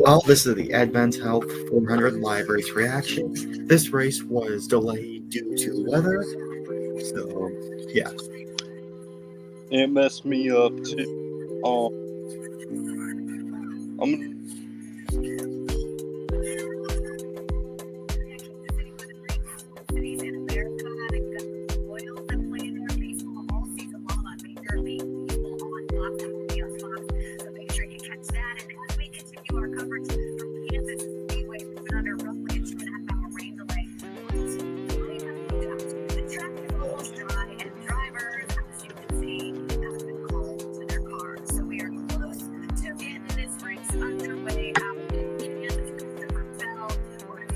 Well, this is the Advent Health 400 Live Race reaction. This race was delayed due to weather, so yeah. It messed me up too. I'm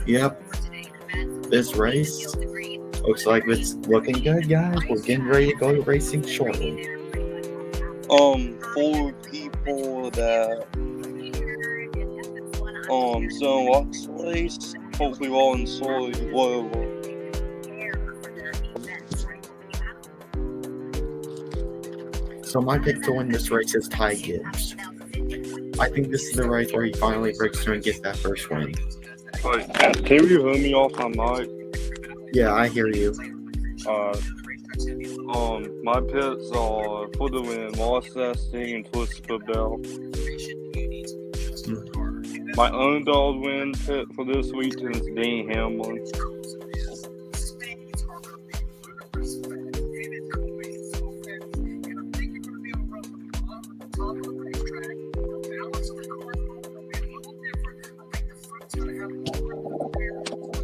Yep, this race looks like it's looking good, guys. We're getting ready to go to racing shortly. for people that so watch race, hopefully all enjoy whatever. So my pick to win this race is Ty Gibbs. I think this is the race where he finally breaks through and gets that first win. Alright, can you hear me off my mic? Yeah, I hear you. My picks are for the win, Lost Sting and Twist the Bell. My underdog win pick for this weekend is Dean Hamlin.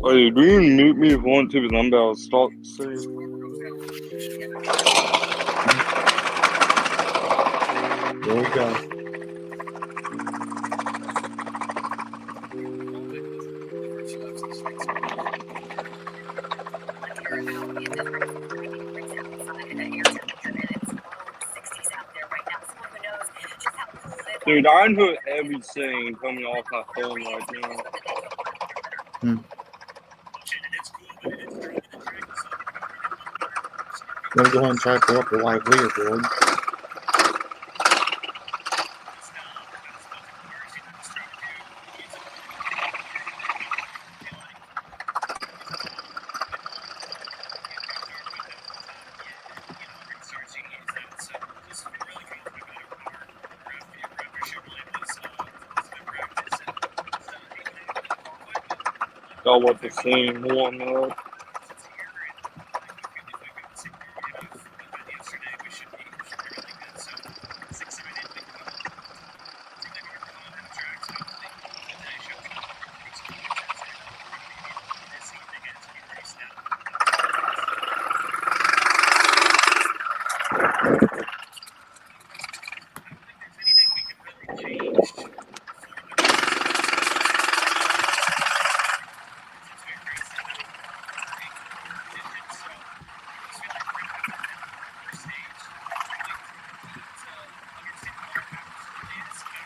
Hey, do you mute me if you want to, because I'm about to start soon. There we go. Dude, I know everything coming off my phone right now. Let me go ahead and try to pull up the live leaderboard. Got what the same one up.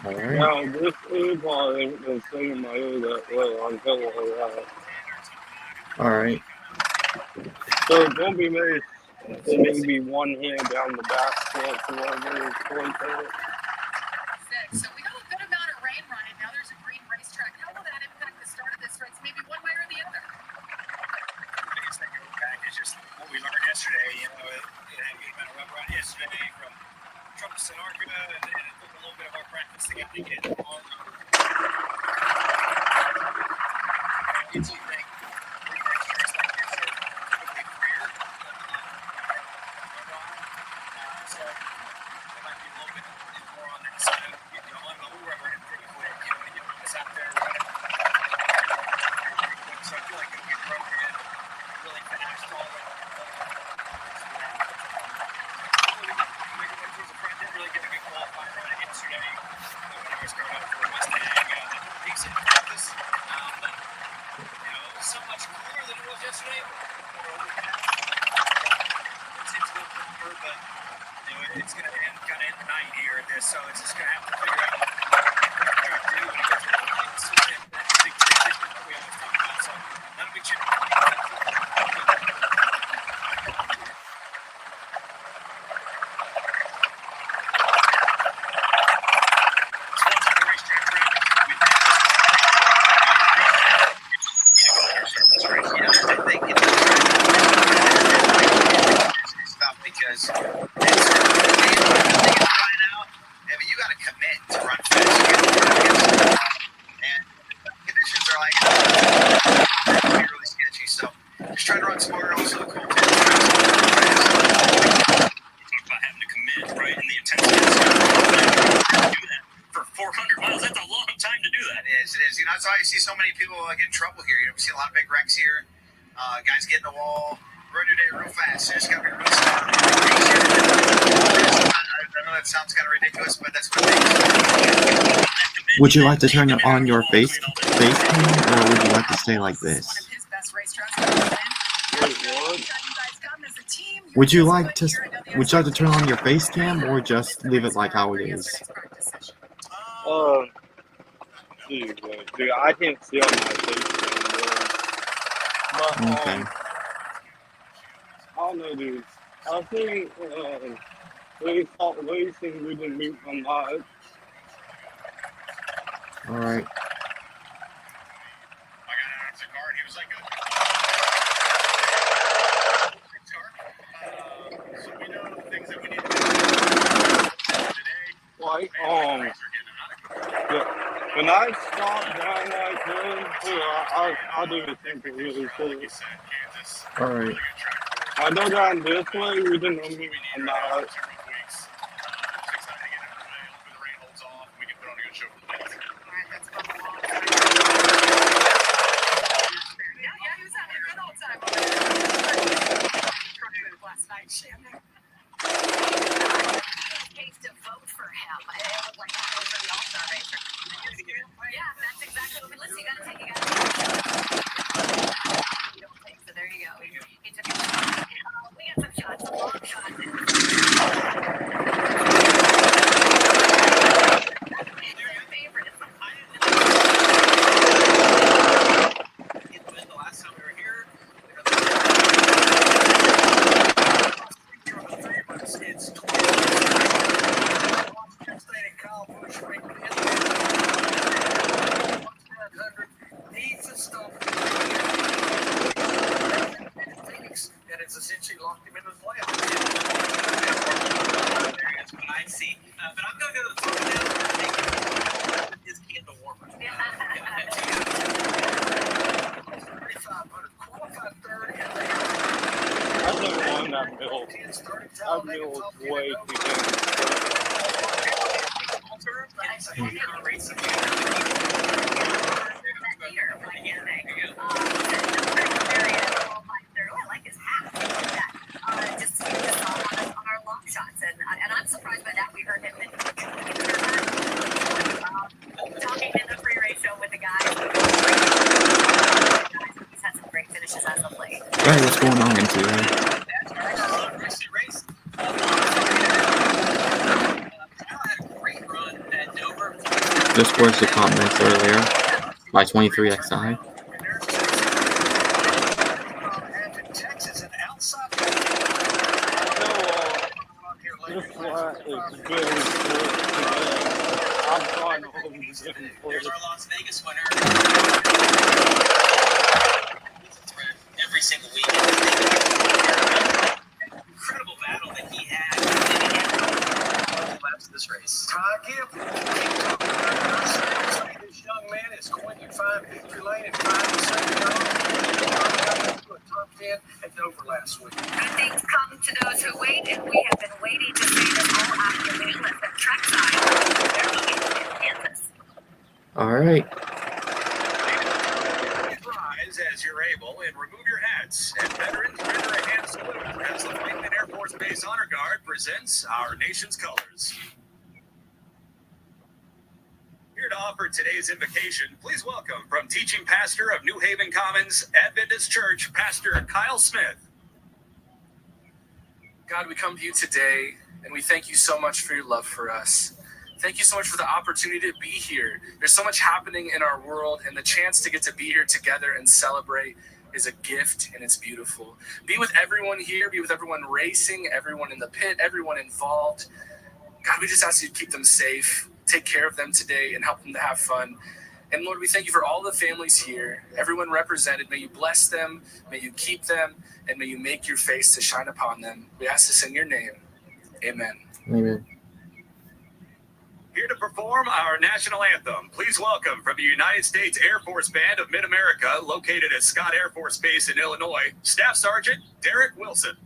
Alright. Now, this is probably ain't been singing my ear that well. I'm telling you that. Alright. So don't be made. There may be one hand down the basket or whatever it's called there. So we got a good amount of rain running. Now there's a green racetrack. How will that impact the start of this race? Maybe one way or the other. The biggest thing to impact is just what we learned yesterday. You know, it had been a rough run yesterday from Trump's and Arca, and it took a little bit of our practice to get on. It's you think racetracks like this are typically clear. So there might be a little bit more on that side of on the rubber and pretty quick. You know, you put this out there running pretty quick. So I feel like it'll get broken in really fast. All the towards the front didn't really get a good qualifying run yesterday when I was going out for Mustang. Decent practice. But, you know, it was so much cooler than it was yesterday. It's a little colder, but you know, it's going to end kind of in the night here at this, so it's just going to have to figure out what we're going to do when it gets to the lights. That's a big transition that we always talk about. So not a big change. see so many people get in trouble here. We see a lot of big wrecks here. Guys get in the wall, run your day real fast. You just gotta be real smart. I know that sounds kind of ridiculous, but that's what it takes. Would you like to turn on your face cam, or would you like to stay like this? Would you like to turn on your face cam, or just leave it like how it is? Dude, I can't see on my face anymore. But, Okay. I don't know, dude. I think they thought racing wouldn't move a lot. All right. Like, when I stop down like this, I do think it really cool. All right. I go down this way, we didn't know me on that. Yeah, he was having a good old time over there. Last night, Shannon. Case to vote for him. It looked like that was the All-Star racer. Yeah, that's exactly what we listen. You gotta take it. You don't think so. There you go. He took it. We got some shots, some long shots. Your favorite. The last time we were here, it's 20. Kyle Busch needs to stop. And it's essentially locked him into the playoffs. That's what I see. But I'm going to go to the phone now and take his candle warmer. 3,500 qualified third. I think on that middle. That middle is way too big. And I'm surprised by that. We heard him talking in the pre-race show with the guys. He's had some great finishes as of late. Right, what's going on in today? Just watched the comments earlier by 23XI. This flat is very short today. I'm trying to hold this in There's our Las Vegas winner. Every single week. Incredible battle that he had. Laps this race. Ty Gibb. This young man is going to find victory lane and find the second top 10 at Dover last week. Good things come to those who wait, and we have been waiting to say this all afternoon at the trackside. They're looking in Kansas. All right. Rise as you're able and remove your hats. And veterans, render a hand salute as the Whiteman Air Force Base Honor Guard presents our nation's colors. Here to offer today's invocation, please welcome from teaching pastor of New Haven Commons Adventist Church, Pastor Kyle Smith. God, we come to you today, and we thank you so much for your love for us. Thank you so much for the opportunity to be here. There's so much happening in our world, and the chance to get to be here together and celebrate is a gift, and it's beautiful. Be with everyone here, be with everyone racing, everyone in the pit, everyone involved. God, we just ask you to keep them safe, take care of them today, and help them to have fun. And Lord, we thank you for all the families here, everyone represented. May you bless them, may you keep them, and may you make your face to shine upon them. We ask this in your name. Amen. Amen. Here to perform our national anthem, please welcome from the United States Air Force Band of Mid-America, located at Scott Air Force Base in Illinois, Staff Sergeant Derek Wilson.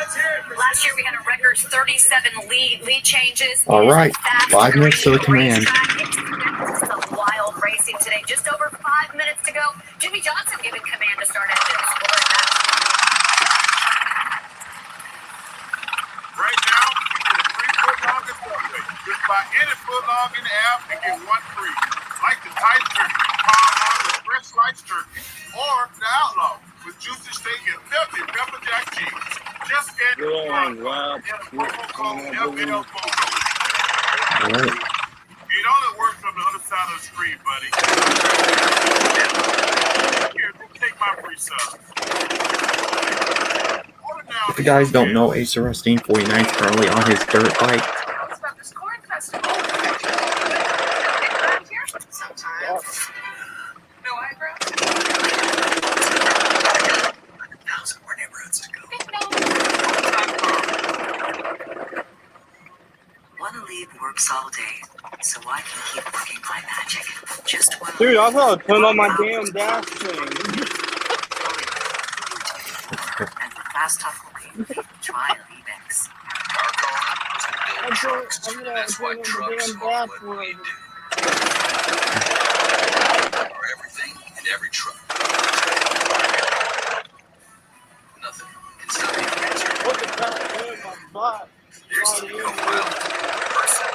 Last year we had a record 37 lead changes. All right, 5 minutes to the command. Some wild racing today. Just over 5 minutes to go. Jimmy Johnson giving command to start engines. Right now, you get a free footlong at Subway. Just buy any footlong in the app and get one free. Like the Titan Turkey, Parmesan with fresh sliced turkey, or the Outlaw with juicy steak and melty pepper jack cheese. Just scan the QR code and a promo code FLFOTO. All right. It only works on the other side of the screen, buddy. Here, take my free sub. If you guys don't know, Ace Rustin 49 is currently on his dirt bike. Sometimes. No eyebrows. 1,000 more neighborhoods to go. Wanna leave works all day, so I can keep working my magic. Just one. Dude, I gotta turn on my damn dash thing. And for fast talk, try Levex. Our car is to build trucks. That's why trucks are what we do. Are everything in every truck. Nothing can stop you from answering. What the hell is my butt? Here's the real wild. The person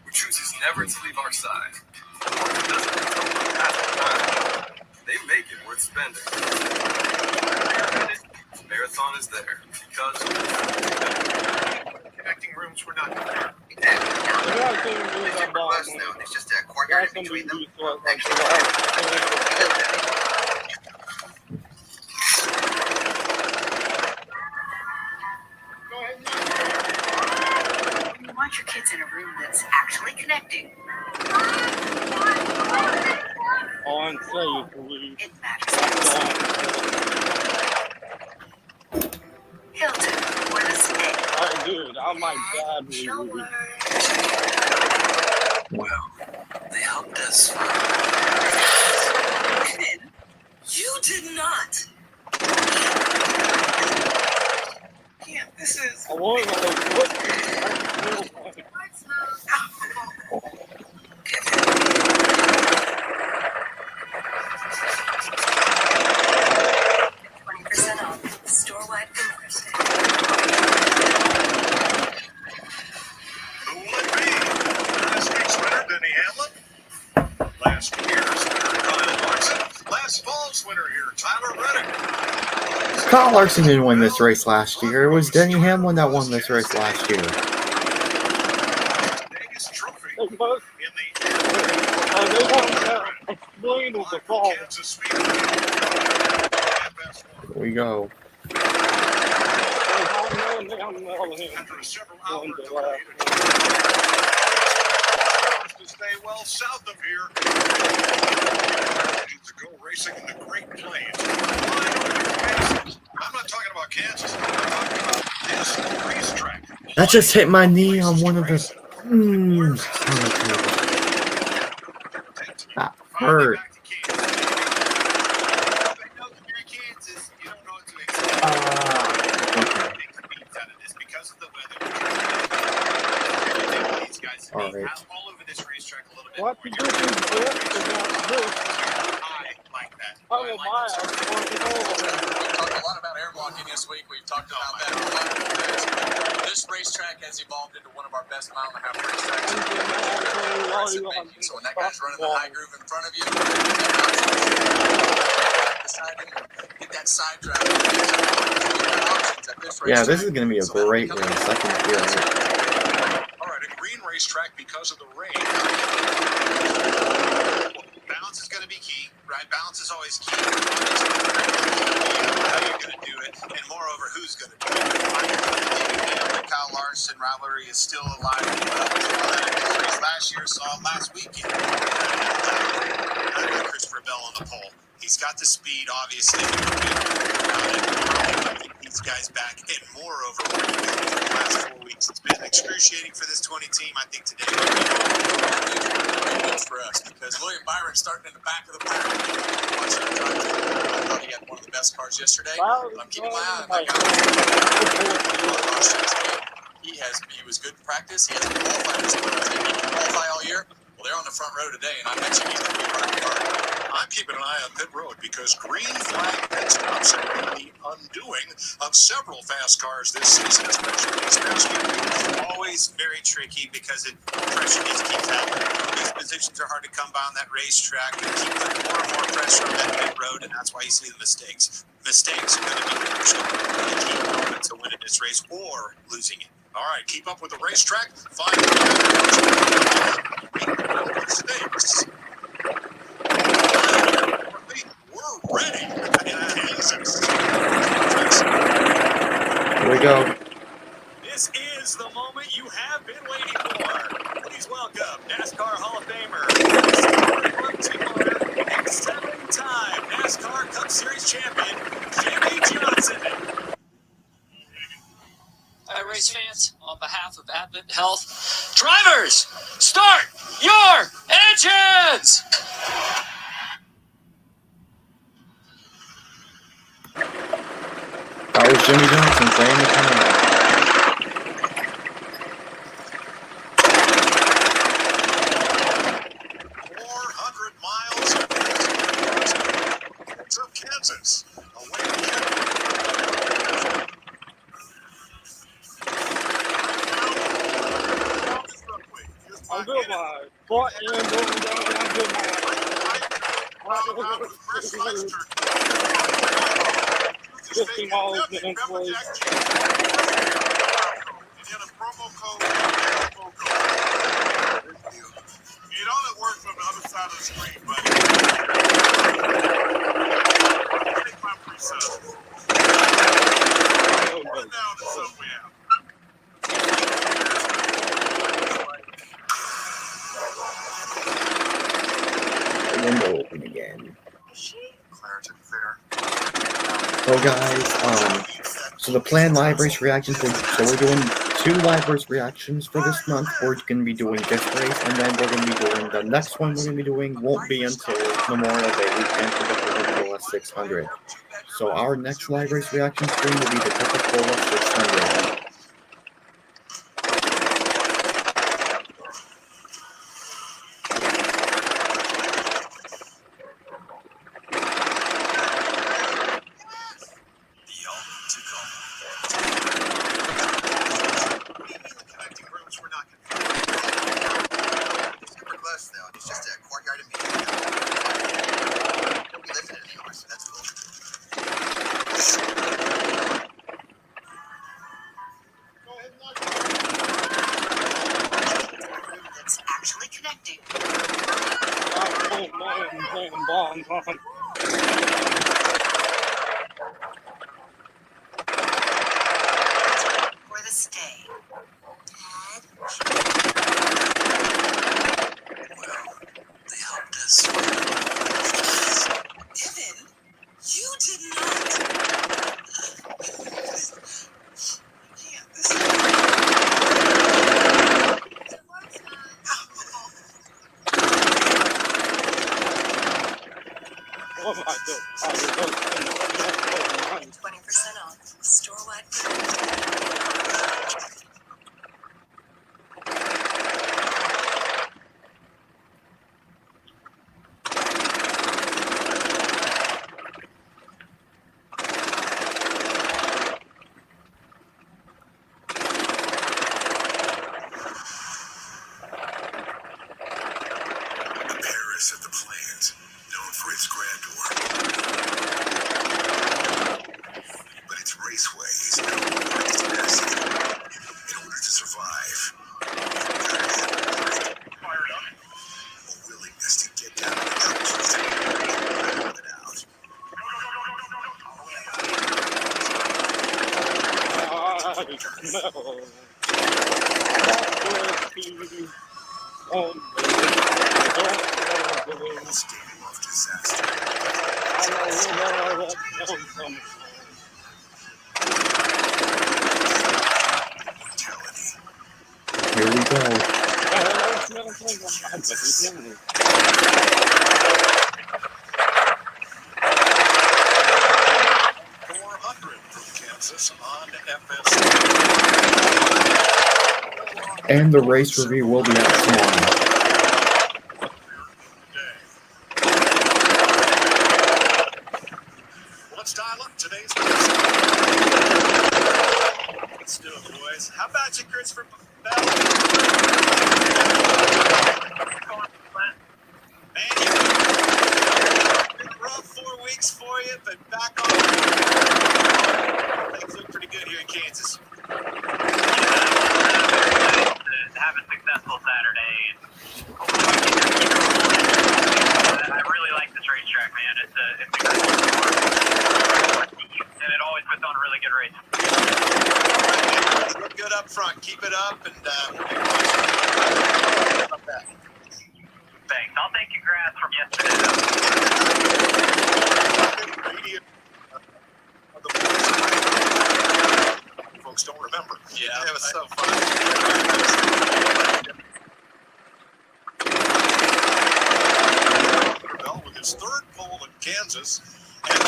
who chooses never to leave our side. Or who doesn't control the path of time. They make it worth spending. Marathon is there because connecting rooms were not there. It's just a courtyard in between them. You want your kids in a room that's actually connecting. On sale, please. It matters. Hilton, where to stay? Alright, dude, oh my god, dude. Well, they helped us. You did not. Yeah, this is. I want to know what. Store-wide for Mother's Day. Who will it be? Last week's winner, Denny Hamlin. Last year's winner, Kyle Larson. Last fall's winner here, Tyler Reddick. Kyle Larson didn't win this race last year. It was Denny Hamlin that won this race last year. Biggest trophy They both, in the they want to explain with the fall. Kansas Speedway. Here we go. After a several-hour delay to stay well south of here, to go racing in the Great Plains. I'm not talking about Kansas. I'm talking about this racetrack. That just hit my knee on one of the. That hurt. All right. All over this racetrack a little bit. What you do is this. Oh, my. We've talked a lot about air blocking this week. We've talked about that a lot. This racetrack has evolved into one of our best mile-and-a-half racetracks. So when that guy's running the high groove in front of you, get that side drive. Yeah, this is going to be a great race. I can feel it. All right, a green racetrack because of the rain. Balance is going to be key, right? Balance is always key. How you're going to do it, and moreover, who's going to do it. The Kyle Larson rivalry is still alive. Last year, saw it last weekend. Christopher Bell on the pole. He's got the speed, obviously. I think these guys back, and moreover, for the last 4 weeks, it's been excruciating for this 20 team. I think today would be good for us because William Byron's starting in the back of the pack. Watching him drive through, I thought he had one of the best cars yesterday. I'm keeping my eye on that guy. He was good in practice. He hasn't qualified this year. He didn't qualify all year. Well, they're on the front row today, and I bet you he's going to be hard to guard. I'm keeping an eye on pit road because green flag pit stops have been the undoing of several fast cars this season, especially this past week. Always very tricky because pressure just keeps happening. These positions are hard to come by on that racetrack. You keep putting more and more pressure on that pit road, and that's why you see the mistakes. Mistakes are going to be crucial for the key moment to winning this race or losing it. All right, keep up with the racetrack. Find mistakes. We're ready in Kansas. Here we go. This is the moment you have been waiting for. Please welcome NASCAR Hall of Famer, and 7-time NASCAR Cup Series champion, Jimmy Johnson. Hi, race fans. On behalf of Advent Health, drivers, start your engines! That was Jimmy Johnson playing the camera. 400 miles of Kansas. Away I'm good, my front end going down, and I'm good, my 50 miles an inflate. It only works on the other side of the screen, but take my preset. Put it down to Subway app. Window open again. So guys, so the planned live race reactions, so we're doing 2 live race reactions for this month. We're going to be doing this race, and then we're going to be doing the next one we're going to be doing won't be until Memorial Day weekend for the Coca-Cola 600. So our next live race reaction stream will be the Coca-Cola 600. Actually connecting. Playing bombs on. For the stay. Well, they helped us. Evan, you did not. Yeah, this Oh my God. 20% off. Store-wide. Paris at the plant, known for its grandeur. But its raceway is known for its tenacity. In order to survive, fired up. A willingness to get down to the trenches and it out. No. Standing off disaster. I know where that smoke coming from. Mortality. Here we go. That smells like a hot dog. 400 from Kansas on FS. And the race review will be out tomorrow. Let's dial up today's race. Let's do it, boys. How about you, Christopher Bell? Man, it's been a rough 4 weeks for you, but back on. Things look pretty good here in Kansas. Have a successful Saturday. I really like this racetrack, man. It's a great sport. And it always puts on a really good race. Look good up front. Keep it up, and Thanks. I'll take congrats from yesterday. Folks don't remember. Yeah, It was so fun. Bell with his third pole in Kansas, and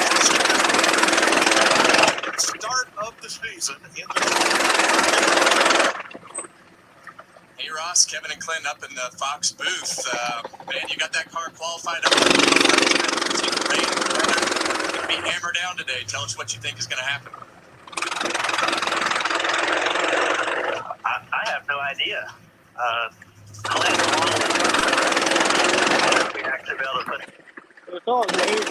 start of the season in the. Hey Ross, Kevin and Clint up in the Fox booth. Man, you got that car qualified up. Be hammered down today. Tell us what you think is going to happen. I have no idea. We actually be able to put. It's all made.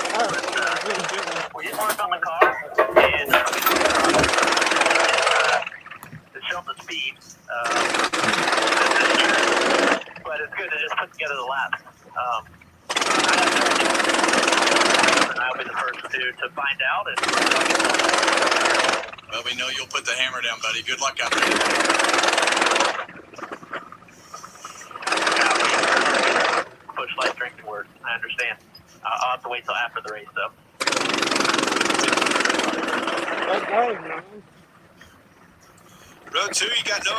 We just worked on the car and to show the speed. But it's good to just put together the laps. I'll be the first to find out. Well, we know you'll put the hammer down, buddy. Good luck out there. Push light drinking words. I understand. I'll have to wait till after the race, though. Row 2, you got no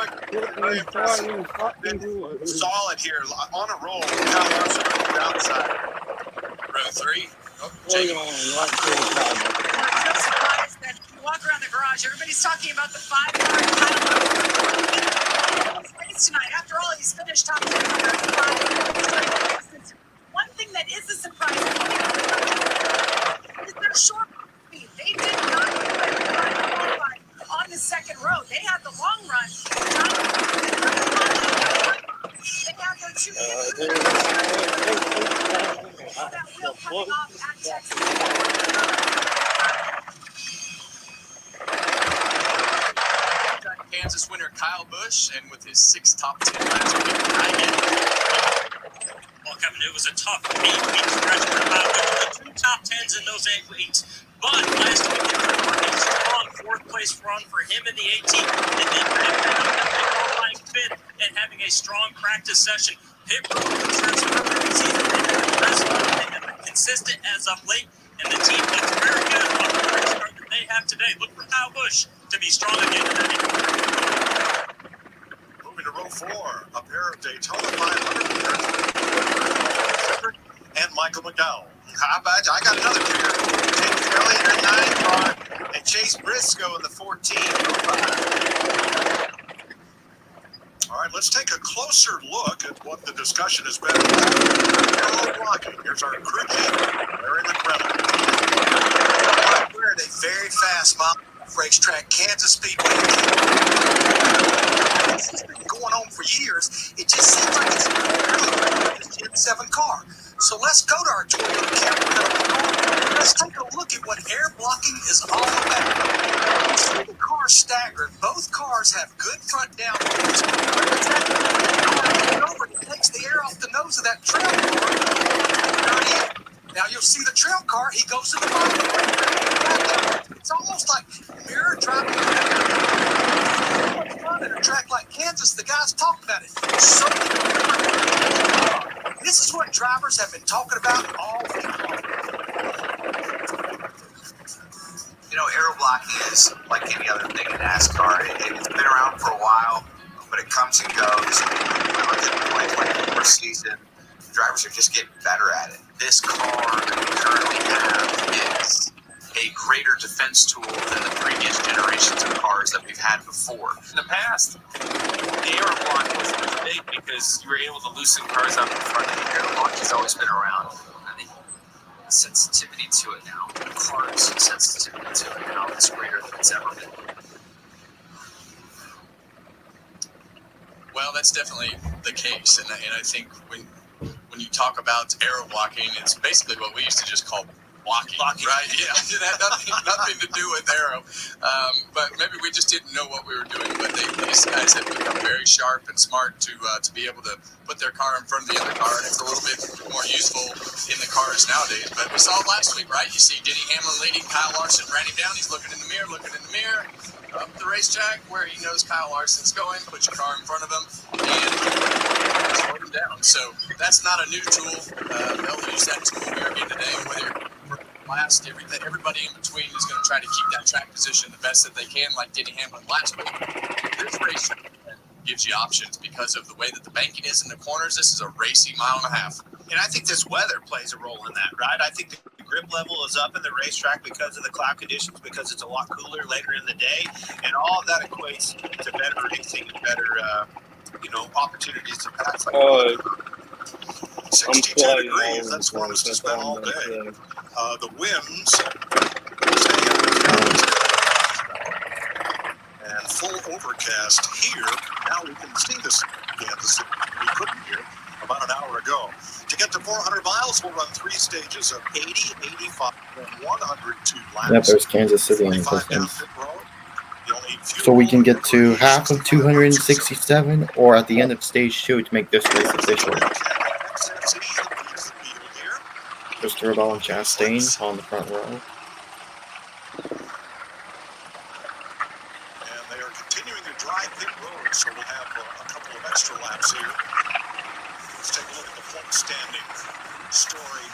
solid here, on a roll. Outside. Row 3. Oh, Jake. That you walk around the garage, everybody's talking about the 5-yard race tonight. After all, he's finished top 10 on the 5. One thing that is a surprise is their short speed. They did not qualify on the second row. They had the long run. They had their 2 that wheel coming off at Texas. Kansas winner Kyle Busch, and with his 6 top 10 last week. Well, Kevin, it was a tough 8-week stretch for Kyle Busch with 2 top 10s in those 8 weeks. But last week, it was a strong 4th place run for him in the 18th, and then qualifying 5th and having a strong practice session. Pit road concerns for the season have been consistent as of late, and the team looks very good on the race car that they have today. Look for Kyle Busch to be strong again today. Moving to row 4, a pair of Daytona 500 and Michael McDowell. How about you? I got another pair. James Elliott in the 9 car and Chase Briscoe in the 14. All right, let's take a closer look at what the discussion has been. Here's our crew chief, Larry McReynolds. We're at a very fast model racetrack, Kansas Speedway. This has been going on for years. It just seems like it's this Gen 7 car. So let's go to our Toyota Camry. Let's take a look at what air blocking is all about. See the cars staggered. Both cars have good front down. It takes the air off the nose of that trail car. Now you'll see the trail car. He goes to the bottom. It's almost like mirror driving. Fun at a track like Kansas. The guys talk about it. So this is what drivers have been talking about all week long. You know, aero blocking is like any other thing in NASCAR. It's been around for a while, but it comes and goes. We look at the 2024 season, drivers are just getting better at it. This car that we currently have is a greater defense tool than the previous generations of cars that we've had before. In the past, the aero block was big because you were able to loosen cars up in front of the aero block. Has always been around. I think the sensitivity to it now, the car's sensitivity to it now is greater than it's ever been. Well, that's definitely the case, and I think when you talk about aero blocking, it's basically what we used to just call blocking, right? Yeah, it had nothing to do with aero, but maybe we just didn't know what we were doing. But these guys have become very sharp and smart to be able to put their car in front of the other car, and it's a little bit more useful in the cars nowadays. But we saw it last week, right? You see Denny Hamlin leading, Kyle Larson ran him down. He's looking in the mirror, up the racetrack where he knows Kyle Larson's going. Put your car in front of him and slow him down. So that's not a new tool. They'll use that tool here again today, whether last, everybody in between is going to try to keep that track position the best that they can, like Denny Hamlin last week. This race gives you options because of the way that the banking is in the corners. This is a racy 1.5 miles. And I think this weather plays a role in that, right? I think the grip level is up in the racetrack because of the cloud conditions, because it's a lot cooler later in the day, and all of that equates to better racing and better, opportunities to pass. 62 degrees, that's warmest it's been all day. The winds and full overcast here. Now we can see this Kansas City. We couldn't here about an hour ago. To get to 400 miles, we'll run 3 stages of 80, 85, and 102 laps. Yep, there's Kansas City in distance. So we can get to half of 267, or at the end of stage 2 to make this race official. Christopher Bell and Chastain on the front row. And they are continuing to drive pit road, so we'll have a couple of extra laps here. Let's take a look at the point standing story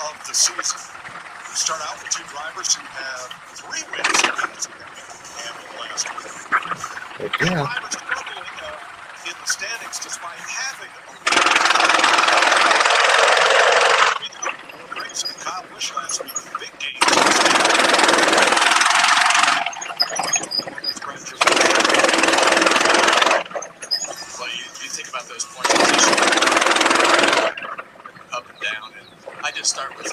of the season. We start out with 2 drivers who have 3 wins. Hamilton last week. But yeah. Drivers struggling in the standings despite having Kyle Busch last week, big game. Well, you think about those point positions up and down, and I just start with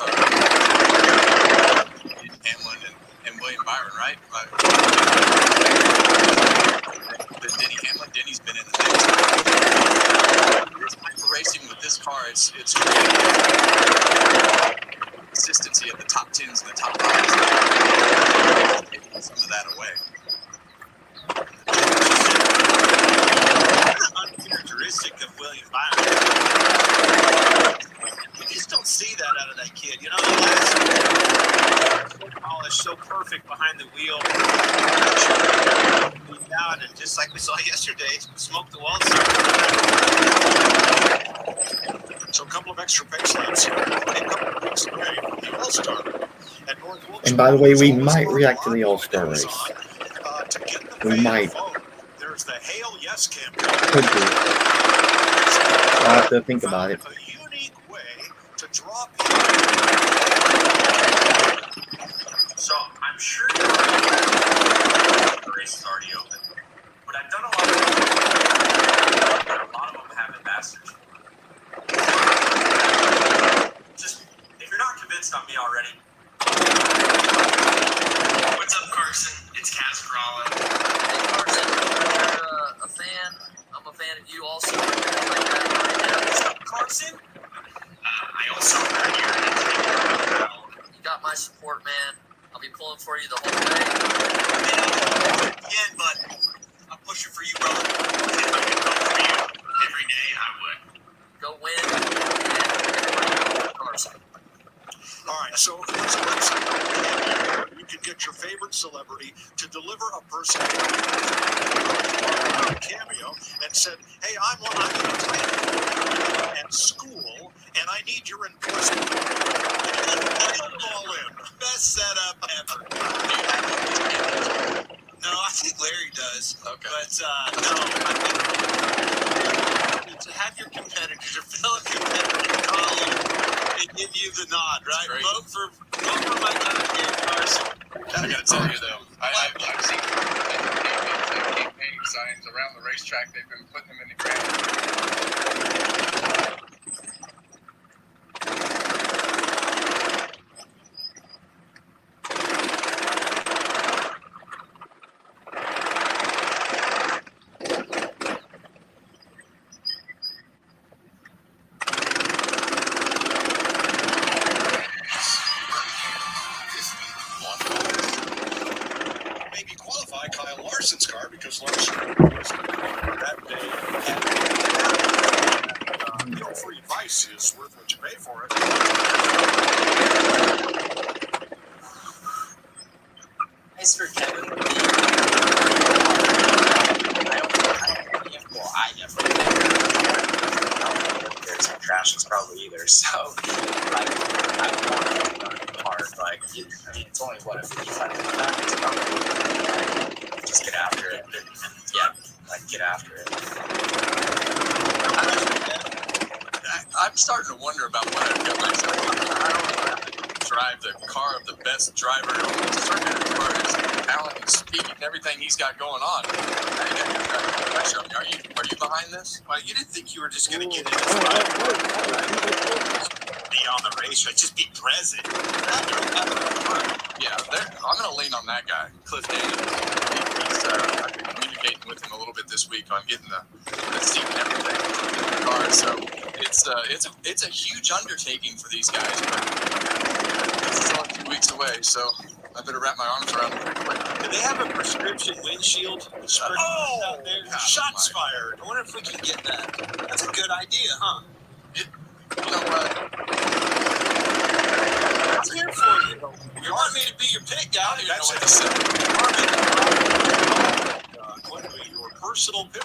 Hamlin and William Byron, right? Denny Hamlin, Denny's been in the mix. This type of racing with this car, it's consistency of the top 10s and the top 5s. Taking some of that away. Uncharacteristic of William Byron. You just don't see that out of that kid. You know, the last so polished, so perfect behind the wheel. Down, and just like we saw yesterday, smoke the walls. So a couple of extra pace laps here. Already a couple of weeks away from the All-Star. And by the way, we might react to the All-Star race. We might. There's the Hail Yes campaign. Could be. I'll have to think about it. A unique way to draw So I'm sure you're right. The race is already open. But I've done a lot of them have ambassadors. Just, if you're not convinced on me already. What's up, Carson? It's Kaz Gralla. Hey, Carson, you're a fan. I'm a fan of you also. What's up, Carson? I also heard you're You got my support, man. I'll be pulling for you the whole way. Yeah, but I'm pushing for you, brother. If I could vote for you every day, I would. Go win. And Carson. All right, so there's a website you can get your favorite celebrity to deliver a person cameo and said, hey, I'm going to play and school and I need your endorsement. Dial them all in. Best setup ever. No, I think Larry does. Okay. But no, I think to have your competitors, your fellow competitors call you and give you the nod, right? Vote for my guy, Dave Carson. I gotta tell you though, I've seen campaigning signs around the racetrack. They've been putting them in the ground. Maybe qualify Kyle Larson's car because Larson was that day. Free advice is worth what you pay for it. Nice for Kevin. I definitely there's some trash is probably either. So, like, I don't want to run hard. Like, I mean, it's only what a 55 minute back. It's probably just get after it. Yeah, like get after it. I'm starting to wonder about what I've got myself. I don't drive the car of the best driver on the circuit as far as talent and speed and everything he's got going on. Are you behind this? Well, you didn't think you were just going to get in this be on the racetrack, just be present. Yeah, I'm going to lean on that guy, Cliff Daniels. I've been communicating with him a little bit this week on getting the seat and everything in the car. So it's a huge undertaking for these guys, but it's only 2 weeks away, so I better wrap my arms around it pretty quick. Do they have a prescription windshield? Out there? Shots fired. I wonder if we can get that. That's a good idea, huh? You know what? I'm here for you. You want me to be your pick guy? That's it. Your personal pit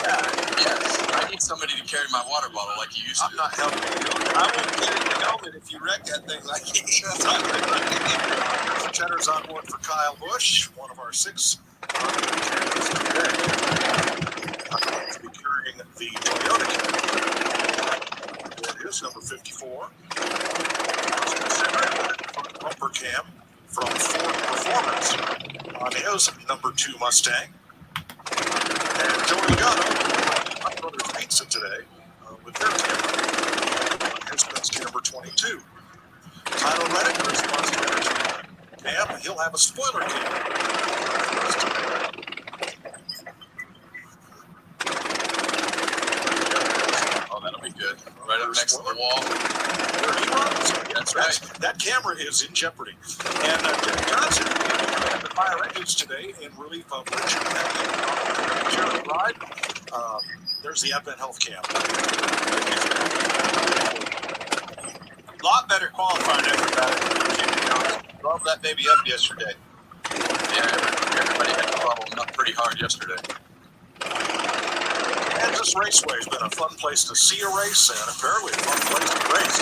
Yes. I need somebody to carry my water bottle like you used to. I'm not helping you. I won't carry the helmet if you wreck that thing like he is. Cheddar's on board for Kyle Busch, one of our 6 candidates today. I'm going to be carrying the Toyota. It is number 54. Bumper cam from Ford Performance on his number 2 Mustang. And Joey Gatto, my brother's pizza today, with their camera. His best number 22. Tyler Reddick, his Mustang cam, he'll have a spoiler cam. Oh, that'll be good. Right up next to the wall. There he runs. That's right. That camera is in jeopardy. And Jimmy Johnson had the fire engines today in relief of Richard. Ride. There's the Advent Health Cam. A lot better qualified everybody. Drove that baby up yesterday. Yeah, everybody had to bubble him up pretty hard yesterday. Kansas Raceway has been a fun place to see a race and apparently a fun place to race.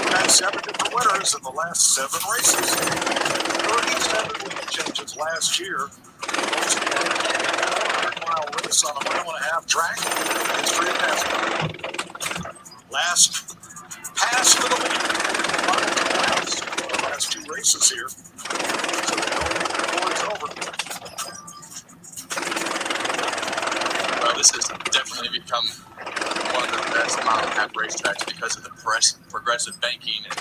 We've had 7 different winners in the last 7 races. 37 lead changes last year. Most of them 100-mile race on a 1.5 track. It's pretty fantastic. Last pass for the lead. The last 2 races here. So the board's over. Well, this has definitely become one of the best mile-and-a-half racetracks because of the progressive banking and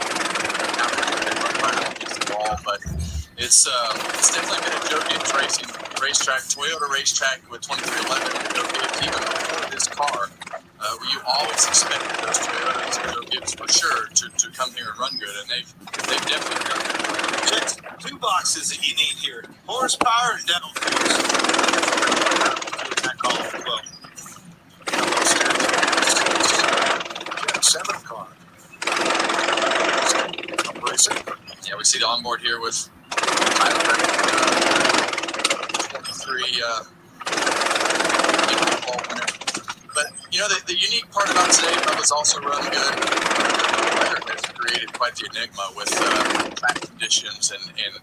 how they run right up against the wall. But it's definitely been a Joe Gibbs racing racetrack, Toyota racetrack with 2311. Joe Gibbs, even before this car, you always expected those Toyotas and Joe Gibbs for sure to come here and run good, and they've definitely done it. It's 2 boxes that you need here: horsepower and downforce. That call as well. 7 car. Racing. Yeah, we see the onboard here with Tyler, 23 ball winner. But, the unique part about today, Bubba's also run good. The weather has created quite the enigma with track conditions and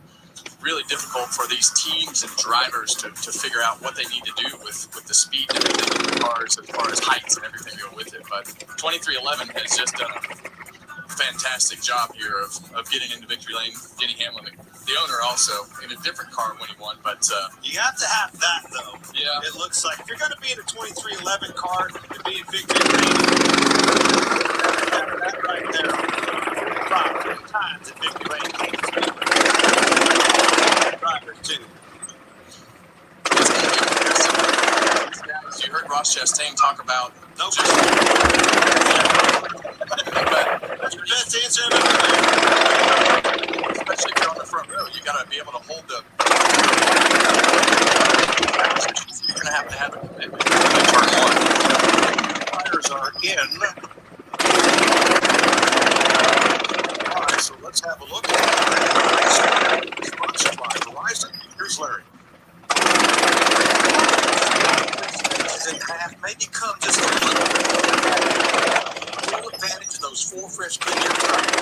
really difficult for these teams and drivers to figure out what they need to do with the speed and everything in the cars as far as heights and everything go with it. But 2311 has just done a fantastic job here of getting into victory lane. Denny Hamlin, the owner, also in a different car when he won, but You have to have that, though. yeah, It looks like if you're going to be in a 2311 car and be in victory lane, that right there, 5 times in victory lane. Drivers, too. it's going to be impressive. You heard Ross Chastain talk about No, just, that's your best answer. especially if you're on the front row, you got to be able to hold the. You're going to have a commitment. Turn one. Tires are in. All right, so let's have a look at it. Sponsored by Verizon. Here's Larry. In half, maybe come just a little full advantage of those 4 fresh Goodyear tires.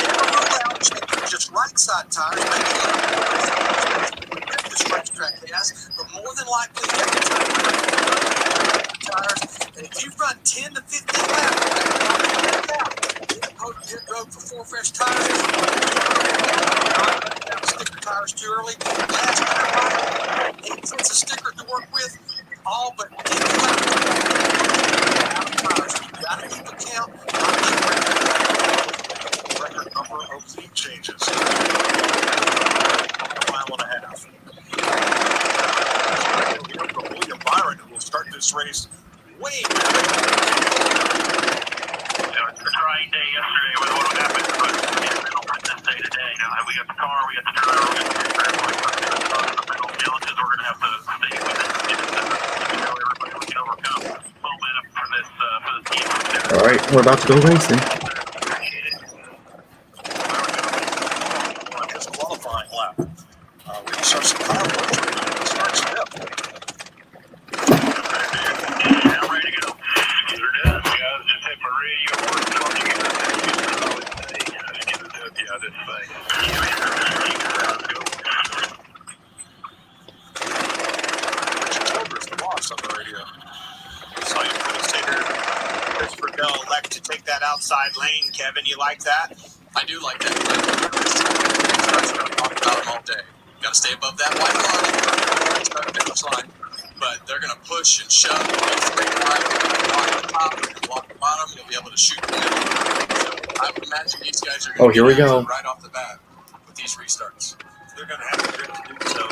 Never rule out just right side tires, maybe this racetrack has, but more than likely every time you run tires, and if you run 10 to 15 laps, pit road for 4 fresh tires, sticker tires too early, NASCAR, 8 cents a sticker to work with, all but 10 laps out of tires. You got to keep a count. Record number of lead changes. A mile and a half. William Byron will start this race way back. It's a trying day yesterday with what happened, but it's this day today. Now we got the car, we got the driver, we got the middle challenges we're going to have to stay with it. Everybody we can overcome momentum for this team. All right, we're about to go racing. On his qualifying lap. We also have some power work. Starts up. Yeah, I'm ready to go. Sure does. Yeah, I was just hit my radio work charging it. Yeah, this thing. Let's go. Richard Childress, the boss on the radio. Saw you commentator Christopher Bell elect to take that outside lane, Kevin. You like that? I do like that. I've talked about them all day. Got to stay above that white line. Start the finish line. But they're going to push and shove. Straight right, block the top, block the bottom. You'll be able to shoot the middle. So I would imagine these guys are going to here we go. right off the bat with these restarts. They're going to have the grip to do so.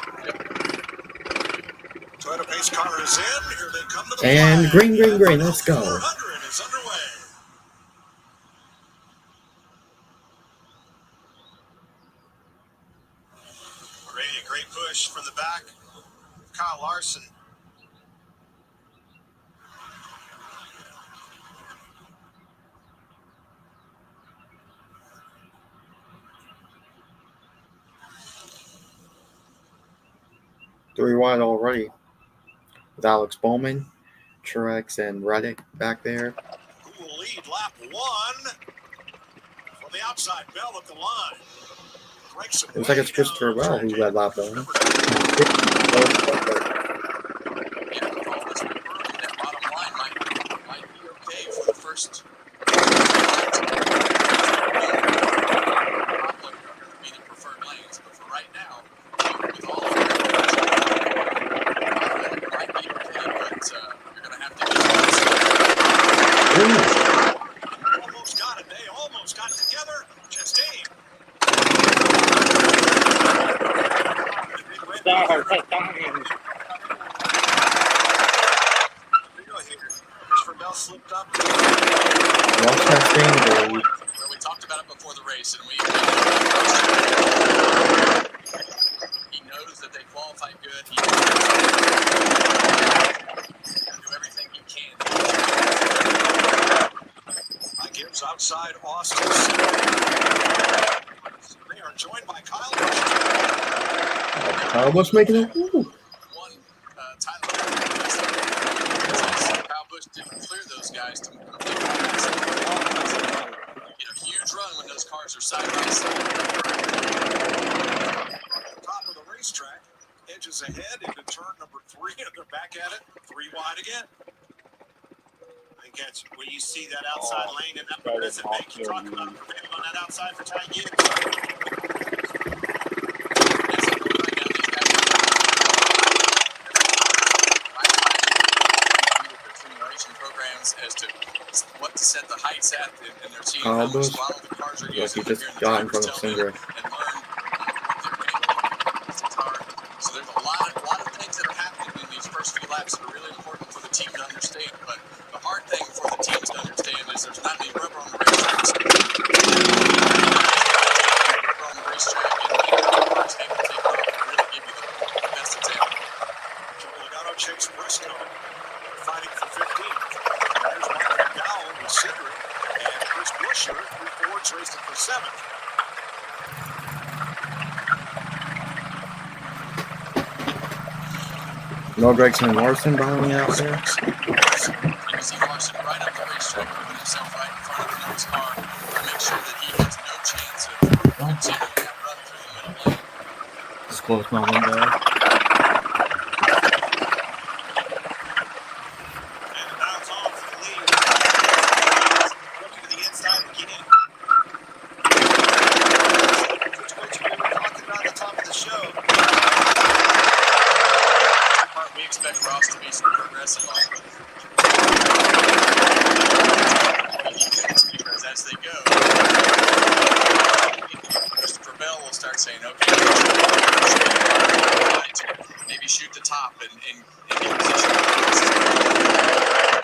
Toyota pace car is in. Here they come to the And flag. green, let's go. 400 is underway. Already a great push from the back. Kyle Larson. Three wide already. With Alex Bowman, Truex, and Reddick back there. Who will lead lap 1? From the outside, Bell at the line. It looks like it's Christopher Bell who led lap 1. Yeah, with all this early, that bottom line might be okay for the first. Probably be the preferred lanes, but for right now, with all of it might be okay, but you're going to have to get Almost got it. They almost got together. Chastain. Christopher Bell slipped up. Ross Chastain, baby. Well, we talked about it before the race, and he knows that they qualified good. He will do everything he can. I gives outside Austin. They are joined by Kyle Busch. Kyle Busch making it. Woo. One, Tyler. Kyle Busch push to clear those guys to get a huge run when those cars are side by side. Top of the racetrack, edges ahead into turn number 3, and they're back at it, 3 wide again. I think that's where you see that outside lane and that progressive make. You talk about prevailing on that outside for Ty Gibbs. Programs as to what to set the heights at, and they're seeing Oh, how much those- throttle the cars are Yeah, using. he just Hearing the got in drivers front of tell them Cinder. and learn what they're capable of with the car. So there's a lot of things that are happening in these first few laps that are really important for the team to understand. But the hard thing for the teams to understand is there's not any rubber on the racetrack. So rubber on the racetrack, and the cars able to take off and really give you the best example. Logano, Chase Briscoe fighting for 15th. There's Mark McDowell with Cedric, and Chris Buescher, 3 Fords racing for 7th. No Gregson and Larson behind out there. You see Larson right up the racetrack, moving himself right in front of the nose car to make sure that he has no chance of continuing that run through the middle lane. Just close my window. And now it's on for the lead. Looking to the inside again. Which we were talking about at the top of the show. We expect Ross to be super aggressive on because as they go, Christopher Bell will start saying, okay, maybe shoot the top and get position.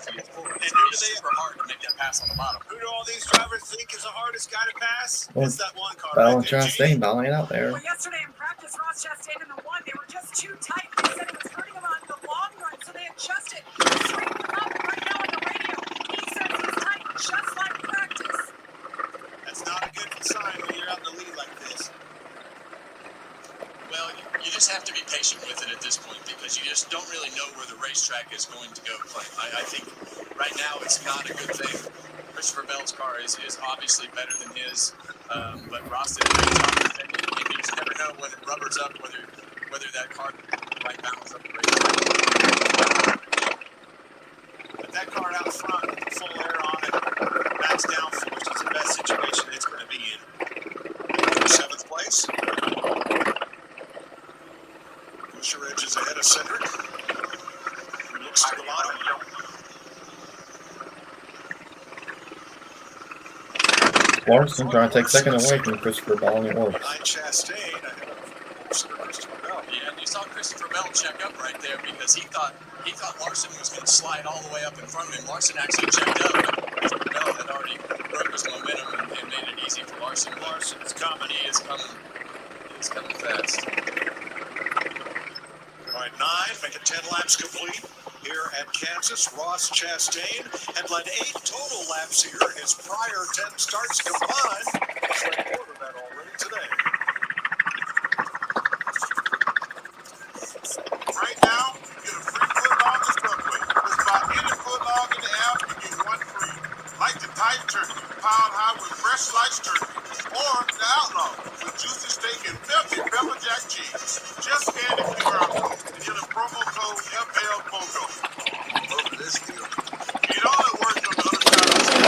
And who do they super hard to make that pass on the bottom? Who do all these drivers think is the hardest guy to pass? Well, It's that one car Bell right and there. Chastain battling it out there. Well, yesterday in practice, Ross Chastain and the 1, they were just too tight. They said it was hurting them on the long run, so they adjusted. Straightened them up right now on the radio. He says he's tight, just like practice. That's not a good sign when you're out in the lead like this. Well, you just have to be patient with it at this point because you just don't really know where the racetrack is going to go, Clay. I think right now it's not a good thing. Christopher Bell's car is obviously better than his, but Ross did a great job with it. And you just never know when it rubbers up whether that car might bounce up the racetrack. But that car out front with the full air on it, max downforce is the best situation it's going to be in. 7th place. Buescher edges ahead of Cedric. Looks to the bottom. Larson trying to take second away from Christopher Bell and Orr. Behind Chastain ahead of Christopher Bell. Yeah, and you saw Christopher Bell check up right there because he thought Larson was going to slide all the way up in front of him. Larson actually checked up, but Christopher Bell had already broke his momentum and made it easy for Larson. Larson is coming. He is coming. He is coming fast. All right, 9, making 10 laps complete here at Kansas. Ross Chastain had led 8 total laps here. His prior 10 starts combined. He's led more than that already today. Right now, you get a free foot log of subway. Just about any foot log in the app, you get 1 free. Like the Titan Turkey, piled high with fresh sliced turkey. Or the Outlaw with juicy steak and melted pepper jack cheese. Just scan the QR code and get a promo code FLPOGO. Over this deal. You know it works on the other side of the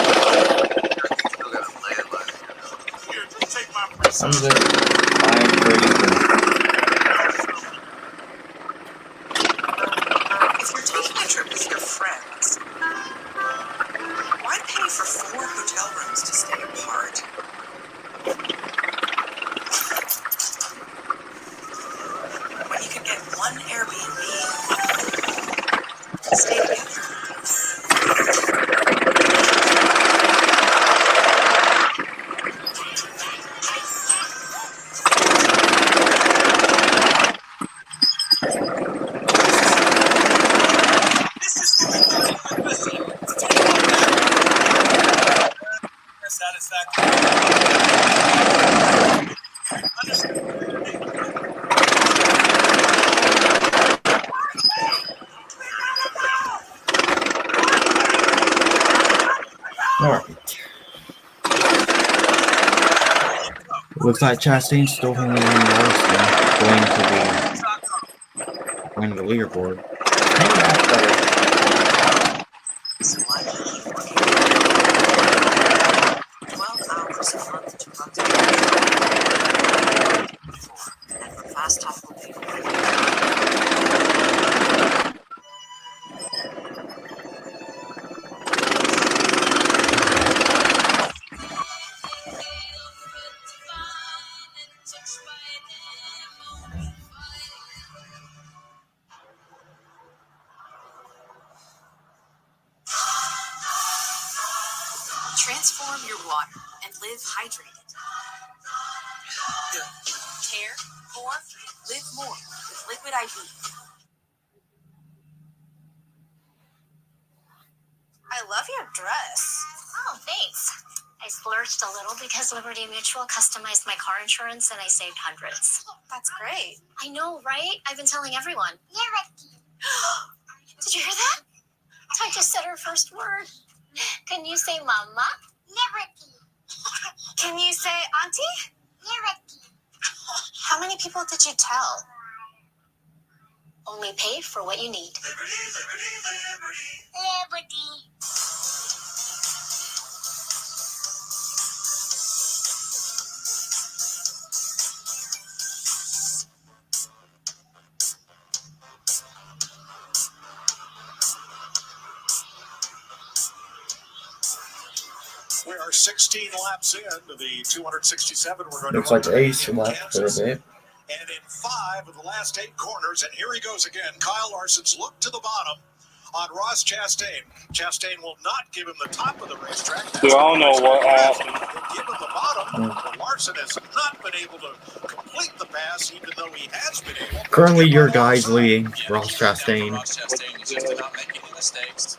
still got to play it like, Here, just take my free I'm just buying crazy. If you're taking a trip with your friends, why pay for 4 hotel rooms to stay apart? When you can get 1 Airbnb to stay together. Looks like Chastain's still holding on Larson, going to the leaderboard. Hang out though. So I leave for 12 hours a month to run to and then for fast talk will be transform your water and live hydrated. Care more, live more with Liquid IV. I love your dress. Oh, thanks. I splurged a little because Liberty Mutual customized my car insurance and I saved hundreds. That's great. I know, right? I've been telling everyone. Did you hear that? I just said her first word. Can you say mama? Can you say auntie? How many people did you tell? Only pay for what you need. We are 16 laps into the 267. We're going Looks to like Ace left for a bit. And in 5 of the last 8 corners, and here he goes again. Kyle Larson's look to the bottom on Ross Chastain. Chastain will not give him the top of the racetrack. Dude, I don't know what happened. He'll give him the bottom, but Larson has not been able to complete the pass, even though he has been able. Currently, your guy's leading, Ross Chastain. Ross Chastain is just not making any mistakes.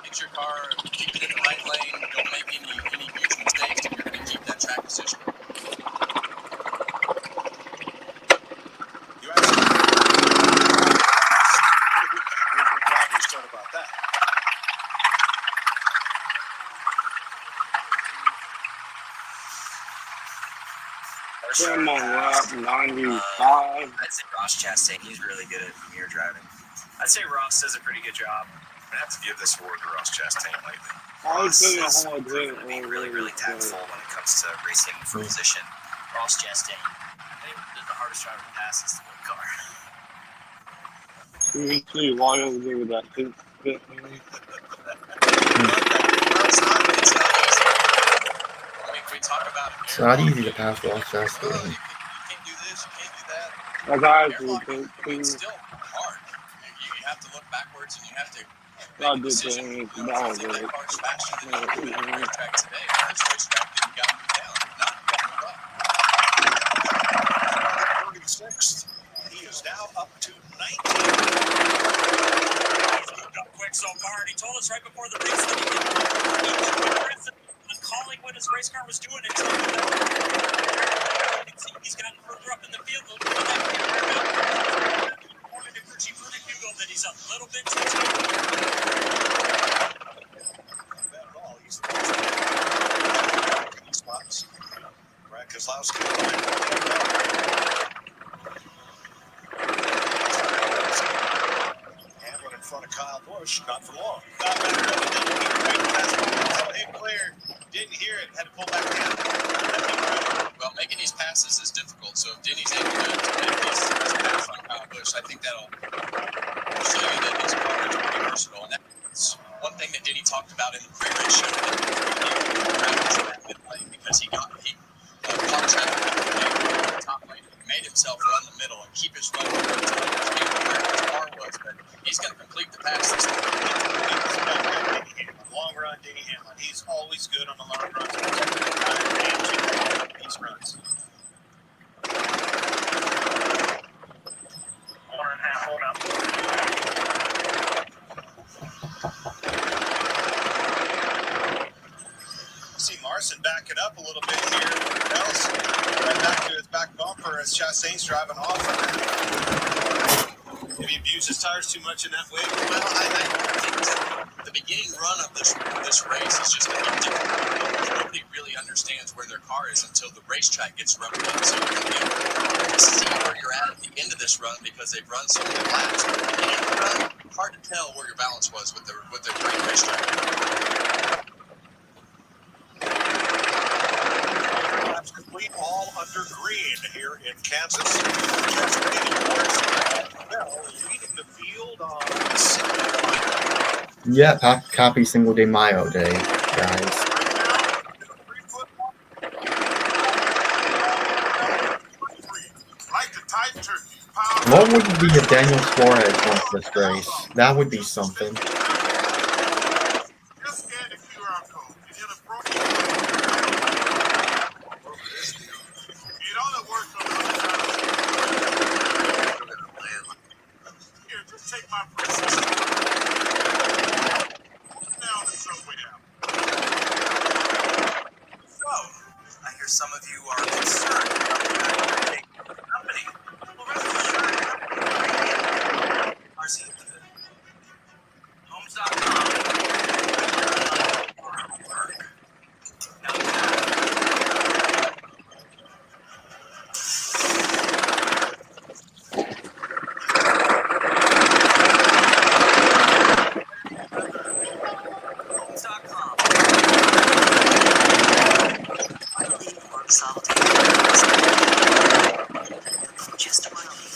Get your car, keep it in the right lane. Don't make any huge mistakes, and you're going to keep that track position. You actually start about that. I'm on lap 95. I'd say Ross Chastain, he's really good at mirror driving. I'd say Ross does a pretty good job. I have to give this award to Ross Chastain lately. Ross is proven to be really tactful when it comes to racing for position. Ross Chastain, they did the hardest driver to pass is the win car. You see why over there with that pit man. We talk about It's not easy to pass Ross Chastain. you can't do this, you can't do that. My guys will Airlock, think it's still hard. You have to look backwards and you have to I make a did decision. things You know, down if you think there. that car's faster than you do at the racetrack today, this racetrack didn't got you down. Not got you up. 36th. He is now up to 19. He's moved up quick so far, and he told us right before the race that he was aggressive on calling what his race car was doing until he's gotten further up in the field. According to Richie Hugo, that he's a little bit too tight. Not bad at all. He's in spots. Brad Keselowski. Hamlin in front of Kyle Busch, not for long. Hey, player, didn't hear it, had to pull back down. Well, making these passes is difficult, so if Denny's able to make these passes on Kyle Busch, I think that'll show you that his car is pretty versatile. And that's one thing that Denny talked about in the pre-race show, that because he caught traffic in the top lane, he made himself run the middle and keep his run where his car was, but he's going to complete the pass this time. Long run, Denny Hamlin. He's always good on the long runs. These runs. 1.5 hold up. See Larson backing up a little bit here. Nelson right back to his back bumper as Chastain's driving off. Maybe abused his tires too much in that way. Well, I think the beginning run of this race is just going to be difficult. Nobody really understands understands where their car is until the racetrack gets run up. So you're going to be able to see where you're at the end of this run because they've run so many laps. Hard to tell where your balance was with their great racetrack. Laps complete, all under green here in Kansas. Chastain leading the field on Yeah, copy Single Day Mayo Day, guys. What would it be if Daniel Suarez won this race? That would be something. Just scan the QR code. It only works on the other side. Here, just take my princess. Down the subway down. So, I hear some of you are concerned about the company. Well, rest assured, RC Homes.com. Just want to leave.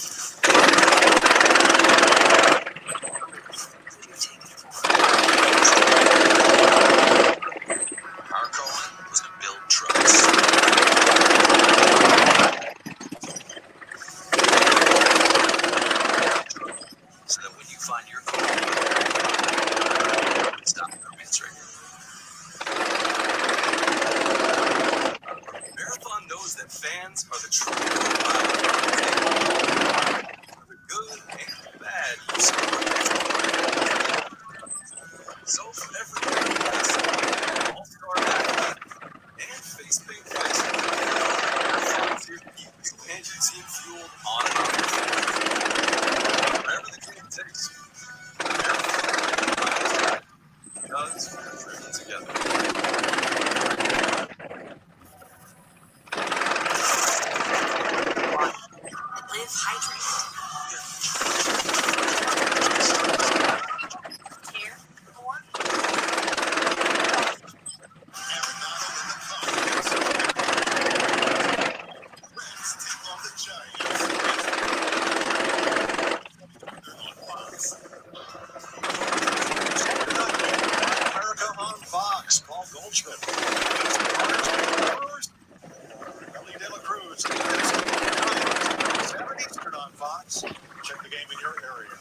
Our calling was to build trucks. So that when you find your car, stop the administrator. Marathon knows that fans are the true the good and the bad. So for everyone, all-star athlete and face paint pricing, Marathon's here to keep you and your team fueled on and off the field. Wherever the game takes you, Marathon does driven together. Live hydrated. Here, or America on Fox. Paul Goldschmidt. Ellie De La Cruz. Saturday Eastern on Fox. Check the game in your area.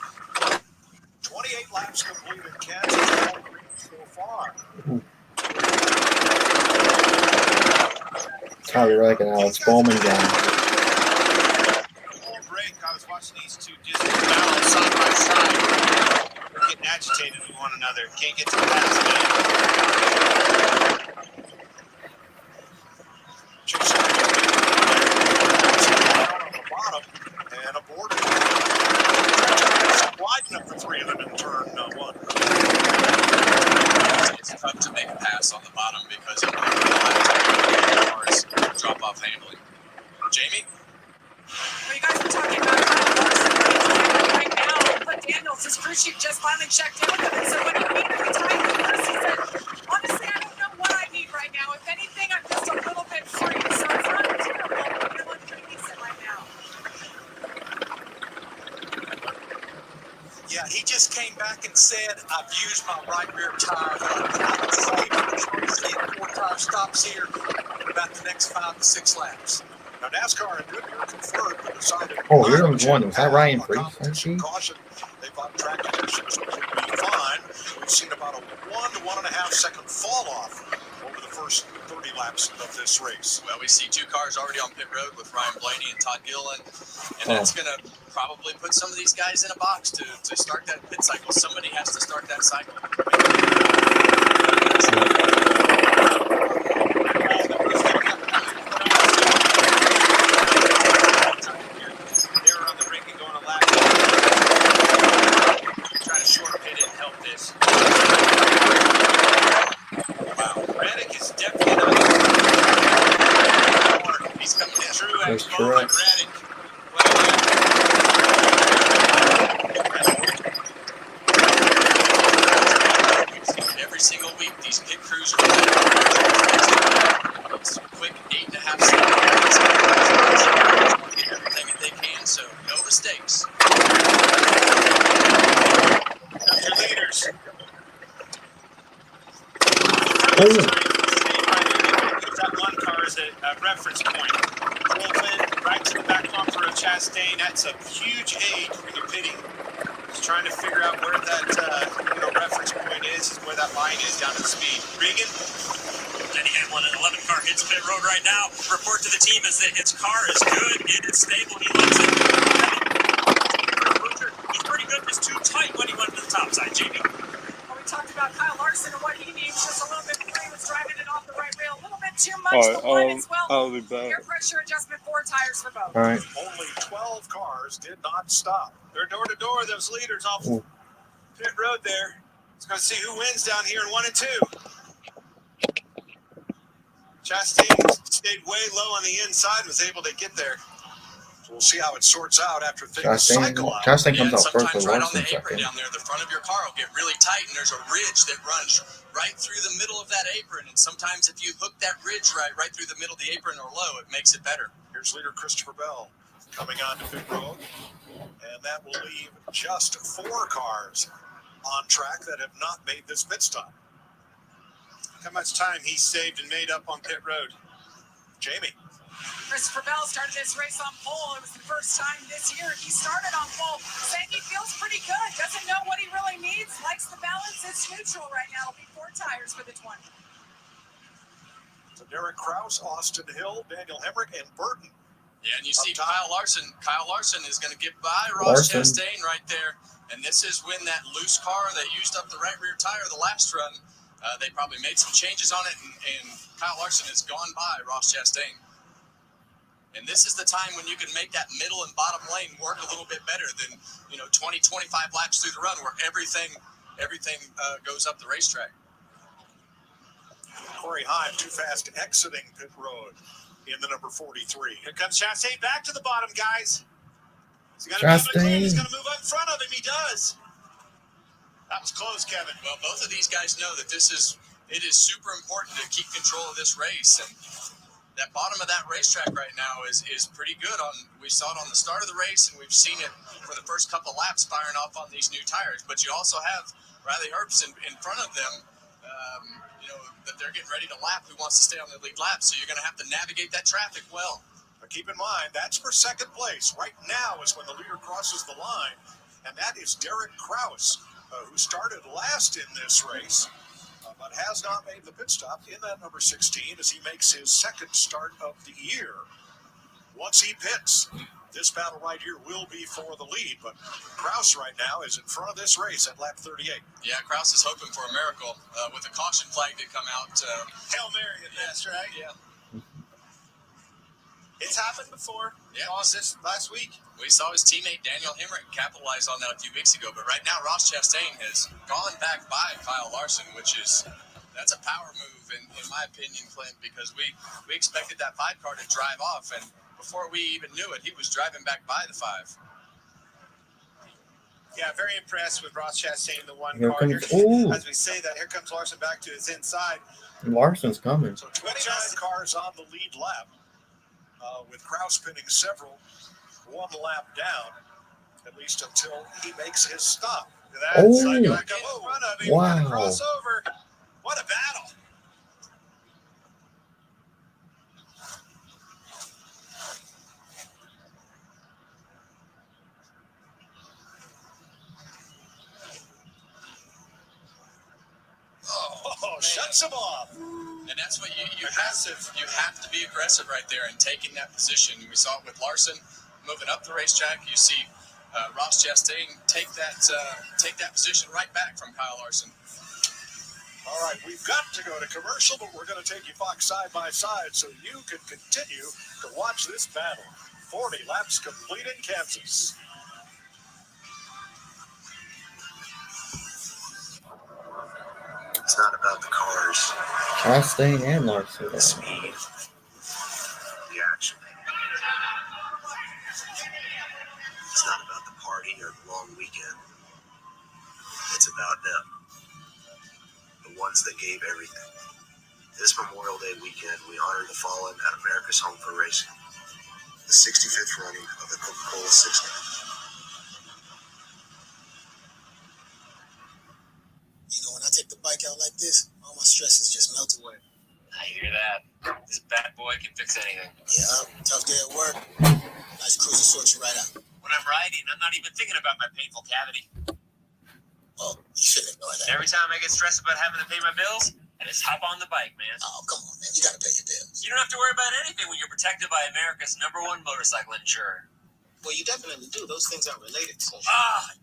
28 laps complete in Kansas. All green so far. Tyler Reagan, Alex Bowman down. Before break, I was watching these two just battle side by side. They're getting agitated with one another. Can't get to the last game. Chasing on the bottom and aboard. Wide enough for three of them in turn one. It's tough to make a pass on the bottom because of cars drop off handling. Jamie? Well, you guys were talking about right now, but Daniels, his crew chief, just finally checked in with him and said, when you meet every time with us, he said, honestly, I don't know what I need right now. If anything, I'm just a little bit free. So it's not terrible. You're looking pretty decent right now. Yeah, he just came back and said, I've used my right rear tire. I'm seeing 4 tire stops here in about the next 5 to 6 laps. Now, NASCAR and Goodyear conferred but decided. Oh, you're on one. Was that Ryan Priest? Caution. They thought track conditions would be fine. We've seen about a 1 to 1.5 second fall off over the first 30 laps of this race. Well, we see 2 cars already on pit road with Ryan Blaney and Todd Gilliland, and that's going to probably put some of these guys in a box to start that pit cycle. Somebody has to start that cycle. They were on the brink and going a lap. Trying to short pit and help this. Wow. Reddick is definitely not. That's correct. Every single week, these pit crews are it's quick 8.5 seconds. Everything that they can, so no mistakes. That's your leaders. Use that one car as a reference point. Wolfen right to the back bumper of Chastain. That's a huge aid when you're pitting. Just trying to figure out where that reference point is where that line is down to speed. Regan? Denny Hamlin, an 11 car hits pit road right now. Report to the team is that his car is good. It is stable. He loves it. He's pretty good. Just too tight when he went to the top side, JB. Well, we talked about Kyle Larson and what he needs just a little bit more. He was driving it off the right rail a little bit too much. All right, The one as well. I'll be back. Air pressure adjustment, 4 tires for both. All right. Only 12 cars did not stop. They're door to door, those leaders off pit road there. Let's go see who wins down here in 1 and 2. Chastain stayed way low on the inside, was able to get there. So we'll see how it sorts out after things cycle out. Chastain comes out first Sometimes with right on the Larson apron second. down there, the front of your car will get really tight, and there's a ridge that runs right through the middle of that apron. And sometimes if you hook that ridge right through the middle of the apron or low, it makes it better. Here's leader Christopher Bell coming on to pit road. And that will leave just 4 cars on track that have not made this pit stop. How much time he saved and made up on pit road? Jamie. Christopher Bell started this race on pole. It was the first time this year he started on pole. Saying he feels pretty good. Doesn't know what he really needs. Likes the balance. It's neutral right now. It'll be 4 tires for the 20. So Derek Kraus, Austin Hill, Daniel Hemrick, and Burton. Yeah, and you see Kyle Larson. Kyle Larson is going to get by Ross Chastain right there. And this is when that loose car that used up the right rear tire the last run, they probably made some changes on it, and Kyle Larson has gone by Ross Chastain. And this is the time when you can make that middle and bottom lane work a little bit better than 20, 25 laps through the run where everything goes up the racetrack. Corey Heim too fast exiting pit road in the number 43. Here comes Chastain back to the bottom, guys. He's going to move up in front of him. He does. That was close, Kevin. Well, both of these guys know that it is super important to keep control of this race, and that bottom of that racetrack right now is pretty good. We saw it on the start of the race, and we've seen it for the first couple laps firing off on these new tires. But you also have Riley Herbst in front of them, that they're getting ready to lap. Who wants to stay on the lead lap? So you're going to have to navigate that traffic well. But keep in mind, that's for second place. Right now is when the leader crosses the line, and that is Derek Kraus, who started last in this race, but has not made the pit stop in that number 16 as he makes his second start of the year. Once he pits, this battle right here will be for the lead, but Kraus right now is in front of this race at lap 38. Yeah, Kraus is hoping for a miracle with a caution flag to come out. Hail Mary at best, right? Yeah. It's happened before. Yeah. This last week. We saw his teammate Daniel Hemrick capitalize on that a few weeks ago, but right now Ross Chastain has gone back by Kyle Larson, that's a power move in my opinion, Clint, because we expected that 5 car to drive off, and before we even knew it, he was driving back by the 5. Yeah, very impressed with Ross Chastain, the 1 Here car. comes- As we say that, here comes Larson back to his inside. Larson's coming. So 29 cars on the lead lap, with Kraus pinning several, 1 lap down, at least until he makes his stop. Look at that. Oh, Side back up in front of him. wow. Crossover. What a battle. Oh, shuts him off. And that's what you have to be aggressive right there and taking that position. We saw it with Larson moving up the racetrack. You see Ross Chastain take that position right back from Kyle Larson. All right, we've got to go to commercial, but we're going to take you Fox side by side so you can continue to watch this battle. 40 laps complete in Kansas. It's not about the cars. Chastain and Larson. The speed. The action. It's not about the party or the long weekend. It's about them. The ones that gave everything. This Memorial Day weekend, we honor the fallen at America's Home for Racing. The 65th running of the Coca-Cola 60. You know, when I take the bike out like this, all my stresses just melt away. I hear that. This bad boy can fix anything. Yeah, tough day at work. Nice cruiser sorts you right out. When I'm riding, I'm not even thinking about my painful cavity. Oh, you shouldn't ignore that. Every time I get stressed about having to pay my bills, I just hop on the bike, man. Oh, come on, man. You gotta pay your bills. You don't have to worry about anything when you're protected by America's #1 motorcycle insurer. Well, you definitely do. Those things aren't related. Ah,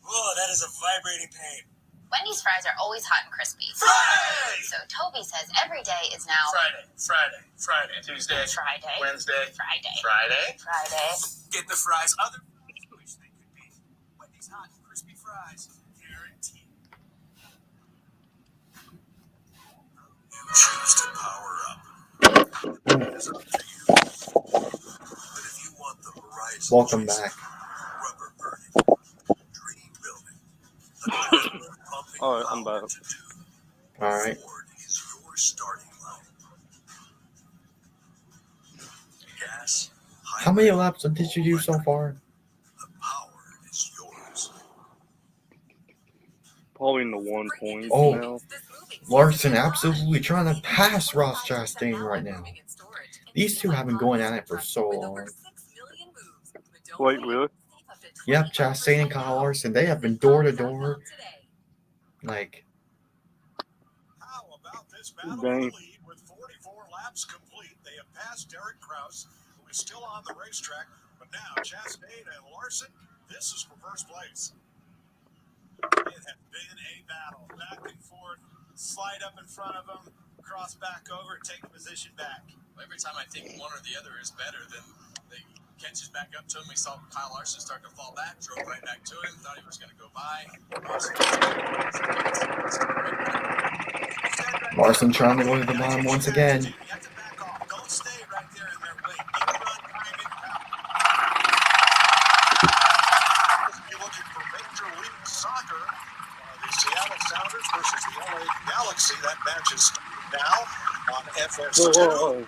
oh, that is a vibrating pain. Wendy's fries are always hot and crispy. Friday! So Toby says every day is now Friday, Tuesday, Friday, Wednesday, Friday, Friday. Get the fries other people wish they could be. Wendy's hot and crispy fries. Guaranteed. You choose to power up. It's up to you. But if you want the horizon Welcome back. rubber burning, dream building, Alright, I'm back. Alright. Ford is your starting line. Gas, How many laps did you do so far? the power is yours. Probably in the 1 point Oh. now. Larson absolutely trying to pass Ross Chastain right now. These two have been going at it for so long. Wait, really? Yep, Chastain and Kyle Larson, they have been door to door. Like, How about this battle for Dang. the lead with 44 laps complete? They have passed Derek Kraus, who is still on the racetrack, but now Chastain and Larson, this is for first place. It has been a battle, back and forth, slide up in front of them, cross back over, take the position back. Every time I think one or the other is better, then they catches back up to him. We saw Kyle Larson start to fall back, drove right back to him, thought he was going to go by. Larson trying to go to the bottom once again. You have to back off. Don't stay right there in their way. Get a run, time in power. You're looking for Major League Soccer. The Seattle Sounders versus the LA Galaxy. That match is now on FS2 or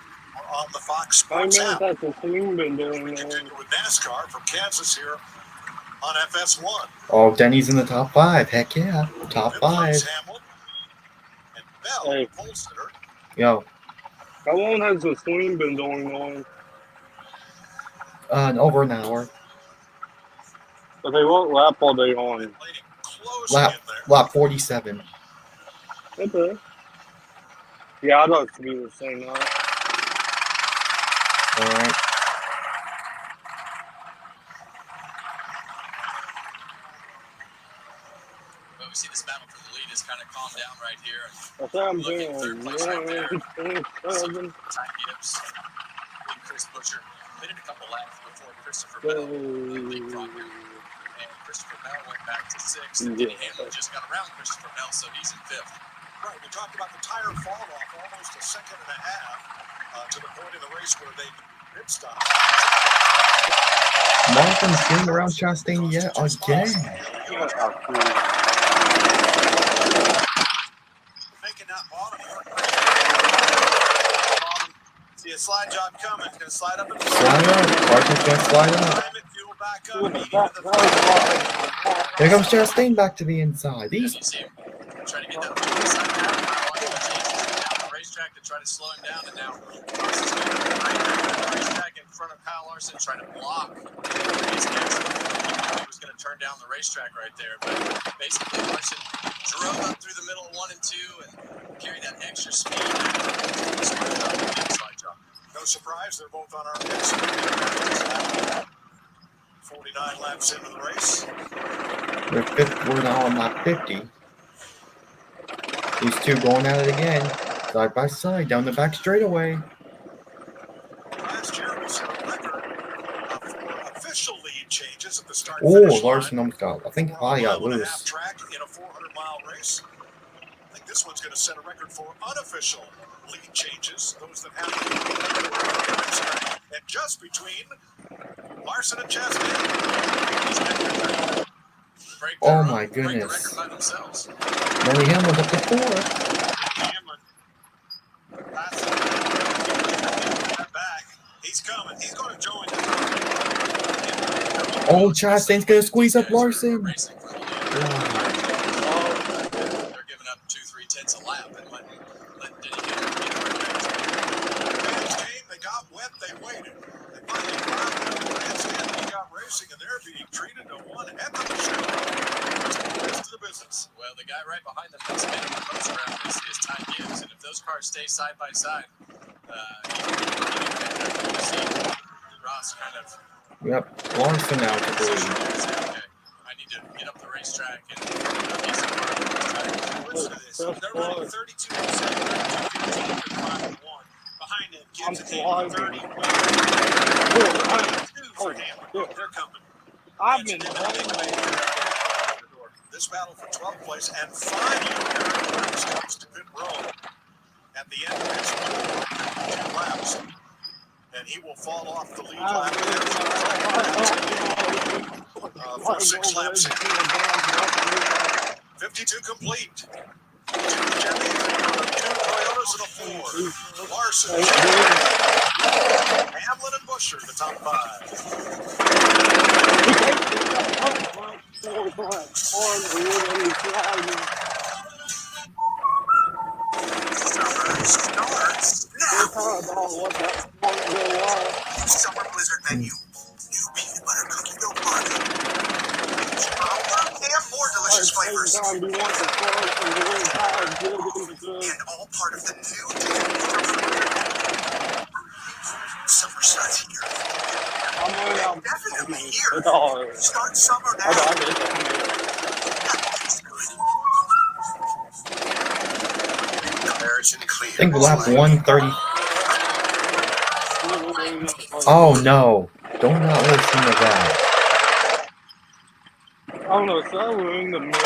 on the Fox I Sports know app. that's the thing been doing. We continue with NASCAR from Kansas here on FS1. Oh, Denny's in the top 5. Heck yeah. Top 5. Hamlin and Bell Hey. Polster. Yo, How long has the swing been going on? over an hour. But they won't lap all day on. Lap 47. Okay. Yeah, I'd like to do the same now. Alright. But we see this battle for the lead has kind of calmed down right here. That's what I'm Looking doing. third place right there. 27. Ty Gibbs and Chris Butcher. They did a couple laps before Christopher Bell leapfrogged him. And Christopher Bell went back to 6th. And Denny Hamlin just got around Christopher Bell, so he's in 5th. Right, we talked about the tire fall off almost a second and a half to the point in the race where they pit stop. Martin's getting around Chastain yet again. Making that bottom. See a slide job coming. It's going to slide up. Slide up. Larson's going to slide up. Here comes Chastain back to the inside. These. You see him trying to get that inside down the racetrack to try to slow him down, and now Larson's going to go right back to the racetrack in front of Kyle Larson, trying to block his exit. He was going to turn down the racetrack right there, but basically Larson drove up through the middle of 1 and 2 and carried that extra speed. No surprise, they're both on our pits. 49 laps into the race. We're now on lap 50. These two going at it again, side by side, down the back straightaway. Last year we set a record for official lead changes at the start. Oh, Larson almost got. I think Holly got loose. Track in a 400-mile race. I think this one's going to set a record for unofficial lead changes. Those that have and just between Larson and Chastain. Oh my goodness. Nelly Hamlin's up to 4. Hamlin. Back. He's coming. He's going to join. Oh, Chastain's going to squeeze up Larson. They're giving up 2-3 a lap and letting Denny get They got wet, they waited. They finally arrived at the grandstand. They got racing, and they're being treated to one heck of a show. To the business. Well, the guy right behind them that's spinning the most around is Ty Gibbs, and if those cars stay side by side, Ross kind of. Yep, Larson out to the lead. Okay, I need to get up the racetrack and they're running 32%, 32-15 behind them. Gibbs and Hamlin 30. For Hamlin. They're coming. I've been this battle for 12th place, and finally comes to pit road at the end of his 2 laps, and he will fall off the lead lap for 6 laps. 52 complete. 2 Chevys, 2 Toyotas, and a Ford. Larson, Hamlin, and Buescher, the top 5. Summer Blizzard menu. New peanut butter cookie dough party. And more delicious flavors. And all part of the new summer starts here. Definitely here. Start summer now. I think lap 130. Oh no. Don't not listen to that. Oh no, so we're in the middle of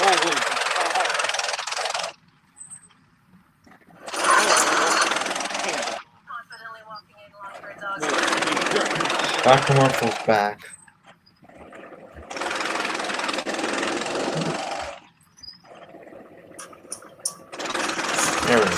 That commercial's back. There we go.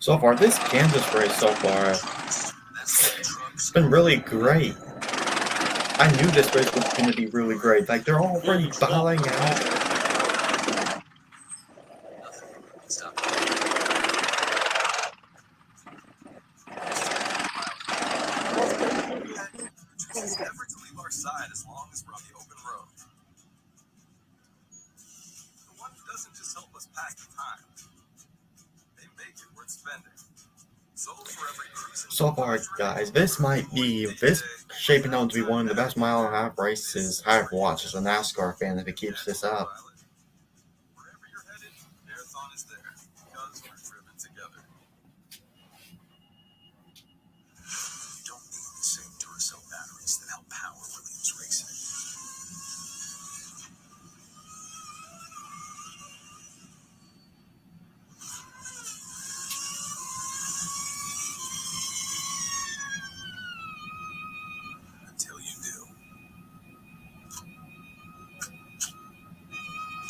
So far, this Kansas race so far, it's been really great. I knew this race was going to be really great. Like, they're already bowing out. Never to leave our side as long as we're on the open road. The one who doesn't just help us pass the time. They make it worth spending. So far, guys, this shaping out to be one of the best mile-and-a-half races I've watched as a NASCAR fan if it keeps this up. Wherever you're headed, Marathon is there because we're driven together. You don't need the same Duracell batteries that help power Williams Racing. Until you do.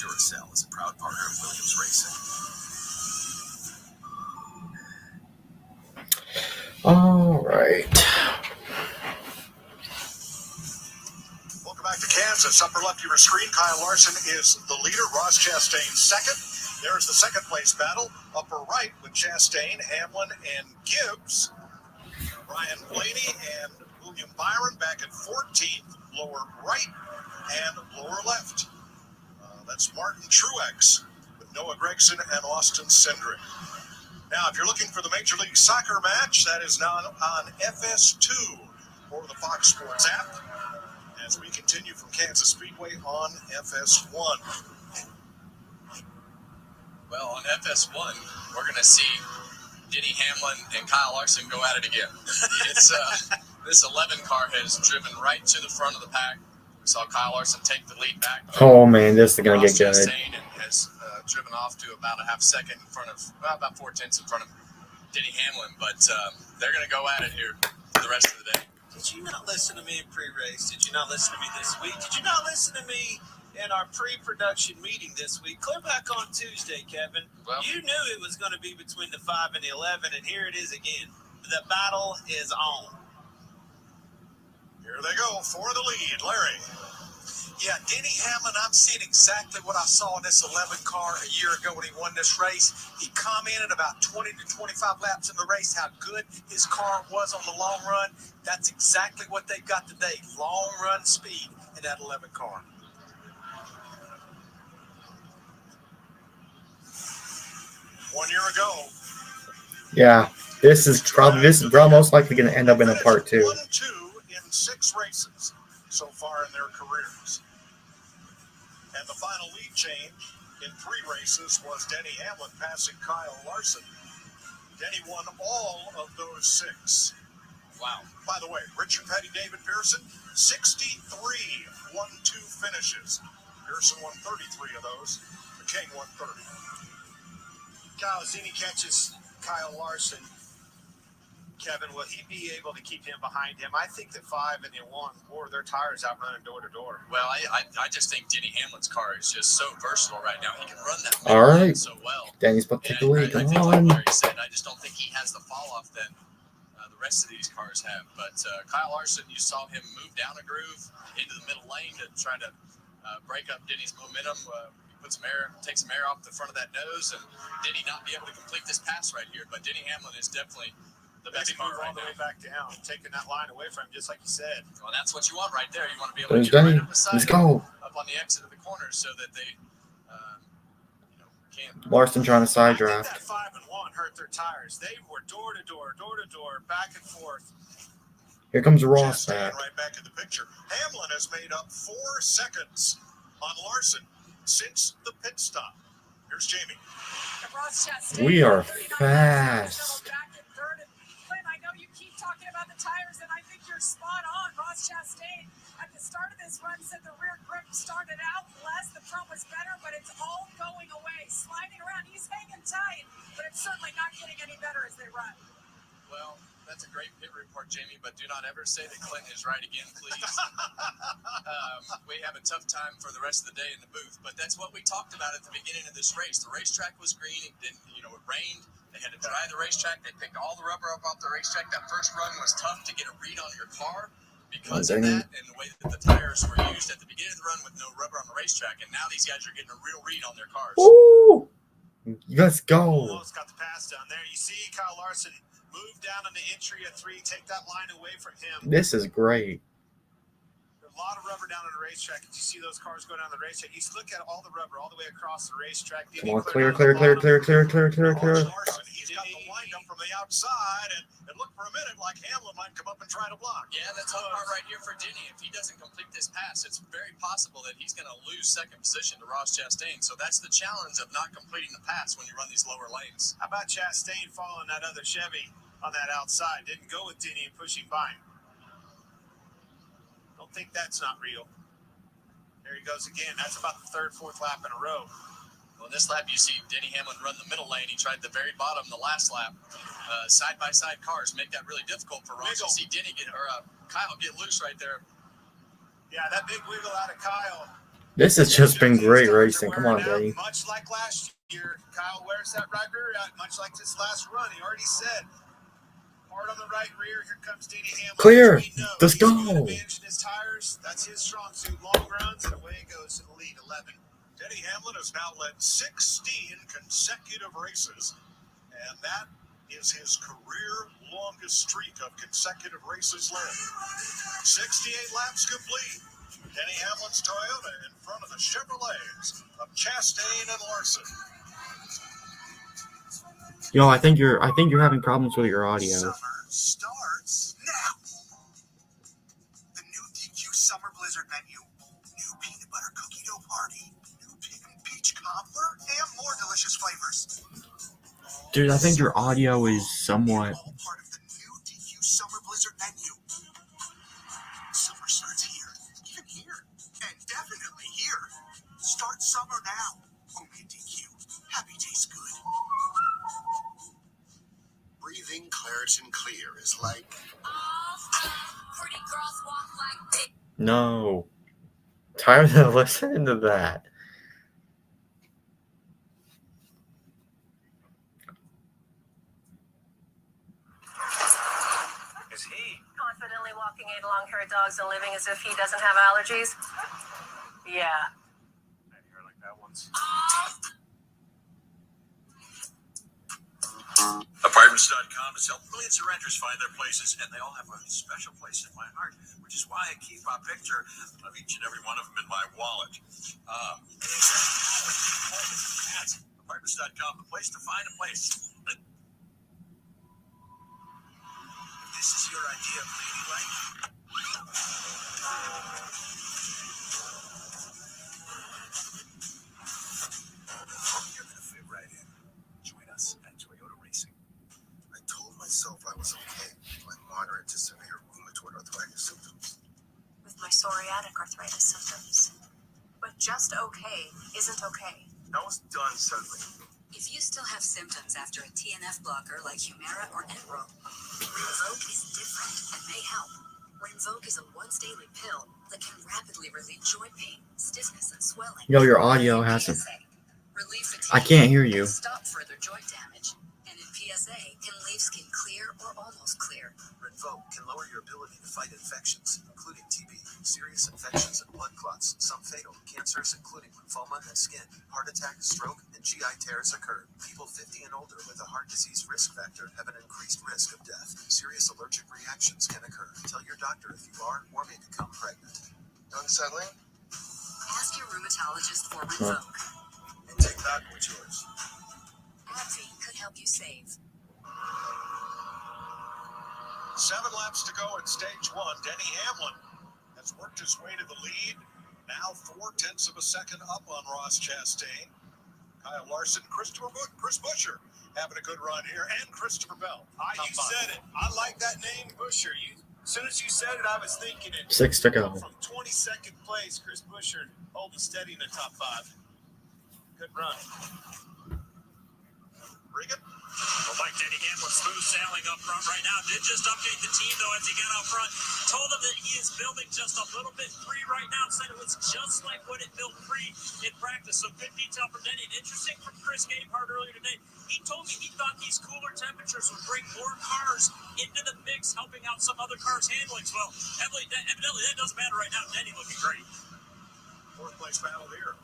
Duracell is a proud partner of Williams Racing. All right. Welcome back to Kansas. Upper left of your screen, Kyle Larson is the leader. Ross Chastain second. There's the second place battle. Upper right with Chastain, Hamlin, and Gibbs. Ryan Blaney and William Byron back at 14th. Lower right and lower left. That's Martin Truex with Noah Gragson and Austin Cindric. Now, if you're looking for the Major League Soccer match, that is now on FS2 or the Fox Sports app. as we continue from Kansas Speedway on FS1. Well, on FS1, we're going to see Denny Hamlin and Kyle Larson go at it again. It's this 11 car has driven right to the front of the pack. We saw Kyle Larson take the lead back. Oh man, this is gonna get good. Chastain and has driven off to about a half second in front of, about 4/10 in front of Denny Hamlin. But they're going to go at it here for the rest of the day. Did you not listen to me in pre-race? Did you not listen to me this week? Did you not listen to me in our pre-production meeting this week? Clear back on Tuesday, Kevin. Well, you knew it was going to be between the 5 and the 11, and here it is again. The battle is on. Here they go for the lead, Larry. Yeah, Denny Hamlin, I'm seeing exactly what I saw in this 11 car a year ago when he won this race. He commented about 20 to 25 laps in the race how good his car was on the long run. That's exactly what they've got today, long run speed in that 11 car. One year ago. Yeah, this is probably most likely going to end up in a part 2. 1-2 in 6 races so far in their careers. And the final lead change in 3 races was Denny Hamlin passing Kyle Larson. Denny won all of those 6. Wow. By the way, Richard Petty, David Pearson, 63 1-2 finishes. Pearson won 33 of those. McCain won 30. Kyle, as Denny catches Kyle Larson, Kevin, will he be able to keep him behind him? I think that 5 and the 1 wore their tires out running door to door. Well, I just think Denny Hamlin's car is just so versatile right now. He can run that All right, so well. Danny's about to take the lead. Come I on. like Larry said, I just don't think he has the fall off that the rest of these cars have. But Kyle Larson, you saw him move down a groove into the middle lane to try to break up Denny's momentum. Put some air, take some air off the front of that nose, and Denny not be able to complete this pass right here. But Denny Hamlin is definitely the best car right all the way back down, taking that line away from him, just like you said. Well, that's what you want right there. You want to be able There's to get Denny. right up beside Let's go. up on the exit of the corner so that they can't. Larson trying to side draft. That 5 and 1 hurt their tires. They were door to door, back and forth. Here comes Ross Chastain back. right back in the picture. Hamlin has made up 4 seconds on Larson since the pit stop. Here's Jamie. We are fast. Clint, I know you keep talking about the tires, and I think you're spot on. Ross Chastain at the start of this run said the rear grip started out less, the front was better, but it's all going away, sliding around. He's hanging tight, but it's certainly not getting any better as they run. Well, that's a great pit report, Jamie, but do not ever say that Clint is right again, please. We have a tough time for the rest of the day in the booth, but that's what we talked about at the beginning of this race. The racetrack was green. It didn't, it rained. They had to dry the racetrack. They picked all the rubber up off the racetrack. That first run was tough to get a read on your car because of that and the way that the tires were used at the beginning of the run with no rubber on the racetrack, and now these guys are getting a real read on their cars. Woo! Let's go. Almost got the pass down there. You see Kyle Larson move down on the entry at 3, take that line away from him. This is great. There's a lot of rubber down on the racetrack. Did you see those cars go down the racetrack? You look at all the rubber all the way across the racetrack. Come on, clear. Larson, he's got the windup from the outside, and it looked for a minute like Hamlin might come up and try to block. Yeah, that's the part right here for Denny. If he doesn't complete this pass, it's very possible that he's going to lose second position to Ross Chastain. So that's the challenge of not completing the pass when you run these lower lanes. How about Chastain following that other Chevy on that outside? Didn't go with Denny and pushing by him. Don't think that's not real. There he goes again. That's about the 3rd, 4th lap in a row. Well, in this lap, you see Denny Hamlin run the middle lane. He tried the very bottom the last lap. Side-by-side cars make that really difficult for Ross. You see Denny Kyle get loose right there. Yeah, that big wiggle out of Kyle. This has just been great racing. Come on, Denny. Much like last year, Kyle wears that right rear out, much like this last run. He already said, hard on the right rear. Here comes Denny Hamlin. Clear. Let's go. His tires, that's his strong suit. Long runs, and away it goes to the lead, 11. Denny Hamlin has now led 16 consecutive races, and that is his career longest streak of consecutive races led. 68 laps complete. Denny Hamlin's Toyota in front of the Chevrolets of Chastain and Larson. Yo, I think you're having problems with your audio. Summer starts now. The new DQ Summer Blizzard menu. New peanut butter cookie dough party. New peach cobbler. And more delicious flavors. Dude, I think your audio is somewhat. All part of the new DQ Summer Blizzard menu. Summer starts here. Even here. And definitely here. Start summer now. Only at DQ. Happy tastes good. Breathing Claritin Clear is like... Pretty girls walk like this. No. Tired of listening to that. Is he? Confidently walking 8 long-haired dogs and living as if he doesn't have allergies? Yeah. I hear like that once. Apartments.com has helped millions of renters find their places, and they all have a special place in my heart, which is why I keep a picture of each and every one of them in my wallet. That's Apartments.com, the place to find a place. If this is your idea of ladylike, you're going to fit right in. Join us at Toyota Racing. I told myself I was okay with my moderate to severe rheumatoid arthritis symptoms. With my psoriatic arthritis symptoms. But just okay isn't okay. I was done settling. If you still have symptoms after a TNF blocker like Humira or Enbrel, Rinvoq is different and may help. Rinvoq is a once-daily pill that can rapidly relieve joint pain, stiffness, and swelling. Yo, your audio hasn't. Relieve fatigue, I can't hear you. stop further joint damage, and in PSA can leave skin clear or almost clear. Rinvoq can lower your ability to fight infections, including TB, serious infections and blood clots, some fatal, cancers including lymphoma and skin, heart attack, stroke, and GI tears occur. People 50 and older with a heart disease risk factor have an increased risk of death. Serious allergic reactions can occur. Tell your doctor if you are or may become pregnant. Unsettling? Ask your rheumatologist for Rinvoq. And take back what's yours. AbbVie could help you save. 7 laps to go in stage 1. Denny Hamlin has worked his way to the lead. Now 0.4 of a second up on Ross Chastain. Kyle Larson, Chris Buescher having a good run here, and Christopher Bell. You said it. I like that name, Buescher. As soon as you said it, I was thinking it. 6 to go. From 22nd place, Chris Buescher holding steady in the top 5. Good run. Regan? Well, Mike Denny Hamlin smooth sailing up front right now. Did just update the team, though, as he got out front. Told them that he is building just a little bit free right now. Said it was just like what it built free in practice. So good detail from Denny. And interesting from Chris Gabehart earlier today. He told me he thought these cooler temperatures would bring more cars into the mix, helping out some other cars' handlings. Well, evidently that doesn't matter right now. Denny looking great. 4th place battle here.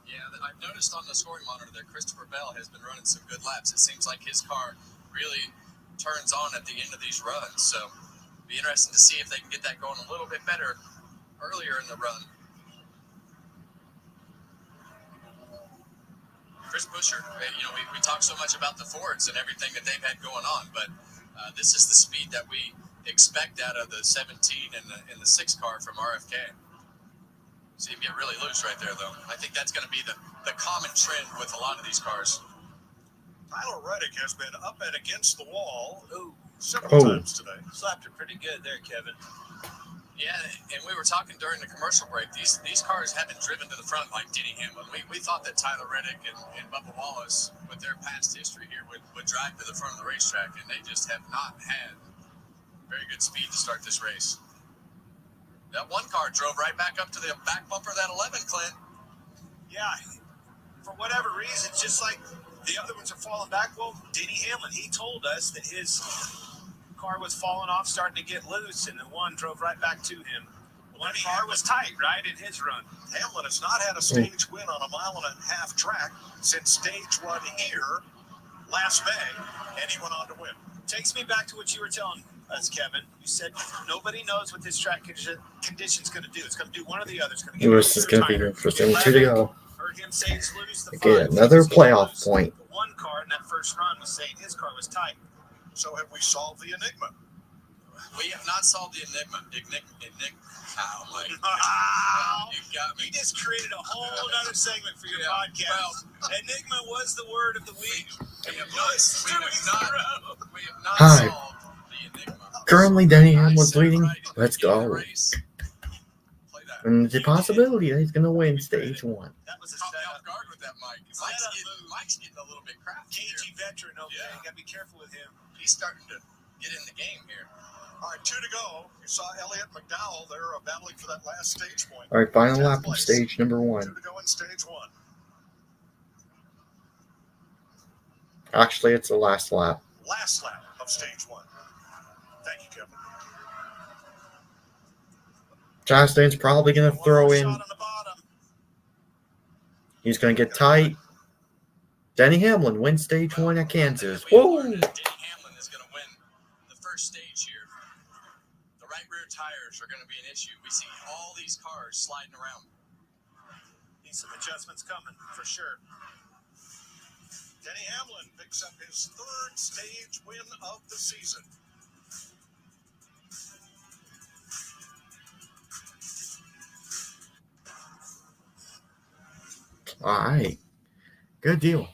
Yeah, I've noticed on the scoring monitor that Christopher Bell has been running some good laps. It seems like his car really turns on at the end of these runs. So it'll be interesting to see if they can get that going a little bit better earlier in the run. Chris Buescher, we talk so much about the Fords and everything that they've had going on, but this is the speed that we expect out of the 17 and the 6 car from RFK. See him get really loose right there, though. I think that's going to be the common trend with a lot of these cars. Tyler Reddick has been up and against the wall several times today. Slapped it pretty good there, Kevin. Yeah, and we were talking during the commercial break. These cars haven't driven to the front like Denny Hamlin. We thought that Tyler Reddick and Bubba Wallace, with their past history here, would drive to the front of the racetrack, and they just have not had very good speed to start this race. That one car drove right back up to the back bumper of that 11, Clint. Yeah, for whatever reason, just like the other ones are falling back. Well, Denny Hamlin, he told us that his car was falling off, starting to get loose, and the one drove right back to him. One car was tight, right, in his run. Hamlin has not had a stage win on a 1.5-mile track since stage 1 here last May, and he went on to win. Takes me back to what you were telling us, Kevin. You said nobody knows what this track condition's going to do. It's going to do one or the other. It's going to This is going to be interesting. 2 to go. Heard him say it's loose. The Get another playoff point. The one car in that first run was saying his car was tight. So have we solved the enigma? We have not solved the enigma. Ow, Mike. You got me. You just created a whole other segment for your podcast. Enigma was the word of the week. We have not Hi. solved the enigma. Currently, Denny Hamlin's leading. Let's go. And there's a possibility that he's going to win stage 1. That was a Caught me setup. off guard with that, Mike. Mike's getting a little bit crafty. KG veteran over there. Yeah. You got to be careful with him. He's starting to get in the game here. All right, 2 to go. You saw Elliott McDowell there battling for that last stage point. All right, final 10th lap of place. stage number 1. 2 to go in stage 1. Actually, it's the last lap. Last lap of stage 1. Thank you, Kevin. Chastain's probably going to throw in. Shot on the bottom. He's going to get tight. Denny Hamlin wins stage 1 at Kansas. Whoa! Denny Hamlin is going to win the first stage here. The right rear tires are going to be an issue. We see all these cars sliding around. Need some adjustments coming for sure. Denny Hamlin picks up his 3rd stage win of the season. All right. Good deal.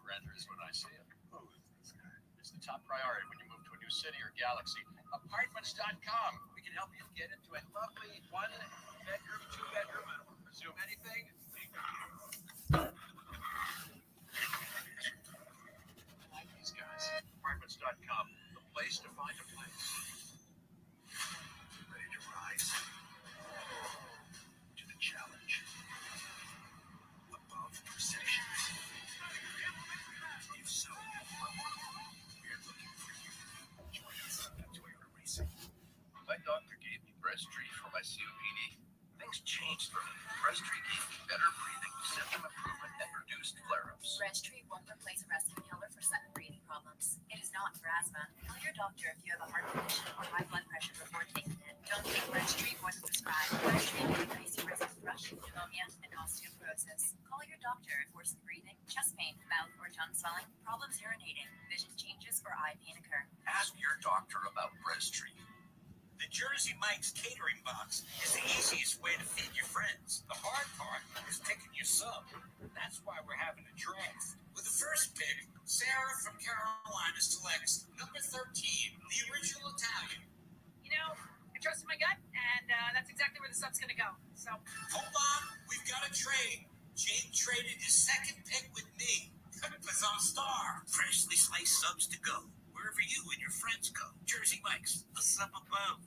Renter is what I see it. It's the top priority when you move to a new city or galaxy. Apartments.com. We can help you get into a lovely 1-bedroom, 2-bedroom, presume anything. I like these guys. Apartments.com. The place to find a place. Ready to rise to the challenge. Above precision. If so, we're looking for you. Join us at Toyota Racing. My doctor gave me breast treat for my COPD. Things changed for me. Breast treat gave me better breathing, symptom improvement, and reduced flare-ups. Breasttreat won't replace a rest inhaler for sudden breathing problems. It is not for asthma. Tell your doctor if you have a heart condition or high blood pressure before taking it. Don't take Breasttreat more than prescribed. Breasttreat may increase your risk of thrush, pneumonia, and osteoporosis. Call your doctor if worsened breathing, chest pain, mouth or tongue swelling, problems urinating, vision changes, or eye pain occur. Ask your doctor about Breasttreat. The Jersey Mike's catering box is the easiest way to feed your friends. The hard part is picking your sub. That's why we're having a draft. With the first pick, Sarah from Carolina selects number 13, the original Italian. You know, I trusted my gut, and that's exactly where the sub's going to go. So, Hold on, we've got a trade. Jake traded his second pick with me. Because I'm star. Freshly sliced subs to go. Wherever you and your friends go. Jersey Mike's, a sub above.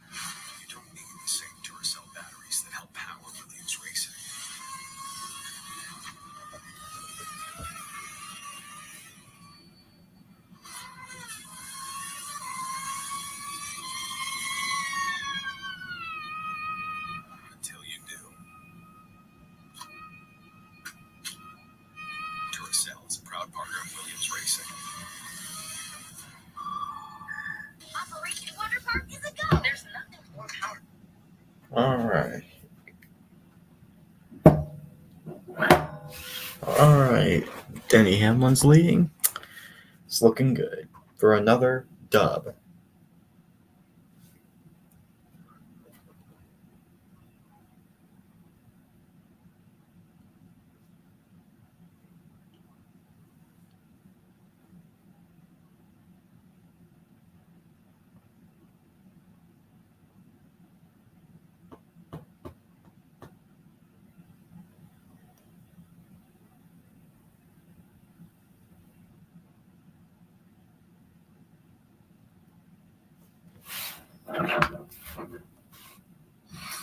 You don't need the same Duracell batteries that help power Williams Racing. Until you do. Duracell is a proud partner of Williams Racing. Operation Water Park is a go. There's nothing more powerful. All right. All right. Denny Hamlin's leading. It's looking good for another dub.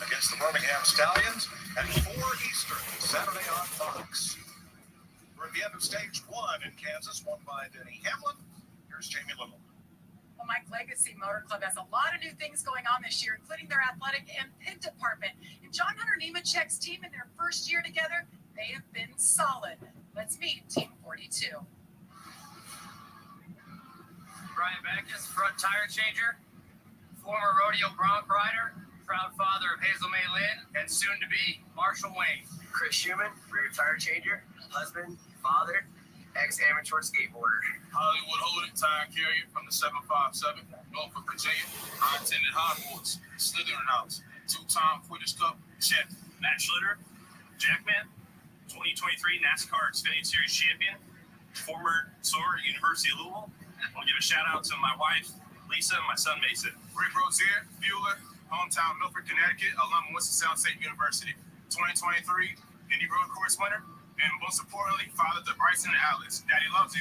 Against the Birmingham Stallions at 4 Eastern, Saturday on Fox. We're at the end of stage 1 in Kansas, won by Denny Hamlin. Here's Jamie Little. well, Mike, Legacy Motor Club has a lot of new things going on this year, including their athletic and pit department. And John Hunter Nemechek's team in their first year together, they have been solid. Let's meet Team 42. Brian Backus, front tire changer, former rodeo bronc rider, proud father of Hazel May Lynn, and soon to be Marshall Wayne. Chris Schumann, rear tire changer, husband, father, ex-amateur skateboarder. Hollywood holding tire carrier from the 757, Norfolk, Virginia. I attended Hogwarts, Slytherin House, two-time Quidditch Cup, check. Matt Schlitter, Jackman, 2023 NASCAR Xfinity Series champion, former soar at University of Louisville. I'll give a shout out to my wife, Lisa, and my son, Mason. Rick Rozier, Bueller, hometown Milford, Connecticut, alum of Winston-Salem State University, 2023 Indy Road Course winner, and most importantly, father to Bryson and Alex. Daddy loves you.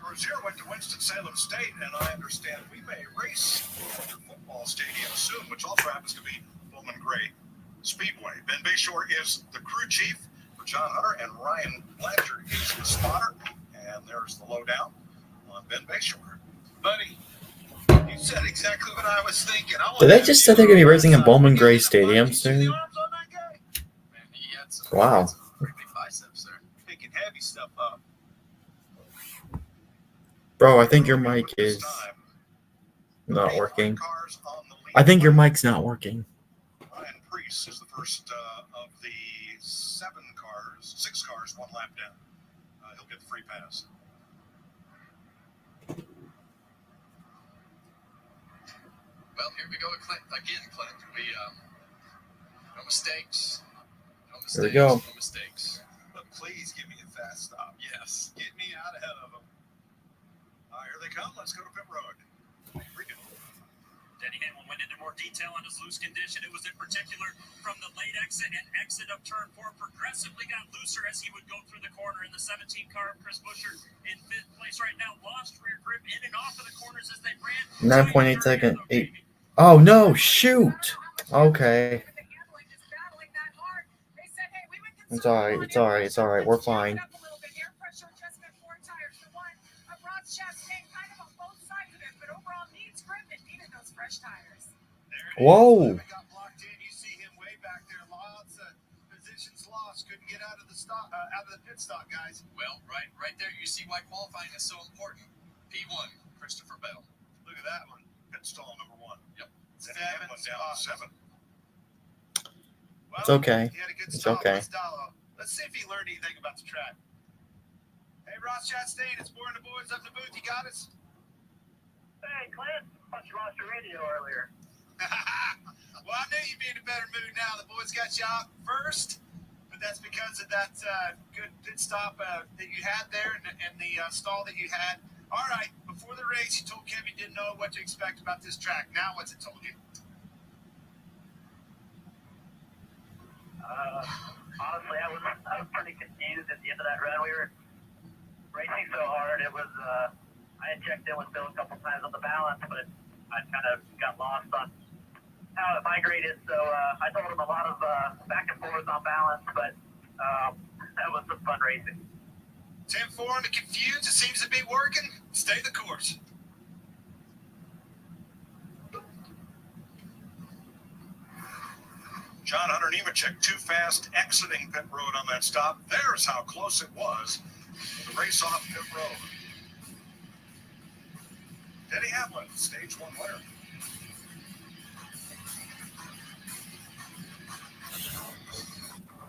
Rozier went to Winston-Salem State, and I understand we may race at your football stadium soon, which also happens to be Bowman Gray Speedway. Ben Bayshore is the crew chief for John Hunter, and Ryan Blanchard is the spotter. And there's the lowdown on Ben Bayshore. Buddy, you said exactly what I was thinking. Did they just say they're going to be racing in Bowman Gray Stadium soon? Wow. Biceps there. Picking heavy stuff up. Bro, I think your mic is not working. I think your mic's not working. Ryan Preece is the first of the 6 cars, 1 lap down. He'll get the free pass. Well, here we go again, Clint. No mistakes. No mistakes. Here we go. No mistakes. But please give me a fast stop. Yes. Get me out ahead of them. Here they come. Let's go to pit road. Denny Hamlin went into more detail on his loose condition. It was in particular from the late exit and exit of turn 4. Progressively got looser as he would go through the corner. In the 17 car of Chris Buescher in 5th place right now. Lost rear grip in and off of the corners as they ran. 9.8 second. 8. Oh, no. Shoot. Okay. It's all right. It's all right. It's all right. We're fine. Whoa. You see him way back there. Lots of positions lost. Couldn't get out of the pit stop, guys. Well, right there, you see why qualifying is so important. P1, Christopher Bell. Look at that one. Pit stall number 1. Yep. Then he had one down to 7. It's okay. He had a good It's stop. okay. Let's see if he learned anything about the track. Hey, Ross Chastain, it's Boring the Boys up the booth. You got us? Hey, Clint, I thought you lost your radio earlier. Well, I knew you'd be in a better mood now. The boys got you out first, but that's because of that good pit stop that you had there and the stall that you had. All right, before the race, you told Kevin you didn't know what to expect about this track. Now, what's it told you? Honestly, I was pretty confused at the end of that run. We were racing so hard. It was I had checked in with Bill a couple times on the balance, but I kind of got lost on how it migrated. So I told him a lot of back and forth on balance, but that was some fun racing. 10-4 on the confused. It seems to be working. Stay the course. John Hunter Nemechek too fast exiting pit road on that stop. There's how close it was to the race off pit road. Denny Hamlin, stage 1 winner.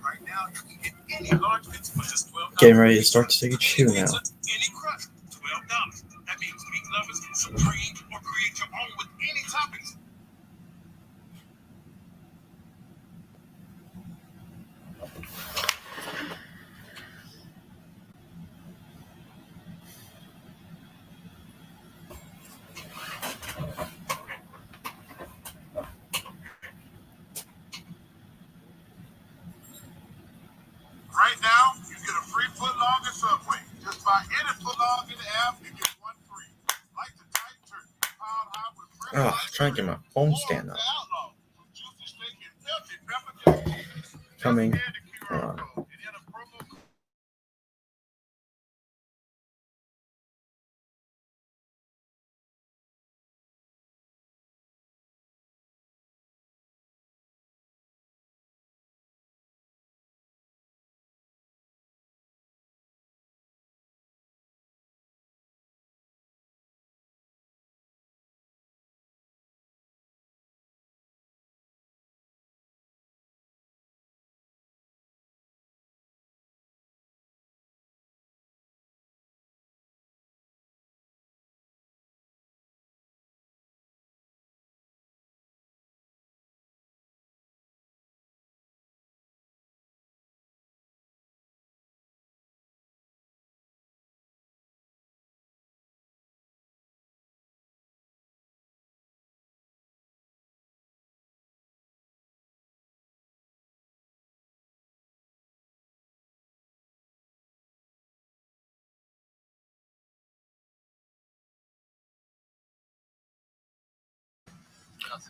Right now, you can get any large bits for just $12. Getting ready to start stage 2 now. Any crush, $12. That means meat lovers, supreme, or create your own with any toppings. Right now, you get a free footlong at Subway. Just buy any footlong in the app and get 1 free. Like the Titan Turkey, piled high with fresh Trying to get my phone stand up. outlaw, from juicy steak and filthy pepper. Coming. Scan the QR Hold on. code.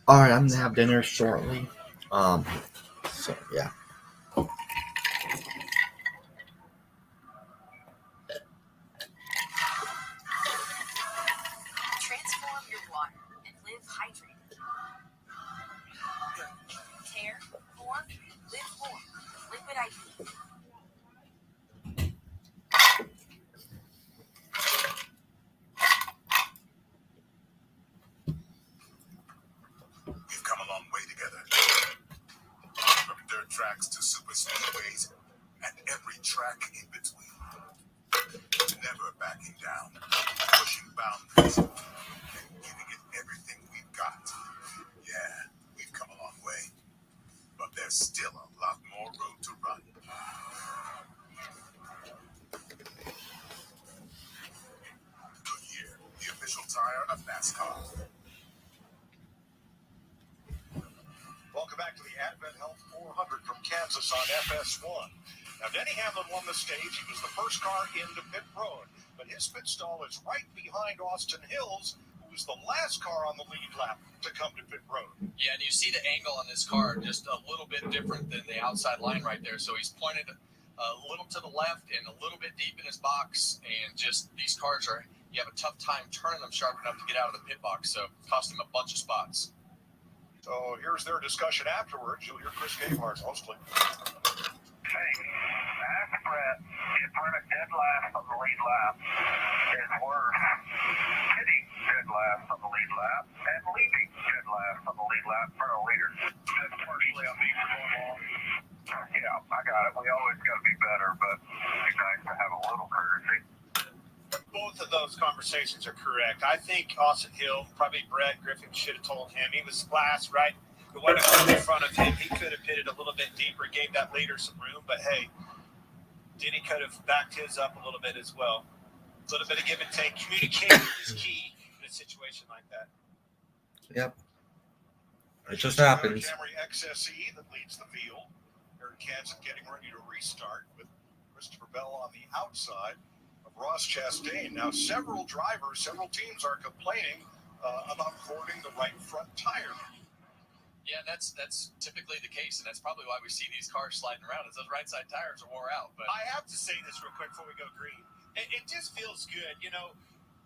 Alright, I'm gonna have dinner shortly. So yeah. Transform your water and live hydrated. Care more, live more. Liquid IV. We've come a long way together. From dirt tracks to super speedways and every track in between. Never backing down, pushing boundaries, and giving it everything we've got. Yeah, we've come a long way. But there's still a lot more road to run. Goodyear, the official tire of NASCAR. Welcome back to the Advent Health 400 from Kansas on FS1. Now, Denny Hamlin won the stage. He was the first car into pit road, but his pit stall is right behind Austin Hills, who was the last car on the lead lap to come to pit road. Yeah, and you see the angle on this car just a little bit different than the outside line right there. So he's pointed a little to the left and a little bit deep in his box, and just these cars you have a tough time turning them sharp enough to get out of the pit box, so it cost him a bunch of spots. So here's their discussion afterwards. You'll hear Chris Gabehart mostly. Hey, ask Brett if running dead last on the lead lap is worse hitting dead last on the lead lap and leaving dead last on the lead lap for a leader. That's partially on me for going long. Yeah, I got it. We always got to be better, but it's nice to have a little courtesy. Both of those conversations are correct. I think Austin Hill, probably Brett Griffin should have told him. He was last, right? The one that was in front of him, he could have pitted a little bit deeper, gave that leader some room. But hey, Denny could have backed his up a little bit as well. A little bit of give and take. Communication is key in a situation like that. Yep. It just happens. Camry XSE that leads the field. Here in Kansas, getting ready to restart with Christopher Bell on the outside of Ross Chastain. Now, several teams are complaining about hoarding the right front tire. Yeah, that's typically the case, and that's probably why we see these cars sliding around, is those right side tires are wore out. But I have to say this real quick before we go green. It just feels good. You know,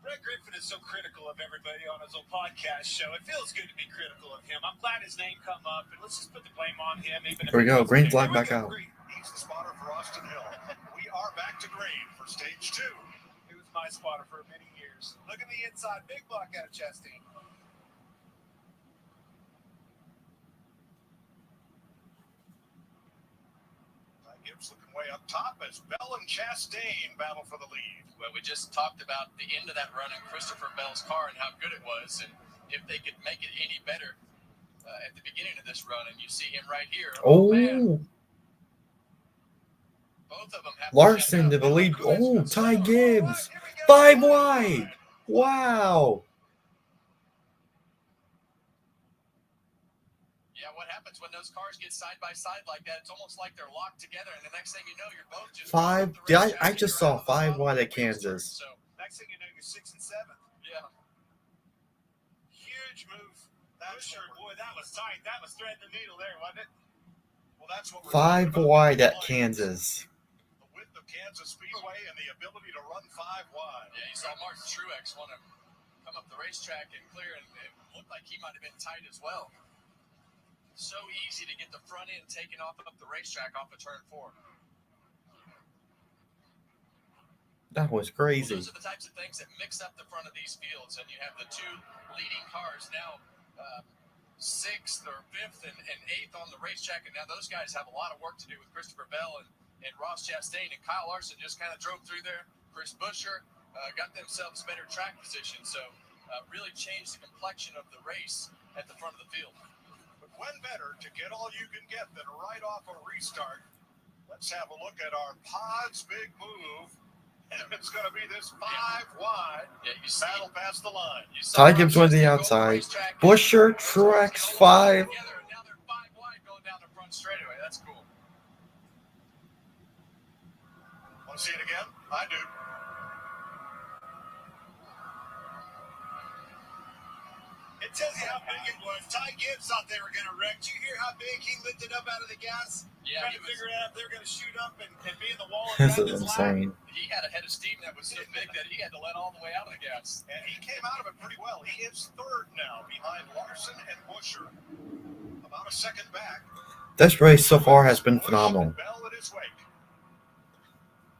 Brett Griffin is so critical of everybody on his own podcast show. It feels good to be critical of him. I'm glad his name come up, and let's just put the blame on him. Even Here we go. Green flag back out. He's the spotter for Austin Hill. We are back to green for stage 2. He was my spotter for many years. Look at the inside. Big block out of Chastain. Gibbs looking way up top as Bell and Chastain battle for the lead. Well, we just talked about the end of that run in Christopher Bell's car and how good it was, and if they could make it any better at the beginning of this run, and you see him right here. Oh, man. Both of them have Larson to the lead. Oh, Ty Gibbs. 5 wide. Wow. Yeah, what happens when those cars get side by side like that? It's almost like they're locked together, and the next thing you know, you're both just 5. I just saw 5 wide at Kansas. So next thing you know, you're 6 and 7. Yeah. Huge move. Boy, that was tight. That was threading the needle there, wasn't it? Well, that's what 5 wide at Kansas. The width of Kansas Speedway and the ability to run 5 wide. Yeah, you saw Martin Truex want to come up the racetrack and clear, and it looked like he might have been tight as well. So easy to get the front end taken off up the racetrack off of turn 4. That was crazy. Well, those are the types of things that mix up the front of these fields, and you have the two leading cars now 6th or 5th and 8th on the racetrack, and now those guys have a lot of work to do with Christopher Bell and Ross Chastain, and Kyle Larson just kind of drove through there. Chris Buescher got themselves better track position, so really changed the complexion of the race at the front of the field. When better to get all you can get than right off a restart. Let's have a look at our pod's big move. And it's going to be this 5 wide battle past the line. Ty Gibbs went to the outside. Buescher, Truex, 5. Now they're 5 wide going down the front straightaway. That's cool. Want to see it again? I do. It tells you how big it was. Ty Gibbs thought they were going to wreck. Did you hear how big he lifted up out of the gas? Yeah, trying to figure out if they were going to shoot up and be in the wall. This is insane. He had a head of steam that was so big that he had to let all the way out of the gas. And he came out of it pretty well. He is third now behind Larson and Busher. About a second back. This race so far has been phenomenal. Bell at his wake.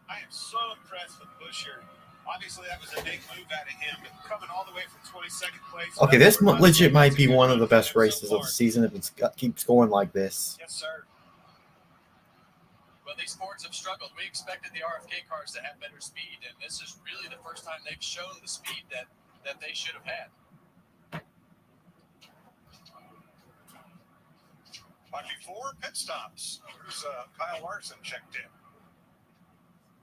I am so impressed with Busher. Obviously, that was a big move out of him, but coming all the way from 22nd place. Okay, this legit might be one of the best races of the season if it keeps going like this. Yes, sir. Well, these Fords have struggled. We expected the RFK cars to have better speed, and this is really the first time they've shown the speed that they should have had. But before pit stops, here's Kyle Larson checked in.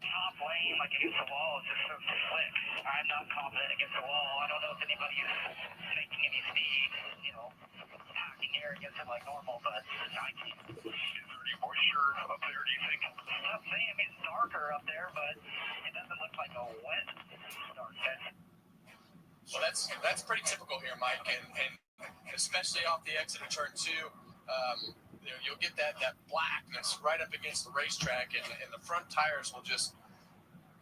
Top lane, like against the wall, is just so slick. I'm not confident against the wall. I don't know if anybody is making any speed, hacking air against it like normal, but I can't. Is there any moisture up there, do you think? I'm saying, I mean, it's darker up there, but it doesn't look like a wet dark set. Well, that's pretty typical here, Mike, and especially off the exit of turn 2. You'll get that blackness right up against the racetrack, and the front tires will just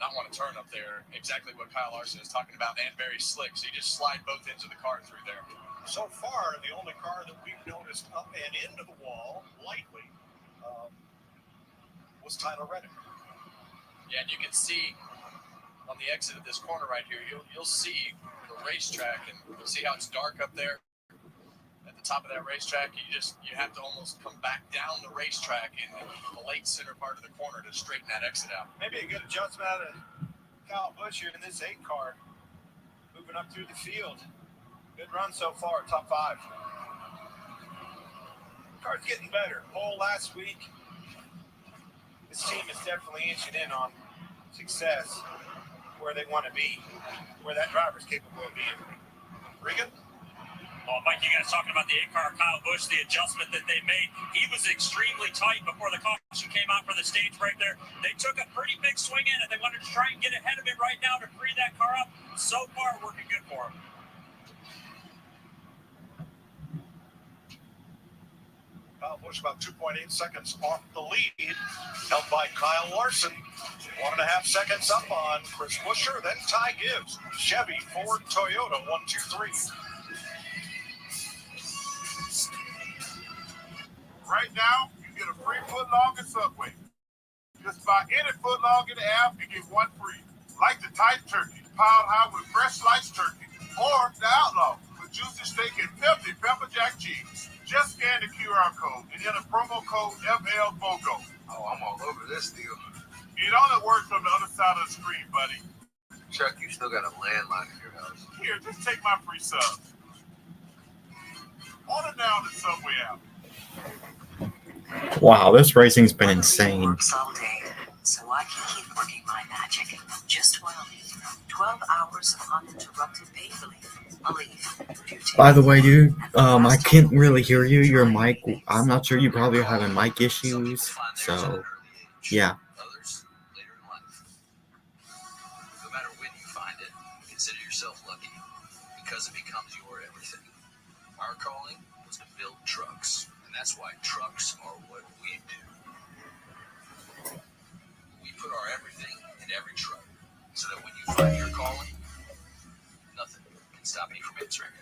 not want to turn up there. Exactly what Kyle Larson is talking about, and very slick. So you just slide both ends of the car through there. So far, the only car that we've noticed up and into the wall lightly was Tyler Reddick. Yeah, and you can see on the exit of this corner right here, you'll see the racetrack, and you'll see how it's dark up there. At the top of that racetrack, you have to almost come back down the racetrack in the late center part of the corner to straighten that exit out. Maybe a good adjustment out of Kyle Busher in this 8 car. Moving up through the field. Good run so far, top 5. Car's getting better. Pole last week. This team is definitely inching in on success, where they want to be, where that driver's capable of being. Regan? Well, Mike, you guys talking about the 8-car Kyle Busch, the adjustment that they made. He was extremely tight before the caution came out for the stage break there. They took a pretty big swing in, and they wanted to try and get ahead of it right now to free that car up. So far, working good for him. Kyle Busch about 2.8 seconds off the lead, held by Kyle Larson. 1.5 seconds up on Chris Busher, then Ty Gibbs. Chevy, Ford, Toyota, 1, 2, 3. Right now, you get a free footlong at Subway. Just buy any footlong in the app and get 1 free. Like the Titan Turkey, piled high with fresh sliced turkey. Or the Outlaw with juicy steak and filthy pepper jack cheese. Just scan the QR code and enter promo code FLFOGO. Oh, I'm all over this deal. It only works on the other side of the screen, buddy. Chuck, you still got a landline in your house. Here, just take my free sub. Order now the Subway app. Wow, this racing's been insane. Works all day, so I can keep working my magic. Just 12 hours of uninterrupted pain relief. By the way, dude, I can't really hear you. Your mic, I'm not sure. You probably are having mic issues. So, yeah. Others later in life. No matter when you find it, consider yourself lucky because it becomes your everything. Our calling was to build trucks, and that's why trucks are what we do. We put our everything in every truck so that when you find your calling, nothing can stop you from answering it.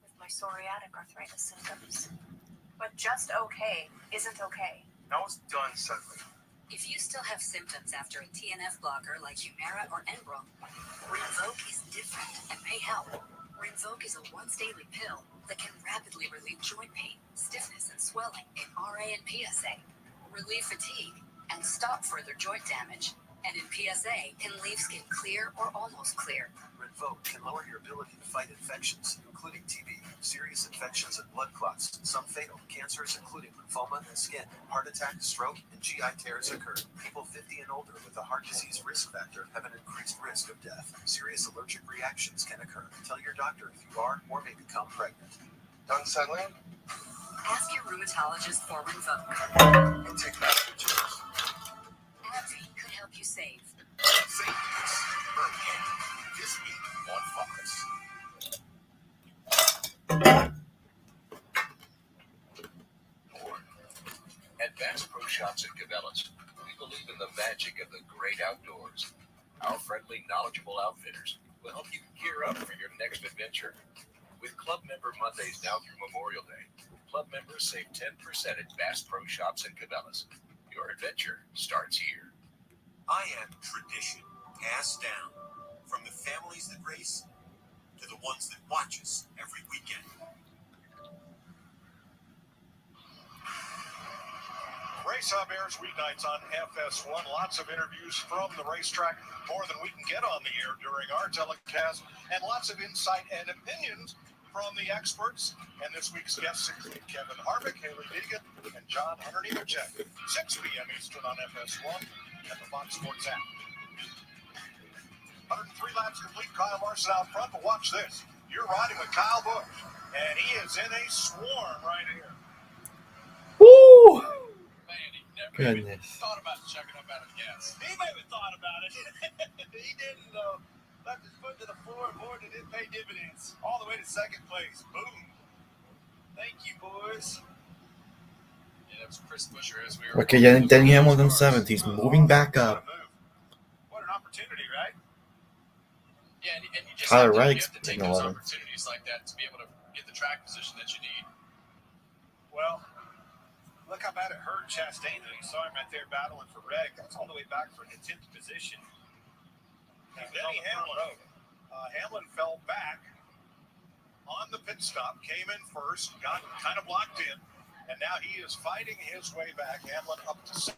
With my psoriatic arthritis symptoms. But just okay isn't okay. Now it's done suddenly. If you still have symptoms after a TNF blocker like Humira or Enbrel, Rinvoq is different and may help. Rinvoq is a once-daily pill that can rapidly relieve joint pain, stiffness, and swelling in RA and PSA, relieve fatigue, and stop further joint damage. And in PSA, can leave skin clear or almost clear. Rinvoq can lower your ability to fight infections, including TB, serious infections and blood clots. Some fatal cancers, including lymphoma and skin, heart attack, stroke, and GI tears occur. People 50 and older with a heart disease risk factor have an increased risk of death. Serious allergic reactions can occur. Tell your doctor if you are or may become pregnant. Done settling? Ask your rheumatologist for Rinvoq. And take that pictures. AbbVie could help you save. St. Louis, Birmingham. This week on Fox. At Bass Pro Shops and Cabela's, we believe in the magic of the great outdoors. Our friendly, knowledgeable outfitters will help you gear up for your next adventure. With Club Member Mondays now through Memorial Day, Club members save 10% at Bass Pro Shops and Cabela's. Your adventure starts here. I am tradition passed down from the families that race to the ones that watch us every weekend. Race Hub airs weeknights on FS1. Lots of interviews from the racetrack, more than we can get on the air during our telecast, and lots of insight and opinions from the experts. And this week's guests include Kevin Harvick, Haley Deegan, and John Hunter Nemechek. 6 p.m. Eastern on FS1 and the Fox Sports app. 103 laps complete. Kyle Larson out front, but watch this. You're riding with Kyle Busch, and he is in a swarm right here. Woo! Goodness. Thought about checking up out of gas. He maybe thought about it. He didn't, though. Left his foot to the floor, boy, and it didn't pay dividends. All the way to second place. Boom. Thank you, boys. Yeah, that was Chris Buescher as we were. Okay, yeah, Denny Hamilton 7th. He's moving back up. What an opportunity, right? Yeah, and you just Tyler you Reddick's have to take in those 11th. opportunities like that to be able to get the track position that you need. Well, look how bad it hurt Chastain that he saw him right there battling for Reg. That's all the way back for an 10th position. And Denny Hamlin fell back on the pit stop, came in first, got kind of locked in, and now he is fighting his way back. Hamlin up to second.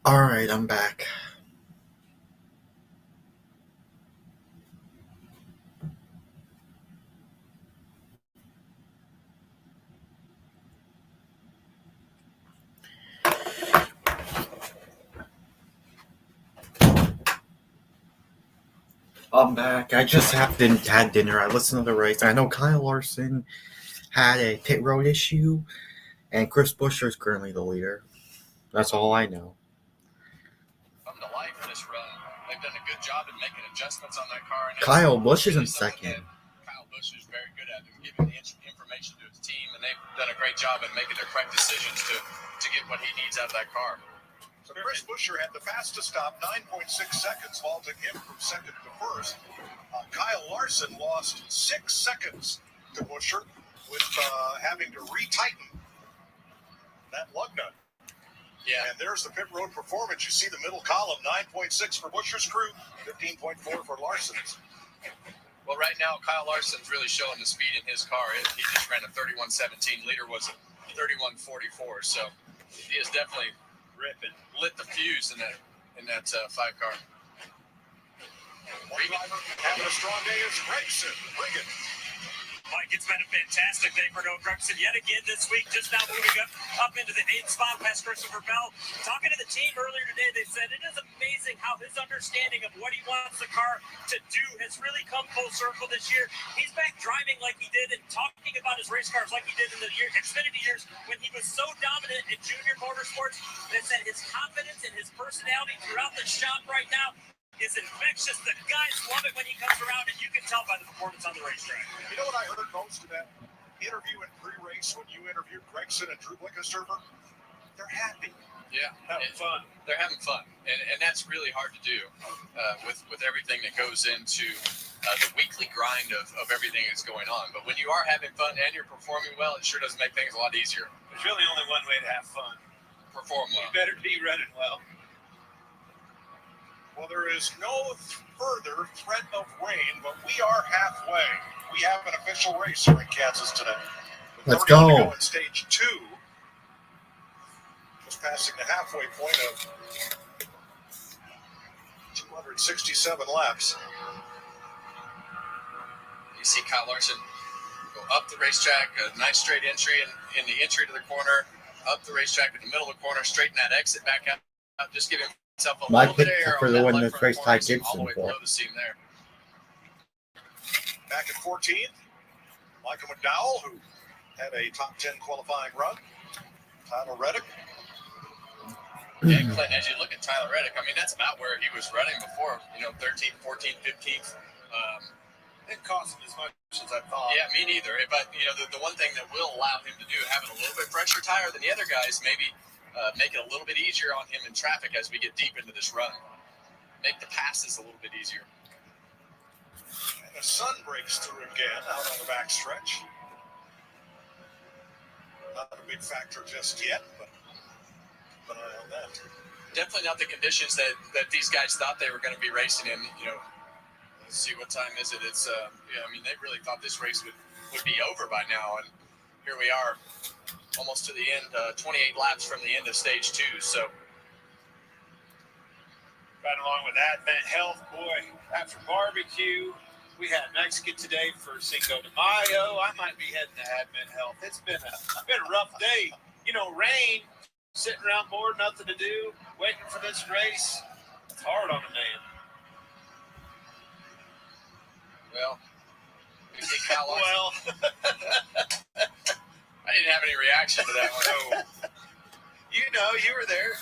Alright, I'm back. I'm back. I just had dinner. I listened to the race. I know Kyle Larson had a pit road issue, and Chris Buescher is currently the leader. That's all I know. Come to life in this run. They've done a good job in making adjustments on that car. And Kyle Busch is in second. Kyle Busch is very good at giving the information to his team, and they've done a great job in making the correct decisions to get what he needs out of that car. So Chris Buescher had the fastest stop, 9.6 seconds, vaulting him from second to first. Kyle Larson lost 6 seconds to Buescher with having to retighten that lug nut. Yeah. And there's the pit road performance. You see the middle column, 9.6 for Buescher's crew, 15.4 for Larson's. Well, right now, Kyle Larson's really showing the speed in his car. He just ran a 31.17. Leader was a 31.44. So he has definitely lit the fuse in that 5 car. One driver having a strong day is Gregson. Bring it. Mike, it's been a fantastic day for Noah Gregson yet again this week, just now moving up into the 8th spot past Christopher Bell. Talking to the team earlier today, they said it is amazing how his understanding of what he wants the car to do has really come full circle this year. He's back driving like he did and talking about his race cars like he did in the Xfinity years when he was so dominant in junior motorsports. They said his confidence and his personality throughout the shop right now is infectious. The guys love it when he comes around, and you can tell by the performance on the racetrack. You know what I heard most of that interview in pre-race when you interviewed Gregson and Drew Blickensterfer? They're happy. Yeah, having fun. They're having fun, and that's really hard to do with everything that goes into the weekly grind of everything that's going on. But when you are having fun and you're performing well, it sure does make things a lot easier. There's really only one way to have fun. Perform well. You better be running well. Well, there is no further threat of rain, but we are halfway. We have an official race here in Kansas today. Let's go. To go in stage 2. Just passing the halfway point of 267 laps. You see Kyle Larson go up the racetrack, a nice straight entry in the entry to the corner, up the racetrack in the middle of the corner, straighten that exit back out, just give himself a My little bit pick of air for on the that win left this front race, corner, Ty all the Gibson way for. below the seam there. Back at 14th, Michael McDowell, who had a top 10 qualifying run. Tyler Reddick. Yeah, Clinton, as you look at Tyler Reddick, I mean, that's about where he was running before, 13th, 14th, 15th. Didn't cost him as much as I thought. Yeah, me neither. But, the one thing that will allow him to do, having a little bit fresher tire than the other guys, maybe make it a little bit easier on him in traffic as we get deep into this run. Make the passes a little bit easier. And the sun breaks through again out on the backstretch. Not a big factor just yet, but keep an eye on that. Definitely not the conditions that these guys thought they were going to be racing in. Let's see, what time is it? It's they really thought this race would be over by now, and here we are, almost to the end, 28 laps from the end of stage 2. So, Right along with Advent Health, boy, after barbecue, we had Mexican today for Cinco de Mayo. I might be heading to Advent Health. It's been a rough day. Rain, sitting around bored, nothing to do, waiting for this race. It's hard on a man. well, you see Kyle Larson. Well, I didn't have any reaction to that one. you were there.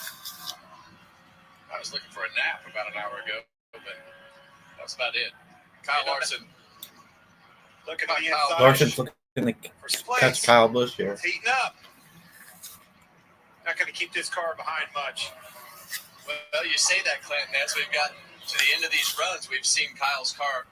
I was looking for a nap about an hour ago, but that's about it. Kyle Larson. Looking at the inside. Larson's looking to catch Kyle Busch here. It's heating up. Not going to keep this car behind much. Well, you say that, Clinton. As we've gotten to the end of these runs, we've seen Kyle's car.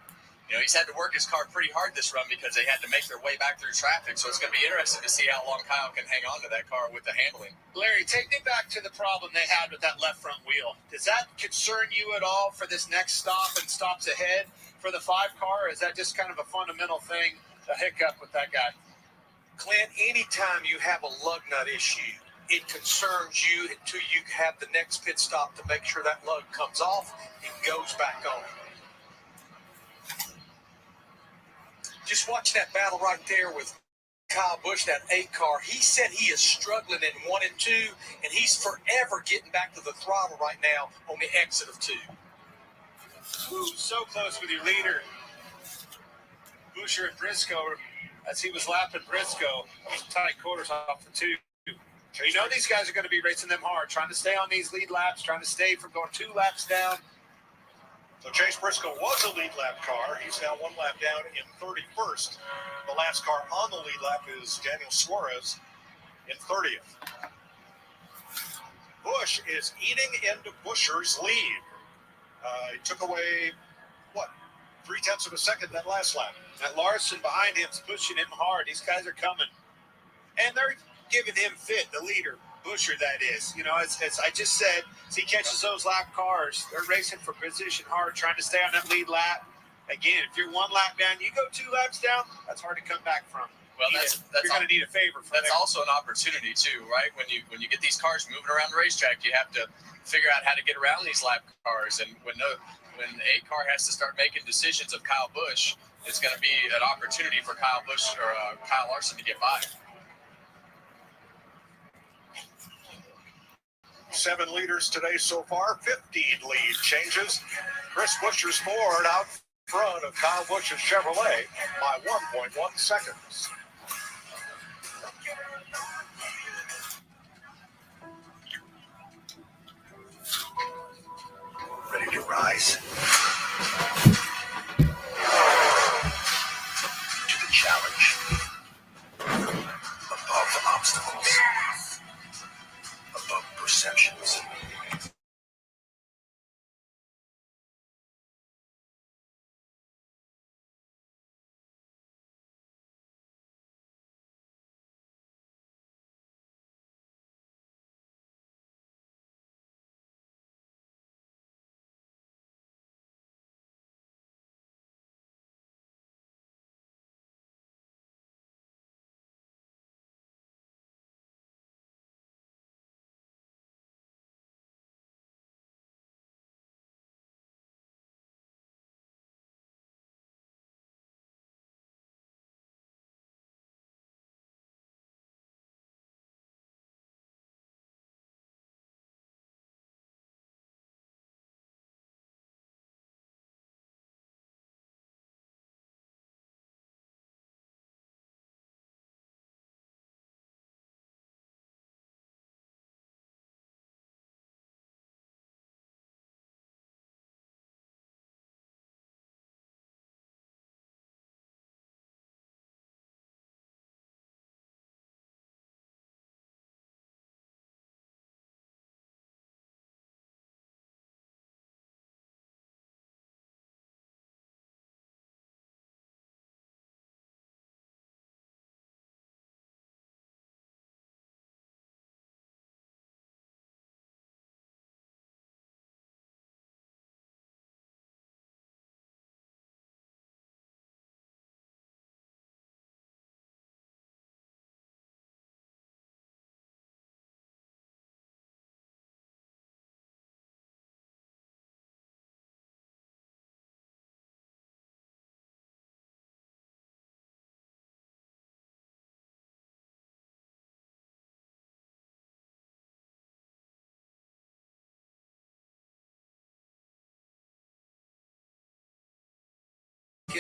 He's had to work his car pretty hard this run because they had to make their way back through traffic. So it's going to be interesting to see how long Kyle can hang on to that car with the handling. Larry, take me back to the problem they had with that left front wheel. Does that concern you at all for this next stop and stops ahead for the 5 car? Or is that just kind of a fundamental thing, a hiccup with that guy? Clint, anytime you have a lug nut issue, it concerns you until you have the next pit stop to make sure that lug comes off and goes back on. Just watching that battle right there with Kyle Busch, that 8 car. He said he is struggling in 1 and 2, and he's forever getting back to the throttle right now on the exit of 2. Ooh, so close with your leader. Buescher and Briscoe, as he was lapping Briscoe, tight quarters off the 2. You know these guys are going to be racing them hard, trying to stay on these lead laps, trying to stay from going 2 laps down. So Chase Briscoe was a lead lap car. He's now 1 lap down in 31st. The last car on the lead lap is Daniel Suarez in 30th. Busch is eating into Buescher's lead. He took away, 0.3 of a second that last lap. That Larson behind him is pushing him hard. These guys are coming. And they're giving him fit, the leader. Buescher, that is. You know, as I just said, as he catches those lap cars, they're racing for position hard, trying to stay on that lead lap. Again, if you're 1 lap down, you go 2 laps down, that's hard to come back from. Well, you're going to need a favor from that's there. also an opportunity too, right? When you get these cars moving around the racetrack, you have to figure out how to get around these lap cars. And when the 8 car has to start making decisions of Kyle Busch, it's going to be an opportunity for Kyle Busch or Kyle Larson to get by. 7 leaders today so far, 15 lead changes. Chris Buescher's Ford out front of Kyle Busch's Chevrolet by 1.1 seconds. Ready to rise to the challenge, above the obstacles, above perceptions.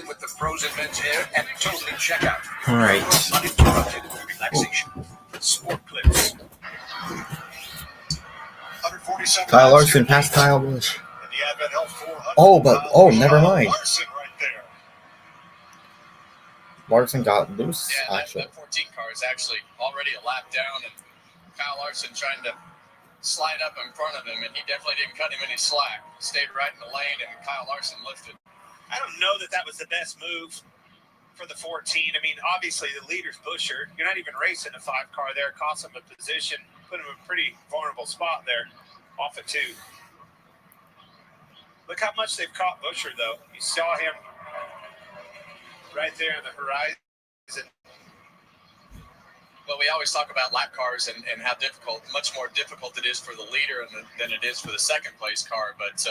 With the frozen men's hair and totally check out. All right. Uninterrupted relaxation. Sport clips. 147 Kyle Larson passed Kyle Busch. in the Advent Health 400. Never mind. Larson right there. Larson got loose, Yeah, actually. that 14 car is actually already a lap down, and Kyle Larson trying to slide up in front of him, and he definitely didn't cut him any slack. Stayed right in the lane, and Kyle Larson lifted. I don't know that was the best move for the 14. I mean, obviously the leader's Buescher. You're not even racing a 5 car there. Cost him a position, put him in a pretty vulnerable spot there off of 2. Look how much they've caught Buescher, though. You saw him right there on the horizon. Well, we always talk about lap cars and how much more difficult it is for the leader than it is for the second place car. But,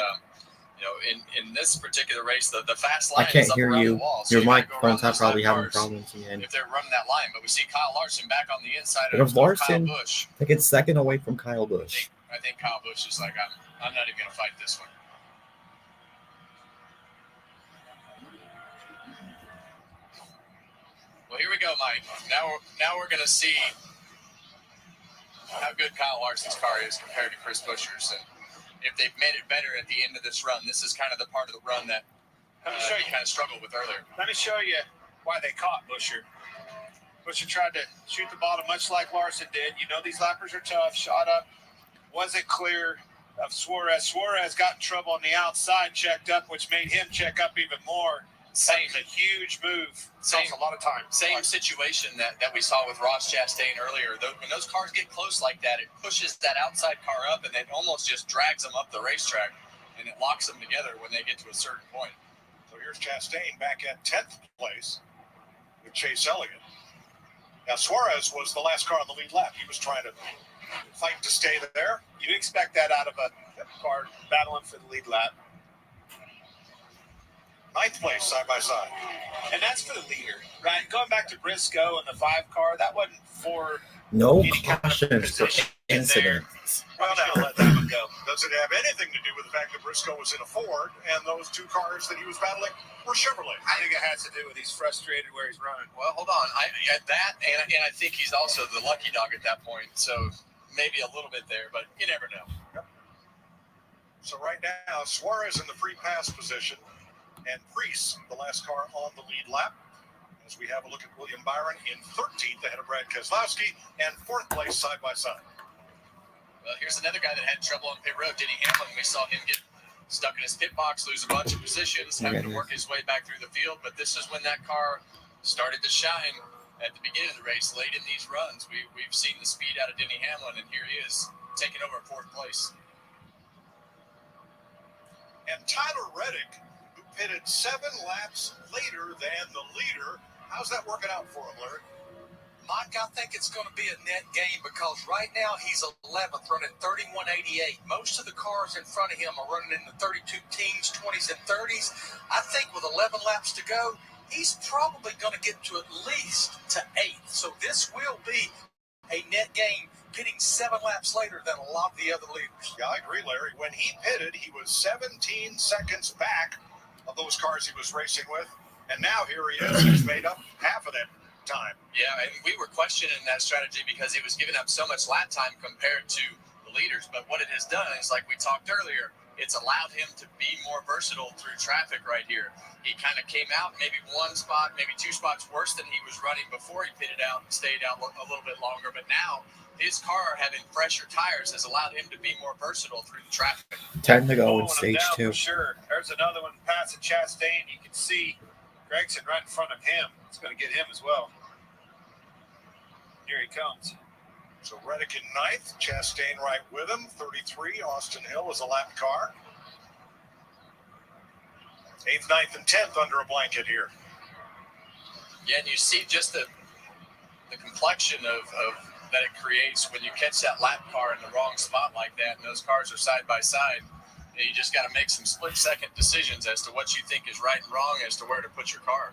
you know, in this particular race, the fast line I can't is up hear around you. the wall. So Your you gotta go around microphone's those probably lap having cars problems again. if they're running that line. But we see Kyle Larson back on the inside Because of Kyle Larson, Busch. I think it's second away from Kyle Busch. I think Kyle Busch is like, I'm not even going to fight this one. Well, here we go, Mike. Now we're going to see how good Kyle Larson's car is compared to Chris Buescher's, and if they've made it better at the end of this run. This is kind of the part of the run that he kind of struggled with earlier. Let me show you why they caught Buescher. Buescher tried to shoot the bottom much like Larson did. You know these lappers are tough. Shot up, wasn't clear of Suarez. Suarez got in trouble on the outside, checked up, which made him check up even more. That was a huge move. Saves a lot of time. Same situation that we saw with Ross Chastain earlier. When those cars get close like that, it pushes that outside car up, and it almost just drags them up the racetrack, and it locks them together when they get to a certain point. So here's Chastain back at 10th place with Chase Elliott. Now, Suarez was the last car on the lead lap. He was trying to fight to stay there. You expect that out of a car battling for the lead lap. 9th place side by side. And that's for the leader, right? Going back to Briscoe and the 5 car, that wasn't for No any kind of cautions for position incidents. Well, now, let that one go. Does it have anything to do with the fact that Briscoe was in a Ford and those 2 cars that he was battling were Chevrolet? I think it has to do with he's frustrated where he's running. Well, hold on. I think he's also the lucky dog at that point. So maybe a little bit there, but you never know. Yep. So right now, Suarez in the free pass position, and Preece, the last car on the lead lap. As we have a look at William Byron in 13th ahead of Brad Keselowski, and 4th place side by side. Well, here's another guy that had trouble on pit road, Denny Hamlin. We saw him get stuck in his pit box, lose a bunch of positions, having to work his way back through the field. But this is when that car started to shine at the beginning of the race. Late in these runs, we've seen the speed out of Denny Hamlin, and here he is taking over 4th place. And Tyler Reddick, who pitted 7 laps later than the leader. How's that working out for him, Larry? Mike, I think it's going to be a net gain because right now he's 11th, running 31.88. Most of the cars in front of him are running in the 32 teens, 20s, and 30s. I think with 11 laps to go, he's probably going to get to at least to 8th. So this will be a net gain, pitting 7 laps later than a lot of the other leaders. Yeah, I agree, Larry. When he pitted, he was 17 seconds back of those cars he was racing with. And now here he is. He's made up half of that time. Yeah, and we were questioning that strategy because he was giving up so much lap time compared to the leaders. But what it has done is, like we talked earlier, it's allowed him to be more versatile through traffic right here. He kind of came out maybe 1 spot, maybe 2 spots worse than he was running before he pitted out and stayed out a little bit longer. But now his car having fresher tires has allowed him to be more versatile through the traffic. 10 to go in stage 2. For sure. There's another one passing Chastain. You can see Gregson right in front of him. It's going to get him as well. Here he comes. So Reddick in 9th, Chastain right with him. 33, Austin Hill is a lap car. 8th, 9th, and 10th under a blanket here. Yeah, and you see just the complexion of that it creates when you catch that lap car in the wrong spot like that, and those cars are side by side. And you just got to make some split-second decisions as to what you think is right and wrong as to where to put your car.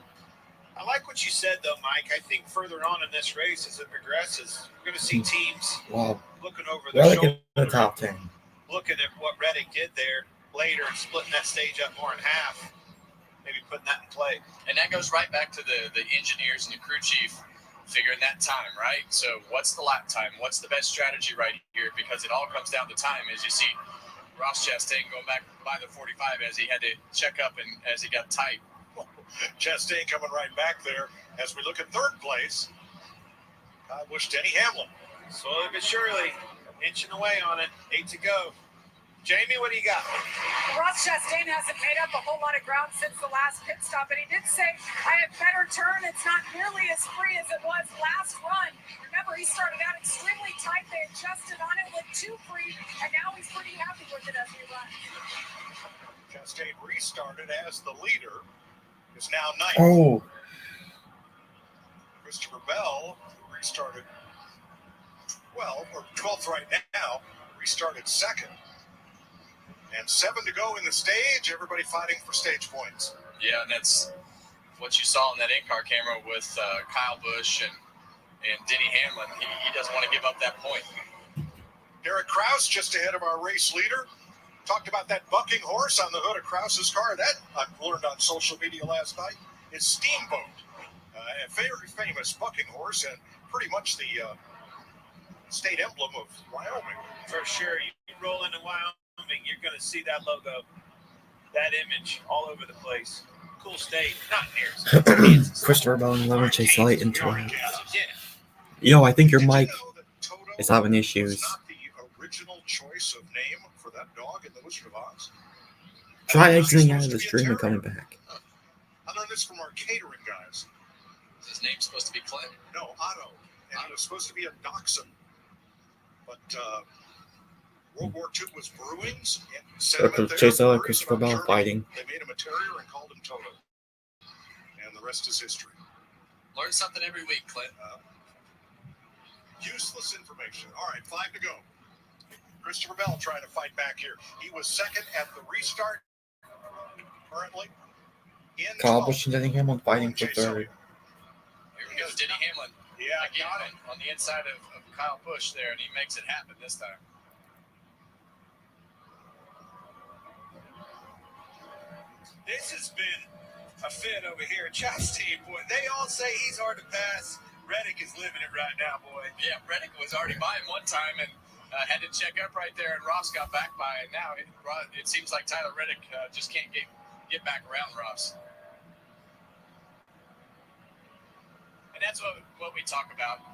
I like what you said, though, Mike. I think further on in this race, as it progresses, we're going to see teams looking over their Reddick shoulder, in the top 10. looking at what Reddick did there later and splitting that stage up more in half, maybe putting that in play. And that goes right back to the engineers and the crew chief figuring that time, right? So what's the lap time? What's the best strategy right here? Because it all comes down to time. As you see Ross Chastain going back by the 45 as he had to check up and as he got tight. Chastain coming right back there. As we look at 3rd place, I wish Denny Hamlin. Slowly but surely, inching away on it. 8 to go. Jamie, what do you got? Ross Chastain hasn't made up a whole lot of ground since the last pit stop, and he did say, I have better turn. It's not nearly as free as it was last run. Remember, he started out extremely tight. They adjusted on it, went too free, and now he's pretty happy with it as he runs. Chastain restarted as the leader. Is now 9th. Oh. Christopher Bell restarted 12th right now. Restarted second. And 7 to go in the stage. Everybody fighting for stage points. Yeah, and that's what you saw in that in-car camera with Kyle Busch and Denny Hamlin. He doesn't want to give up that point. Derek Kraus just ahead of our race leader. Talked about that bucking horse on the hood of Kraus's car. That I learned on social media last night. It's Steamboat, a very famous bucking horse and pretty much the state emblem of Wyoming. For sure, you roll into Wyoming, you're going to see that logo, that image all over the place. Cool state, not near. Christopher Bell and Lemon Chase Light into it. Yeah. Yo, I think your mic is having issues. Not the original choice of name for that dog in the Wizard of Oz. Try exiting out of the stream and coming back. I learned this from our catering guys. Is his name supposed to be Clint? No, Otto. And he was supposed to be a dachshund. But World War II was Bruins. And Chase Elliott, Christopher Bell fighting. They made him a terrier and called him Toto. And the rest is history. Learn something every week, Clint. Useless information. All right, 5 to go. Christopher Bell trying to fight back here. He was second at the restart. Currently in Kyle Busch and Denny Hamlin fighting for third. Here we go, Denny Hamlin. Yeah, again on the inside of Kyle Busch there, and he makes it happen this time. This has been a fit over here at Chastain, boy. They all say he's hard to pass. Reddick is living it right now, boy. Yeah, Reddick was already by him one time and had to check up right there, and Ross got back by. And now it seems like Tyler Reddick just can't get back around Ross. And that's what we talk about,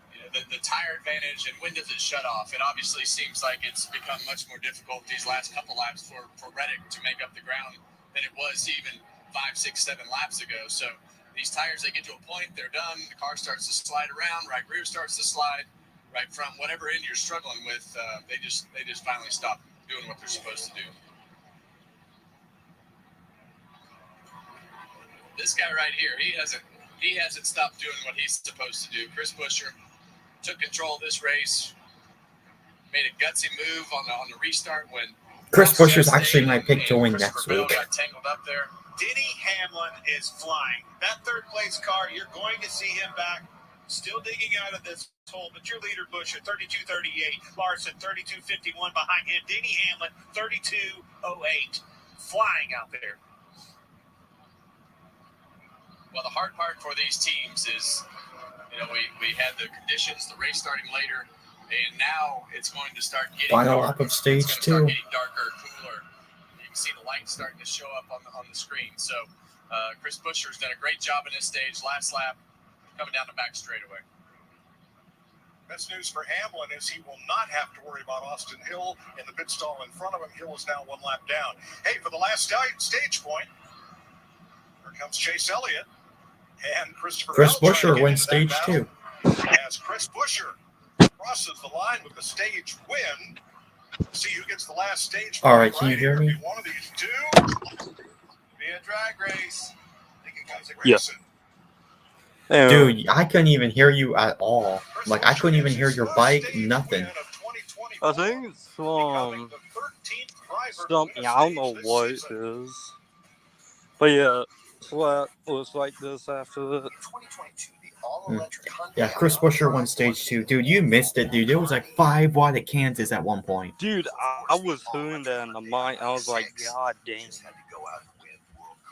you know, the tire advantage and when does it shut off. It obviously seems like it's become much more difficult these last couple laps for Reddick to make up the ground than it was even 5, 6, 7 laps ago. So these tires, they get to a point, they're done, the car starts to slide around, right rear starts to slide, right front, whatever end you're struggling with, they just finally stop doing what they're supposed to do. This guy right here, he hasn't stopped doing what he's supposed to do. Chris Buescher took control of this race, made a gutsy move on the restart when Chris Buescher's actually my pick to win next week. Got tangled up there. Denny Hamlin is flying. That third place car, you're going to see him back, still digging out of this hole. But your leader, Buescher, 32.38. Larson, 32.51 behind him. Denny Hamlin, 32.08. Flying out there. Well, the hard part for these teams is, you know, we had the conditions, the race starting later, and now it's going to start getting final dark. lap of stage It's 2. going to start getting darker, cooler. You can see the lights starting to show up on the screen. So Chris Buescher's done a great job in this stage. Last lap, coming down the back straightaway. Best news for Hamlin is he will not have to worry about Austin Hill in the pit stall in front of him. Hill is now 1 lap down. Hey, for the last stage point, here comes Chase Elliott. And Chris Bell Buescher wins stage 2. As Chris Buescher crosses the line with the stage win. See who gets the last stage. All right, can you hear me? One of these two. Be a drag race. I think it comes a Yeah. Dude, I couldn't even hear you at all. Like, I couldn't even hear your bike, nothing. I think it's something. I don't know what it is. But yeah, flat looks like this after that. Yeah, Chris Buescher won stage 2. Dude, you missed it, dude. It was like 5 wide at Kansas at one point. Dude, I was hearing that in the mic. I was like, God damn.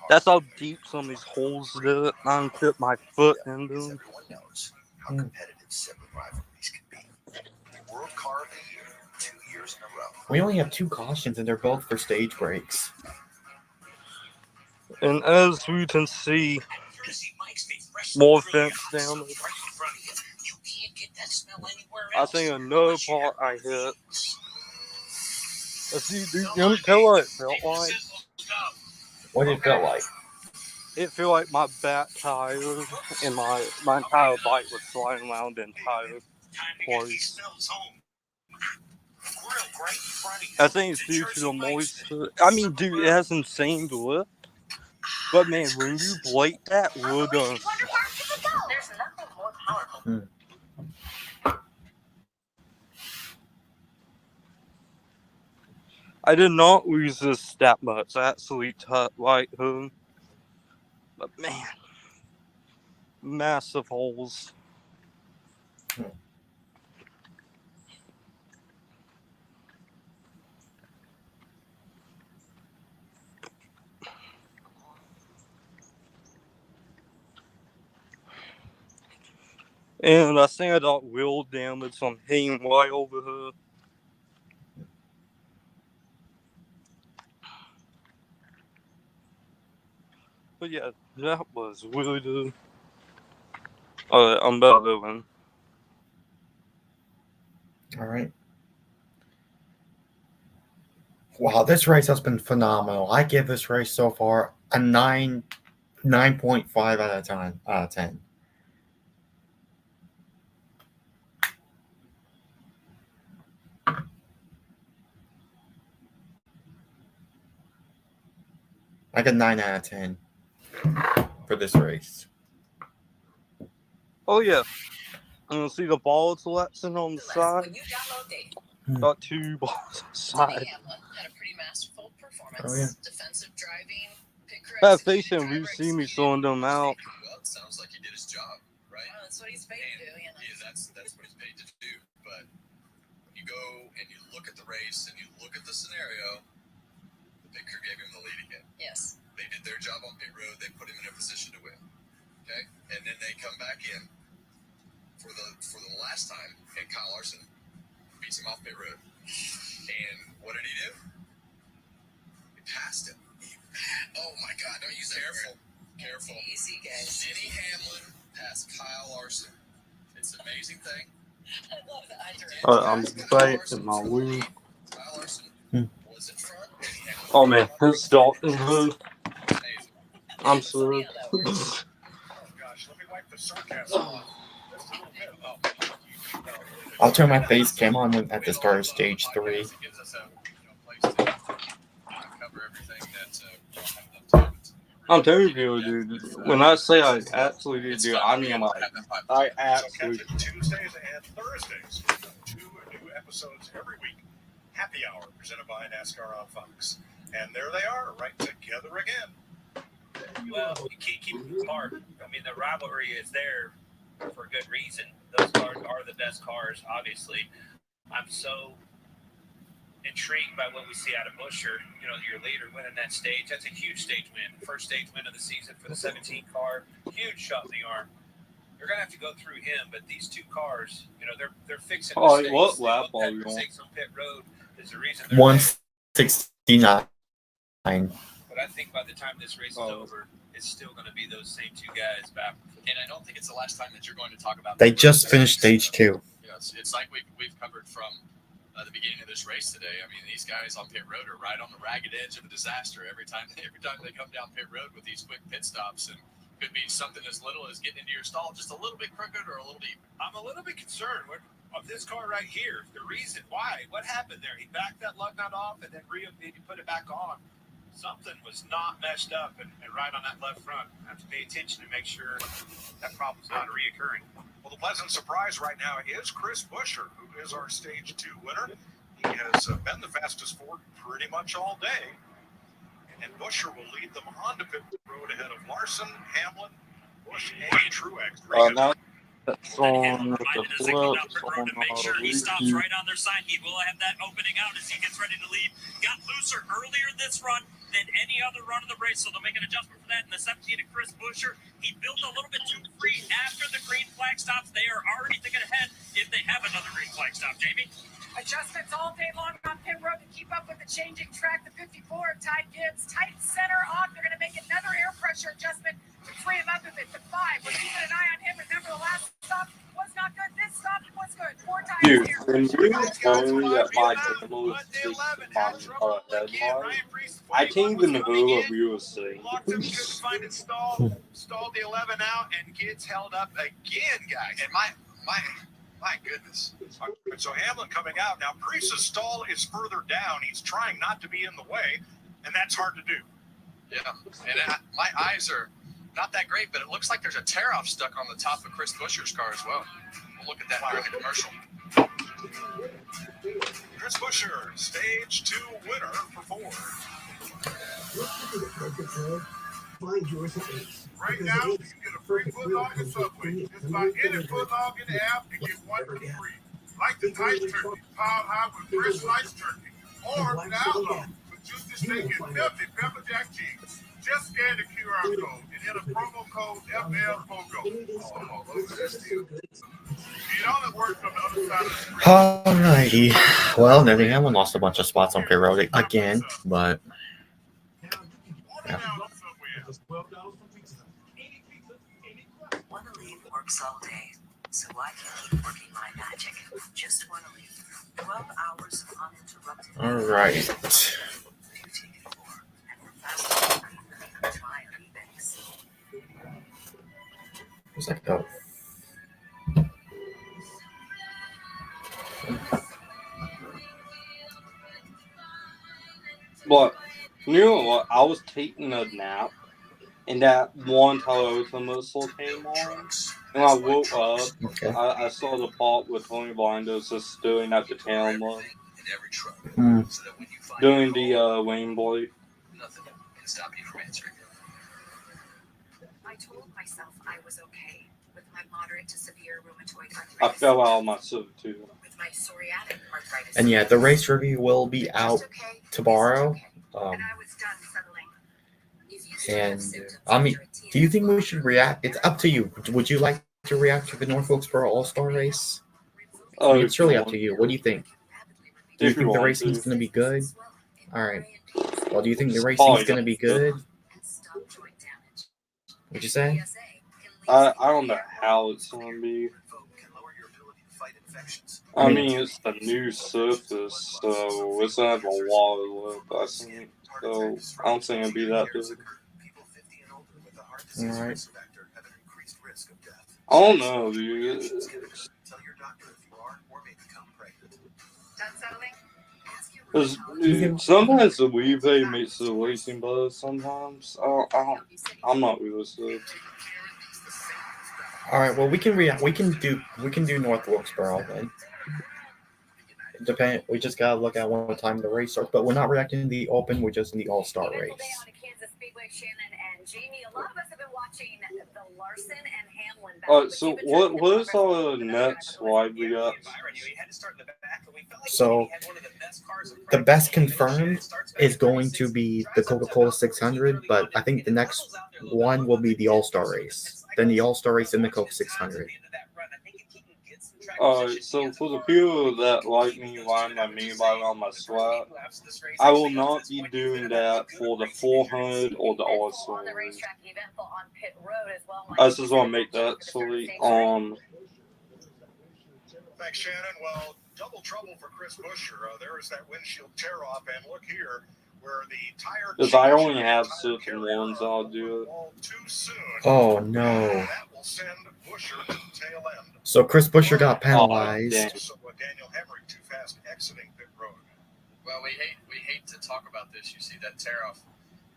That's how deep some of these holes did. I didn't fit my foot in them. How competitive 7 rivalries can be. The World Car of the Year 2 years in a row. We only have 2 cautions, and they're both for stage breaks. And as we can see, more fence down. I think another part I hit. Let's see, dude, you tell what it felt like. What did it feel like? It felt like my back tire and my entire bike was sliding around the entire place. I think it's due to the moisture. I mean, dude, it has insane lift. But man, when you blade that, we're done. I did not lose this that much. I actually right hook. But man, massive holes. And I think I got wheel damage from hitting right over her. But yeah, that was really good. Alright, I'm about to win. Alright. Wow, this race has been phenomenal. I give this race so far a 9.5 out of 10. Like a 9 out of 10 for this race. Oh yeah. You see the ball selection on the side? Got 2 balls on the side. Had a pretty masterful performance. Oh, yeah. Defensive driving, pick That facing, we see me throwing them out. Well, it sounds like he did his job, right? Well, that's what he's paid to do, you know. Yeah, that's what he's paid to do. But when you go and you look at the race and you look at the scenario, the pit crew gave him the lead again. Yes. They did their job on pit road. They put him in a position to win. Okay, and then they come back in for the last time, and Kyle Larson beats him off pit road. And what did he do? He passed him. Oh my God! Don't use that. Careful. Easy, guys. Denny Hamlin passed Kyle Larson. It's an amazing thing. I love that. I'm biting my wheel. Kyle Larson was in front. Oh man, his Dalton hood. I'm sorry. Oh gosh, let me wipe the sarcasm off. Just a little bit. I'll turn my face cam on at the start of stage 3. I'm telling you, dude. When I say I actually did do it, I mean like I absolutely. So Tuesdays and Thursdays, 2 new episodes every week. Happy Hour presented by NASCAR on Fox, and there they are, right together again. Well, you can't keep them apart. I mean, the rivalry is there for a good reason. Those cars are the best cars, obviously. I'm so intrigued by what we see out of Buescher, you know, your leader winning that stage. That's a huge stage win. First stage win of the season for the 17 car. Huge shot in the arm. You're going to have to go through him, but these two cars, you know, they're fixing mistakes. What lap are you on? Mistakes on pit road is the reason 169. But I think by the time this race is over, it's still going to be those same two guys back. And I don't think it's the last time that you're going to talk about. They just finished stage 2. You know, it's like we've covered from the beginning of this race today. I mean, these guys on pit road are right on the ragged edge of a disaster every time they come down pit road with these quick pit stops, and could be something as little as getting into your stall just a little bit crooked or a little deep. I'm a little bit concerned of this car right here. The reason why, what happened there? He backed that lug nut off and then maybe put it back on. Something was not meshed up and right on that left front. I have to pay attention to make sure that problem's not reoccurring. Well, the pleasant surprise right now is Chris Buescher, who is our Stage 2 winner. He has been the fastest Ford pretty much all day. And Buescher will lead them on to pit road ahead of Larson, Hamlin, Busch, and Truex. Now that's on with the flips on Make sure he stops right on their side. He will have that opening out as he gets ready to lead. Got looser earlier this run than any other run of the race, so they'll make an adjustment for that. In the 17 of Chris Buescher, he built a little bit too free after the green flag stops. They are already thinking ahead if they have another green flag stop. Jamie? Adjustments all day long on pit road to keep up with the changing track. The 54 of Ty Gibbs, tight center off. They're going to make another air pressure adjustment to free him up a bit. The 5, we're keeping an eye on him. Remember, the last stop was not good. This stop was good. 4 times Dude, here. when you told me that my table was I can't even know what we were saying. Couldn't find it stalled the 11 out and gets held up again, guys. And my goodness. So Hamlin coming out. Now, Preece's stall is further down. He's trying not to be in the way, and that's hard to do. Yeah, and my eyes are not that great, but it looks like there's a tear-off stuck on the top of Chris Buescher's car as well. We'll look at that during the commercial. Chris Buescher, stage 2 winner for Ford. Right now, you can get a free footlong at Subway. Just buy any footlong in the app and get one for free. Like the Titan Turkey, piled high with fresh sliced turkey. Or the Outlaw, with juicy steak and filthy pepper jack cheese. Just scan the QR code and enter promo code FLFOGO. Oh, I'm all over this deal. It only works from the other side of the screen. Alrighty. Well, Denny Hamlin lost a bunch of spots on pit road again, but yeah. Wanna leave works all day, so I can keep working my magic. Just wanna leave. 12 hours of uninterrupted. All right. Where's that go? But you know what? I was taking a nap, and that one Toyota whistle came on. And I woke up, I saw the part with Tony Blindos just doing at the tail end, doing the Wayne Boy. Nothing can stop you from answering. I told myself I was okay with my moderate to severe rheumatoid arthritis. I fell out of my suit too. With my psoriatic arthritis. And yeah, the race review will be out tomorrow. And I mean, do you think we should react? It's up to you. Would you like to react to the North Wilkesboro All-Star race? I mean, it's really up to you. What do you think? Do you think the racing's going to be good? All right. Well, do you think the racing's going to be good? What'd you say? I don't know how it's going to be. I mean, it's a new surface, so it's going to have a lot of lip, I think. So I don't think it'll be that big. Alright. I don't know, dude. Sometimes the Weebay makes the racing buzz. Sometimes I'm not realistic. All right. Well, we can do North Wilkesboro then. We just gotta look at what time the race starts, but we're not reacting to the Open. We're just in the All-Star race. So what is our next live we got? So the best confirmed is going to be the Coca-Cola 600, but I think the next one will be the All-Star race. Then the All-Star race and the Coke 600. So for the people that like me line my mini bike on my swap, I will not be doing that for the 400 or the All-Star race. I just want to make that clear. Thanks, Shannon. Well, double trouble for Chris Buescher. There is that windshield tear off, and look here, where the tire. Because I only have certain ones, I'll do it. Oh no! That will send Buescher to the tail end. So Chris Buescher got penalized. Daniel Hemrick too fast exiting pit road. Well, we hate to talk about this. You see that tear off.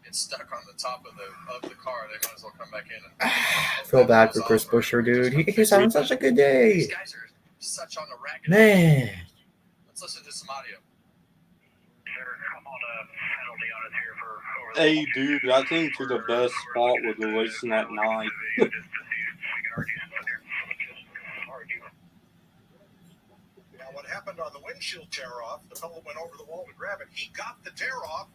It's stuck on the top of the car. They might as well come back in. I feel bad for Chris Buescher, dude. He's having such a good day. These guys are such on the ragged. Man. Let's listen to some audio. Hey, dude, I think to the best spot with the racing at 9. Now, what happened on the windshield tear off? The fellow went over the wall to grab it. He got the tear off,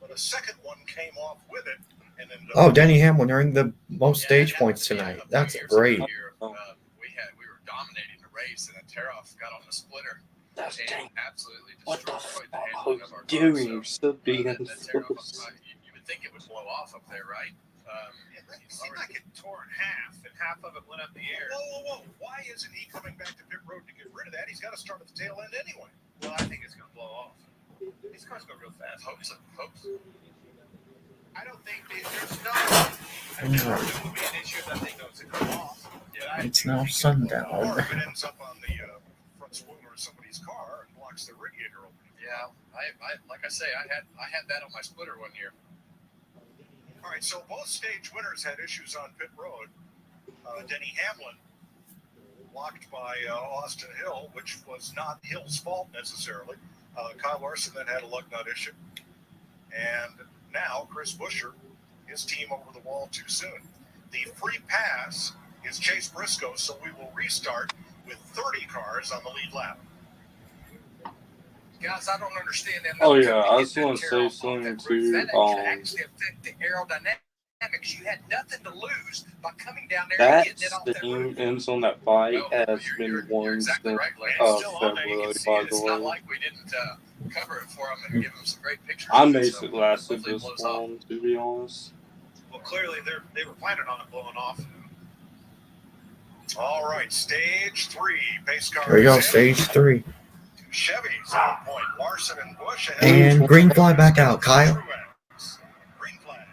but a second one came off with it. And then Denny Hamlin earning the most stage points tonight. That's great. We were dominating the race, and a tear off got on the splitter. That's dang. Absolutely what the destroyed fuck the are handling of our you car. doing? Still being You would think it would blow off up there, right? It seemed like it tore in half of it went up in the air. Whoa. Why isn't he coming back to pit road to get rid of that? He's got to start at the tail end anyway. Well, I think it's going to blow off. These cars go real fast. Hopes. I don't think there's no. I don't know if there will be an issue that they don't come off. Yeah, It's now sundown. Or if it ends up on the front spoiler of somebody's car and blocks the radiator opening. Yeah, I like I say, I had that on my splitter one year. All right, so both stage winners had issues on pit road. Denny Hamlin blocked by Austin Hill, which was not Hill's fault necessarily. Kyle Larson then had a lug nut issue. And now Chris Buescher, his team over the wall too soon. The free pass is Chase Briscoe, so we will restart with 30 cars on the lead lap. Guys, I don't understand that. Oh yeah, I just want to say something too. That actually affect the aerodynamics. You had nothing to lose by coming down there and That getting it off that roof. steam ends on that fight has been won exactly since right, Glenn. February, You can see by it. It's the not way. like we didn't cover it for them and give them some great pictures. I of it, basically so lasted hopefully it this blows off. long, to be honest. Well, clearly they were planning on it blowing off. All right, stage 3. Pace car. Here we go, stage 3. Chevy's on point. Larson and Busch ahead. And green flag back out, Kyle. Green flag.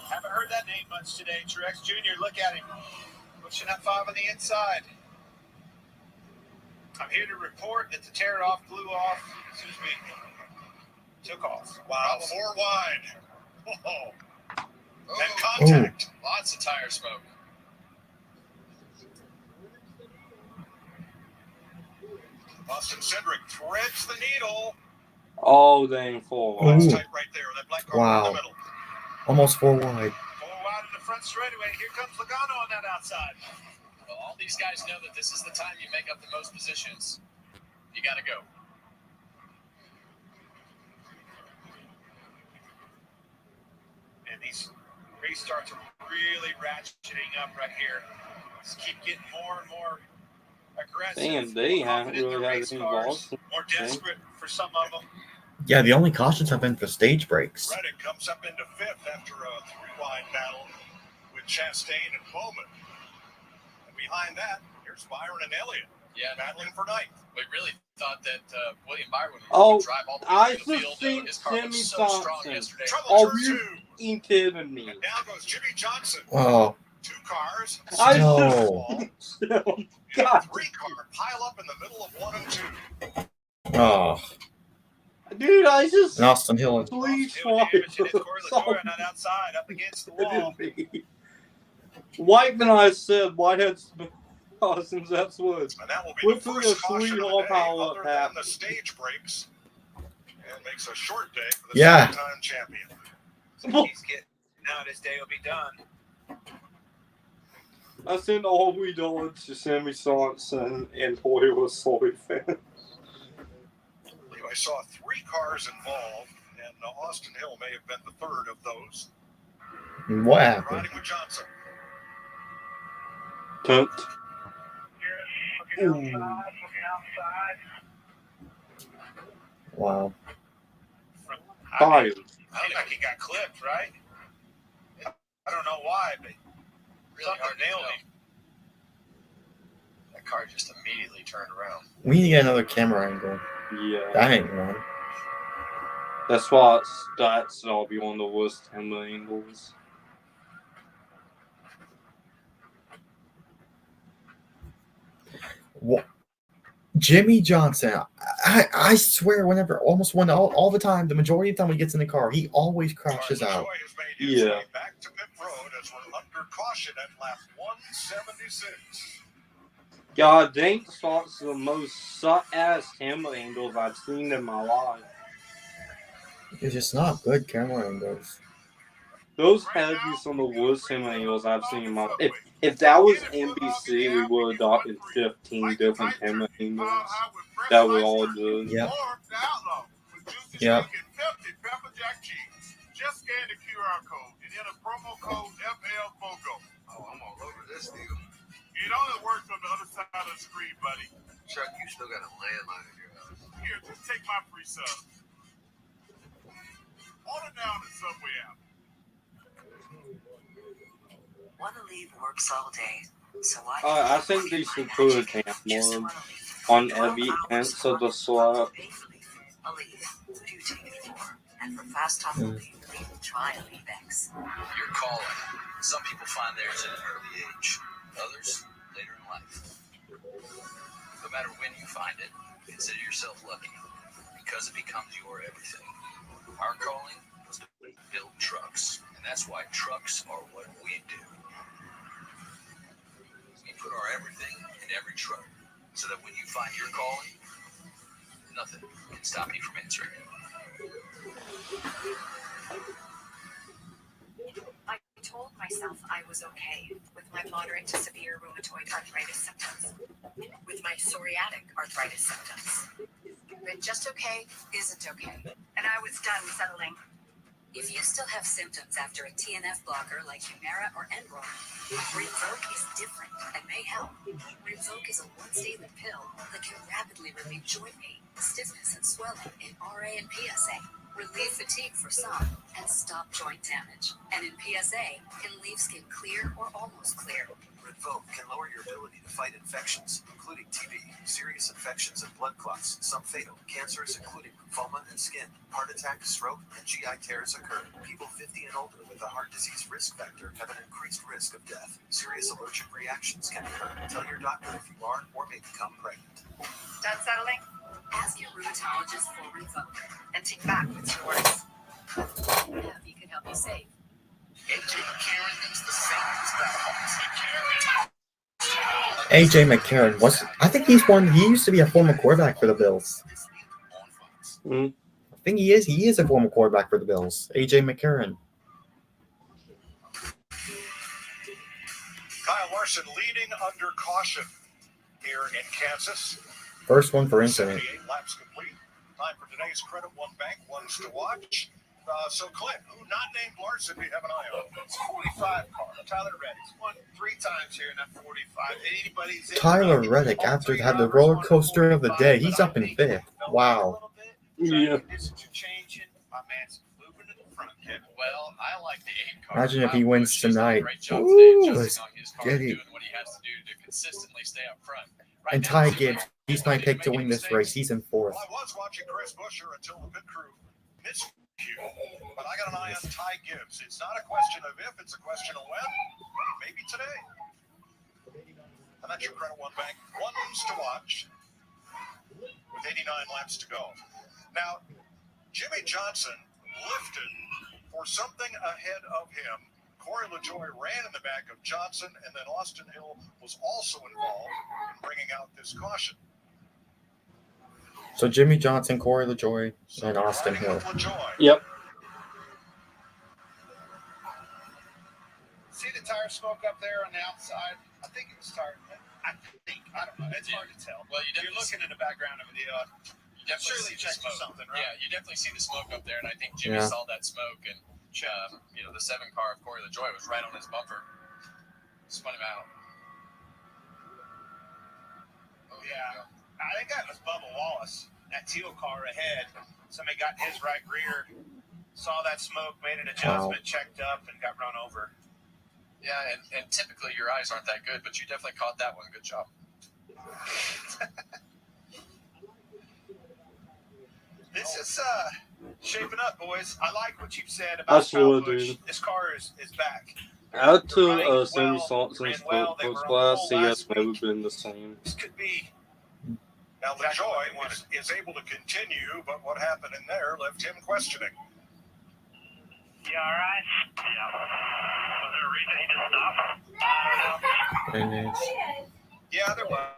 Haven't heard that name much today. Truex Jr., look at him. Pushing up 5 on the inside. I'm here to report that the tear-off blew off as soon as we took off. Wow, 4 wide. Whoa. And contact. Lots of tire smoke. Austin Cindric threads the needle. Oh, dang, 4 Ooh. That's tight right there. That black car in the Wow. middle. Almost 4 wide. 4 wide in the front straightaway. Here comes Logano on that outside. Well, all these guys know that this is the time you make up the most positions. You got to go. And these restarts are really ratcheting up right here. Just keep getting more and more aggressive. Damn, they haven't really had any loss. More desperate for some of them. Yeah, the only cautions have been for stage breaks. Reddick comes up into 5th after a 3-wide battle with Chastain and Bowman. And behind that, here's Byron and Elliott. Yeah, battling for 9th. We really thought that William Byron Oh, would drive all the way I through the just field. seen His car Jimmy was so strong Johnson. yesterday. Are you kidding me? And down goes Jimmy Johnson. Oh. 2 cars. I No. just God. 3-car pile up in the middle of 1 and 2. Oh. Dude, I just And Austin Hill. please Corey LaJoy on that outside up against the wall. White and I said Whitehead's since that's what. And that will be Went the through first a caution of the sweet day, pile other up than half. the stage breaks. And makes a short day for the Yeah. 7-time champion. So he's getting now his day will be done. I sent all we done to Sammy Sorensen and Hoyle Soy fan. I saw 3 cars involved, and Austin Hill may have been the 3rd of those. What happened? Riding with Johnson. Tunt. Wow. Fired. I think like he got clipped, right? I don't know why, but Really hard to nailed know. him. That car just immediately turned around. We need to get another camera angle. Yeah. That ain't one. That's why stats all be on the worst 10 angles. What? Jimmy Johnson. I swear, whenever, almost when all the time, the majority of the time he gets in the car, he always crashes out. Yeah. Back to pit road as we're under caution at lap 176. God dang, spots the most suck-ass camera angles I've seen in my life. It's just not good camera angles. Those had to be some of the worst camera angles I've seen in my life. If that was NBC, we would have adopted 15 different camera angles that we all did. Yep. Yep. Just scan the QR code and enter promo code FLFOGO. Oh, I'm all over this deal. It only works on the other side of the screen, buddy. Chuck, you still got a landline in your house. Here, just take my free sub. Order down the Subway app. Want to leave works all day, so I think they should put a camp more on every inch of the slab. Who do you take it for? And for fast talk, try Allevex. Your calling. Some people find theirs at an early age, others later in life. No matter when you find it, consider yourself lucky because it becomes your everything. Our calling was to build trucks, and that's why trucks are what we do. We put our everything in every truck find your calling, nothing can stop me from answering it. I told myself I was okay with my moderate to severe rheumatoid arthritis symptoms, with my psoriatic arthritis symptoms. But just okay isn't okay, and I was done settling. If you still have symptoms after a TNF blocker like Humira or Enbrel, Rinvoq is different and may help. Rinvoq is a once-daily pill that can rapidly relieve joint pain, stiffness, and swelling in RA and PSA, relieve fatigue for some, and stop joint damage. And in PSA, can leave skin clear or almost clear. Rinvoq can lower your ability to fight infections, including TB, serious infections and blood clots, some fatal, cancers including lymphoma and skin, heart attack, stroke, and GI tears occur. People 50 and older with a heart disease risk factor have an increased risk of death. Serious allergic reactions can occur. Tell your doctor if you are or may become pregnant. Done settling? Ask your rheumatologist for Rinvoq. And take back what's yours. Yeah, he can help you save. AJ McCarron I think he used to be a former quarterback for the Bills. I think he is a former quarterback for the Bills. AJ McCarron. Kyle Larson leading under caution here in Kansas. First one for incident. 78 laps complete. Time for today's Credit One Bank ones to watch. So Clint, who not named Larson, we have an eye on. It's 45 car. Tyler Reddick's won 3 times here in that 45. Anybody's Tyler Reddick, after had the roller coaster of the day, he's up in 5th. Wow. Yeah. Conditions are changing. My man's moving to the front, Kevin. Well, I like the 8 car. Imagine if he wins tonight. Ooh, let's get it. Doing what he has to do to consistently stay up front. And Ty Gibbs, he's my pick to win this race. He's in 4th. Well, I was watching Chris Buescher until the pit crew missed you. But I got an eye on Ty Gibbs. It's not a question of if, it's a question of when. Maybe today. And that's your Credit One Bank ones to watch with 89 laps to go. Now, Jimmy Johnson lifted for something ahead of him. Corey LaJoie ran in the back of Johnson, and then Austin Hill was also involved in bringing out this caution. So Jimmy Johnson, Corey LaJoie, and Austin Hill. Yep. See the tire smoke up there on the outside? I think it was tire. I don't know. It's hard to tell. Well, you're looking at the background of a deal. You definitely surely check something, right? Yeah, you definitely see the smoke up there, and I think Jimmy saw that smoke, and the 7 car of Corey LaJoie was right on his bumper. Spun him out. Oh yeah, I think that was Bubba Wallace. That teal car ahead. Somebody got in his right rear, saw that smoke, made an adjustment, checked up, and got run over. Yeah, and typically your eyes aren't that good, but you definitely caught that one. Good job. This is shaping up, boys. I like what you've said about Kyle Busch. This car is back. Add to Sammy Sonson's post class, he has never been the same. This could be. Now, LaJoie is able to continue, but what happened in there left him questioning. You all right? Yeah. Was there a reason he just stopped? Very nice. Yeah, there was.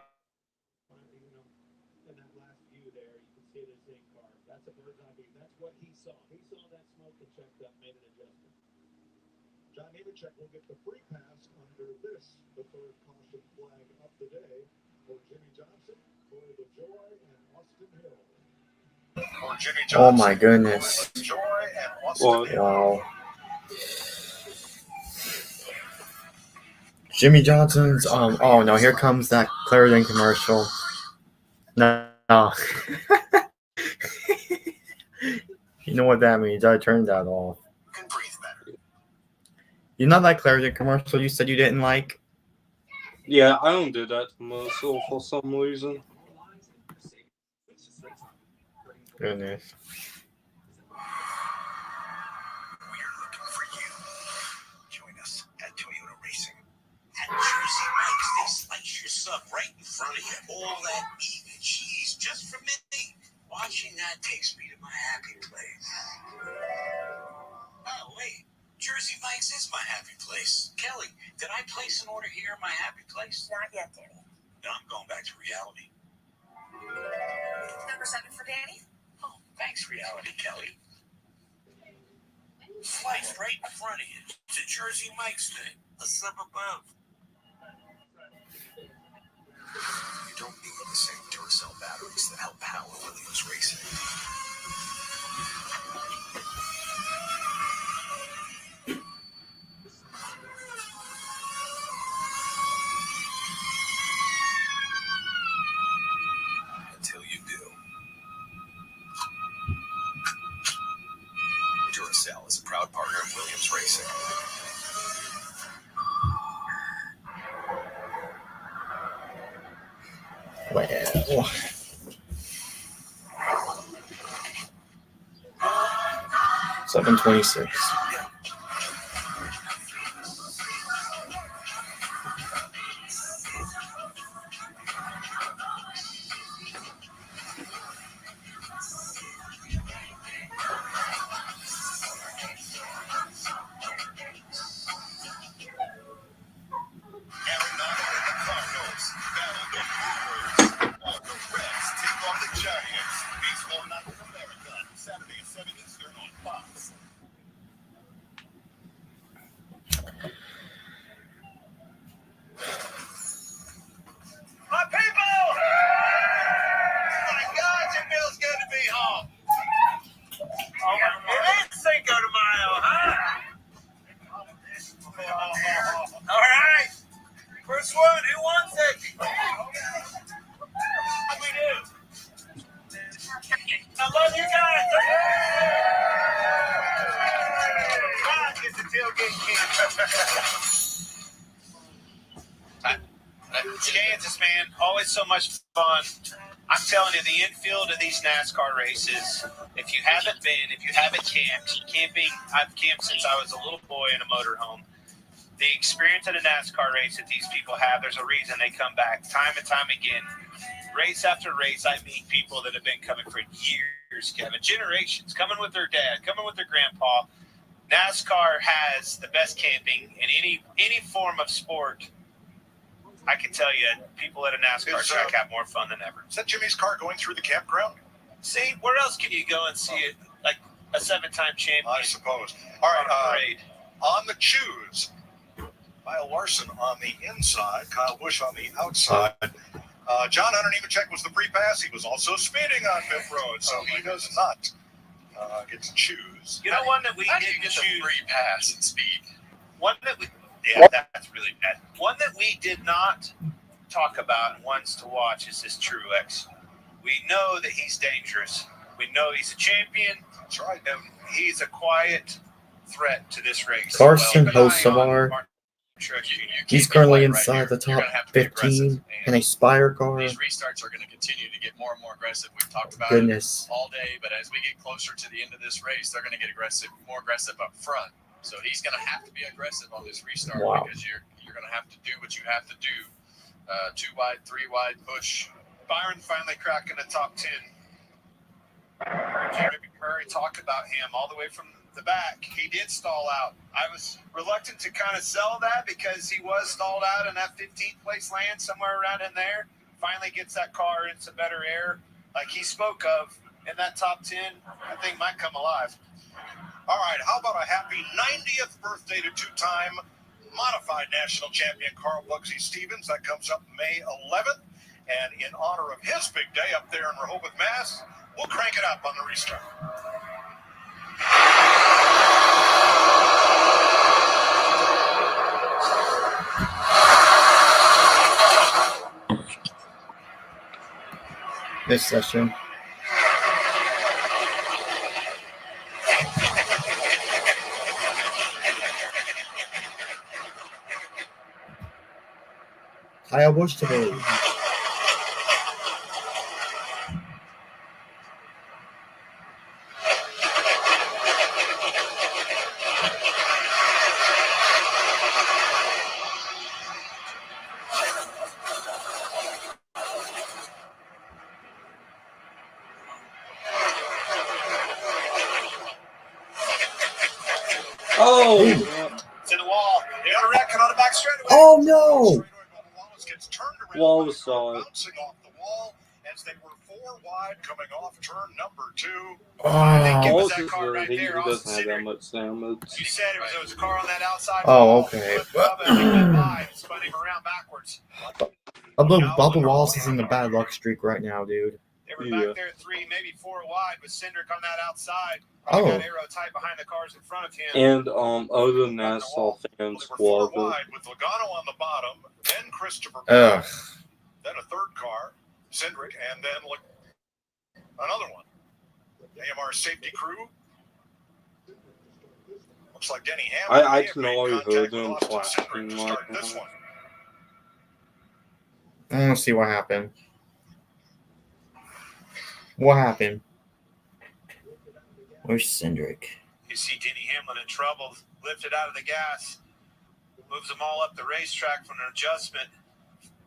In that last view there, you can see the same car. That's a bird's eye view. That's what he saw. He saw that smoke and checked up, made an adjustment. John Nemechek will get the free pass under this, the third caution flag of the day for Jimmy Johnson, Corey LaJoie, and Austin Hill. Oh my goodness. Wow. Jimmy Johnson's oh no, here comes that Claritin commercial. No. You know what that means. I turned that off. You know that Claritin commercial you said you didn't like? Yeah, I don't do that commercial for some reason. Goodness. We're looking for you. Join us at Toyota Racing. At Jersey Mike's, they slice your sub right in front of you. All that meat and cheese just for me. Watching that takes me to my happy place. Oh, wait. Jersey Mike's is my happy place. Kelly, did I place an order here in my happy place? Not yet, Danny. No, I'm going back to reality. something for Danny? Oh, thanks, Reality Kelly. Sliced right in front of you. It's a Jersey Mike's thing. A sub above. You don't need the same Duracell batteries that help power Williams Racing. Until you do. Duracell is a proud partner of Williams Racing. Well, 7:26. My people! My God, it feels good to be home. It is Cinco de Mayo, huh? All right. First one, who wants it? We do. I love you guys. God, it's a tailgate camp. Kansas, man, always so much fun. I'm telling you, the infield of these NASCAR races, if you haven't been, if you haven't camping, I've camped since I was a little boy in a motorhome. The experience at a NASCAR race that these people have, there's a reason they come back time and time again. Race after race, I meet people that have been coming for years, Kevin, generations, coming with their dad, coming with their grandpa. NASCAR has the best camping in any form of sport. I can tell you, people at a NASCAR track have more fun than ever. Is that Jimmy's car going through the campground? See, where else can you go and see it? Like a 7-time champion. I suppose. All right, parade. On the choose, Kyle Larson on the inside, Kyle Busch on the outside. John Hunter Nemechek was the free pass. He was also speeding on pit road, so he does not get to choose. You know, one that we didn't choose. Free pass and speed. One that we, yeah, that's really bad. One that we did not talk about and wants to watch is this Truex. We know that he's dangerous. We know he's a champion. That's right. And he's a quiet threat to this race. Carson Hocevar. He's currently inside the top 15 in a Spire car. These restarts are going to continue to get more and more aggressive. We've talked about it all day, but as we get closer to the end of this race, they're going to get more aggressive up front. So he's going to have to be aggressive on this restart because you're going to have to do what you have to do. 2 wide, 3 wide push. Byron finally cracking the top 10. Jerry McMurray talked about him all the way from the back. He did stall out. I was reluctant to kind of sell that because he was stalled out in that 15th place land, somewhere around in there. Finally gets that car into better air, like he spoke of, and that top 10, I think, might come alive. All right, how about a happy 90th birthday to two-time modified national champion Carl Bugsy Stevens? That comes up May 11th. And in honor of his big day up there in Rehoboth, Mass., we'll crank it up on the restart. This session. Kyle Busch to believe. Oh! It's in the wall. They got a wreck on the back straightaway. Oh no! Wallace saw it. Bouncing off the wall and as they were 4 wide coming off turn number 2. I think it was Austin that car right he there. doesn't Austin have that Cindric. much damage. You said it was a car on that outside Oh, wall. okay. Bubba, and he went by and spun him around backwards. Although Bubba Wallace is in the bad luck streak right now, dude. They were back there 3, maybe 4 wide with Cindric on that outside. Oh. Got arrow tight behind the cars in front of him. And other NASCAR fans love it. Wide with Logano on the bottom, then Christopher. Ugh. Then a third car, Cindric, and then another one. AMR safety crew. Looks like Denny Hamlin. I can already heard them clapping like this one. I want to see what happened. What happened? Where's Cindric? You see Denny Hamlin in trouble, lifted out of the gas, moves them all up the racetrack from an adjustment.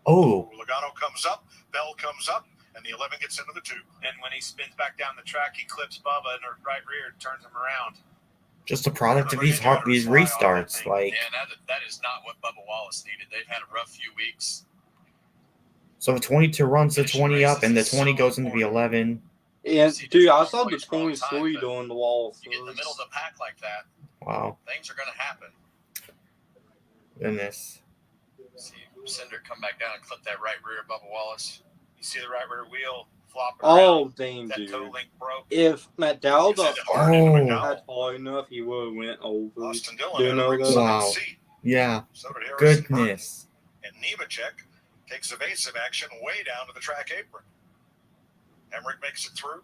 Oh. Logano comes up, Bell comes up, and the 11 gets into the 2. And when he spins back down the track, he clips Bubba in the right rear and turns him around. Just a product of these restarts. Like, Yeah, that is not what Bubba Wallace needed. They've had a rough few weeks. so the 22 runs the 20 up, and the 20 goes into the 11. And dude, I saw the 23 doing the wall first. You get in the middle of the pack like that. Wow. Things are going to happen. Goodness. See Cindric come back down and clip that right rear Bubba Wallace. You see the right rear wheel flopping Oh, around. dang, That dude. toe link broke. If McDowell Oh. had hard enough, he would have went over. Austin Dillon Do you know that? Wow. Yeah. So did Harrison Goodness. And Nemechek takes evasive action way down to the track apron. Emmerich makes it through.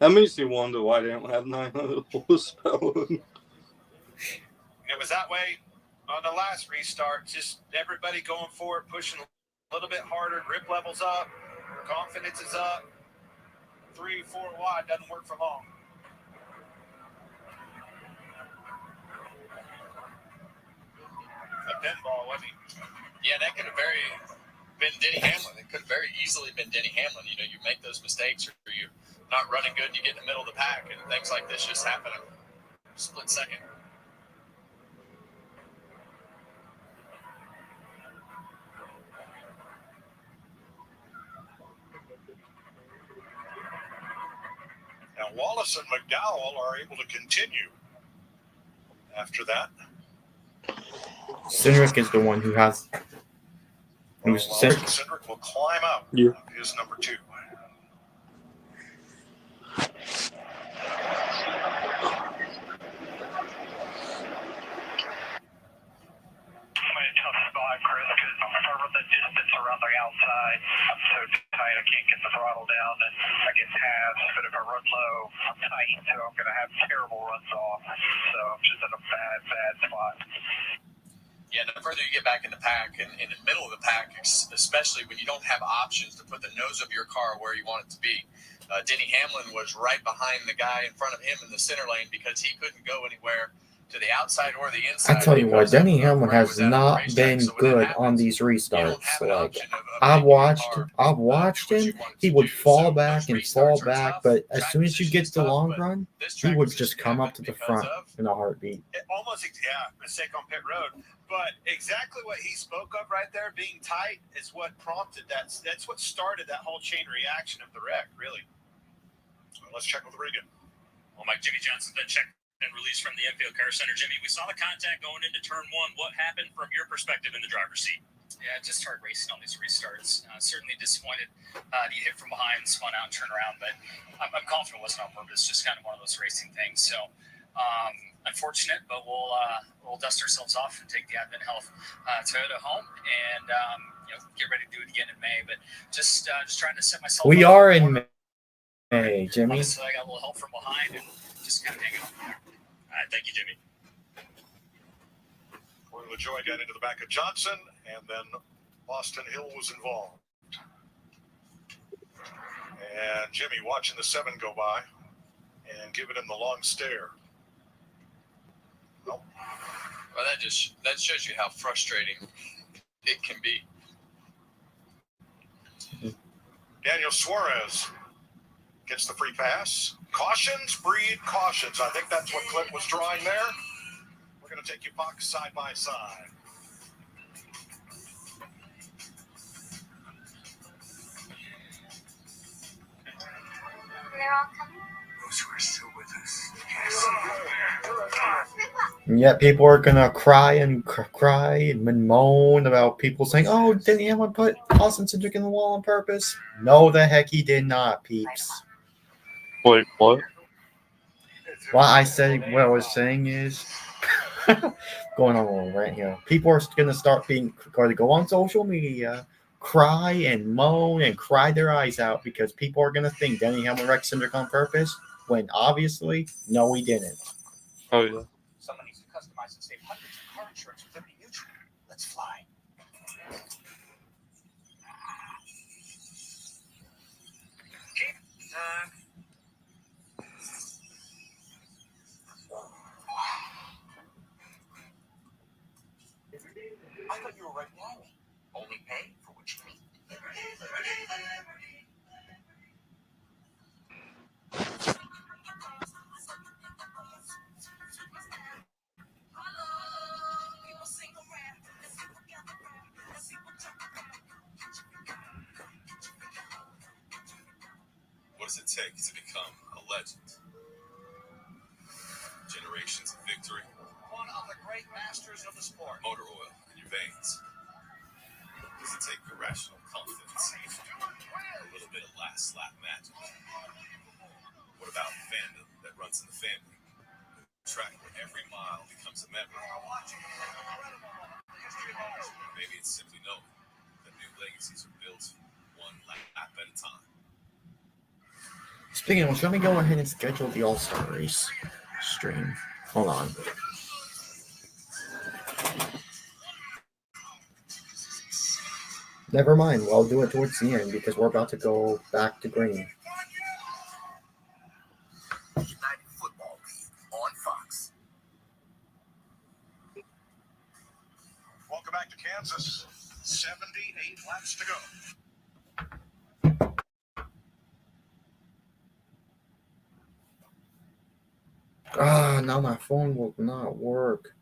That makes me wonder why they don't have 900 horsepower. It was that way on the last restart. Just everybody going forward, pushing a little bit harder. Grip levels up. Confidence is up. 3, 4 wide doesn't work for long. A pinball, wasn't he? Yeah, that could have been Denny Hamlin. It could have very easily been Denny Hamlin. You know, you make those mistakes or you're not running good and you get in the middle of the pack and things like this just happen in a split second. Now Wallace and McDowell are able to continue after that. Cindric is the one who has. Who's Cindric will climb out. Yeah. Is number 2. Around the outside, I'm so tight I can't get the throttle down, and I get tabs. But if I run low, I'm tight, so I'm going to have terrible runs off. So I'm just in a bad spot. Yeah, the further you get back in the pack, and in the middle of the pack, especially when you don't have options to put the nose of your car where you want it to be. Denny Hamlin was right behind the guy in front of him in the center lane because he couldn't go anywhere to the outside or the inside. I tell you what, Denny Hamlin has not been good on these restarts. Like, I've watched him. He would fall back and fall back, but as soon as you get to the long run, he would just come up to the front in a heartbeat. Almost, yeah, mistake on pit road. But exactly what he spoke of right there, being tight, is what prompted that. That's what started that whole chain reaction of the wreck, really. Well, let's check with Regan. Well, Mike, Jimmy Johnson's been checked and released from the infield car center. Jimmy, we saw the contact going into turn 1. What happened from your perspective in the driver's seat? Yeah, just started racing on these restarts. Certainly disappointed to get hit from behind, spun out, and turn around. But I'm confident it wasn't on purpose. Just kind of one of those racing things. So unfortunate, but we'll dust ourselves off and take the Advent Health Toyota home and get ready to do it again in May. But just trying to set myself. We up are in May, Jimmy. So I got a little help from behind and just kind of hanging on there. All right, thank you, Jimmy. Corey LaJoie got into the back of Johnson, and then Austin Hill was involved. And Jimmy watching the 7 go by and giving him the long stare. Nope. Well, that shows you how frustrating it can be. Daniel Suarez gets the free pass. Cautions breed cautions. I think that's what Clint was drawing there. We're going to take you box side by side. they're all coming? Those who are still with us. Yes. Yeah, people are gonna cry and moan about people saying, "Oh, didn't anyone put Austin Cindric in the wall on purpose?" No, the heck he did not, peeps. Wait, what? What I was saying is going on right here. People are gonna going to go on social media, cry and moan and cry their eyes out because people are gonna think Denny Hamlin wrecked Cindric on purpose when obviously no, he didn't. Oh yeah. Someone needs to customize and save hundreds of car insurance with Liberty Mutual. Let's fly. I thought you were right behind me. Only pay for what you need. What does it take to become a legend? Generations of victory. One of the great masters of the sport. Motor oil in your veins. Does it take irrational confidence? A little bit of last lap magic. What about fandom that runs in the family? A track where every mile becomes a memory. Maybe it's simply knowing that new legacies are built one lap at a time. Speaking of which, let me go ahead and schedule the All-Star Race stream. Hold on. Never mind. Well, I'll do it towards the end because we're about to go back to green. United Football League on Fox. Welcome back to Kansas. 78 laps to go. Now my phone will not work.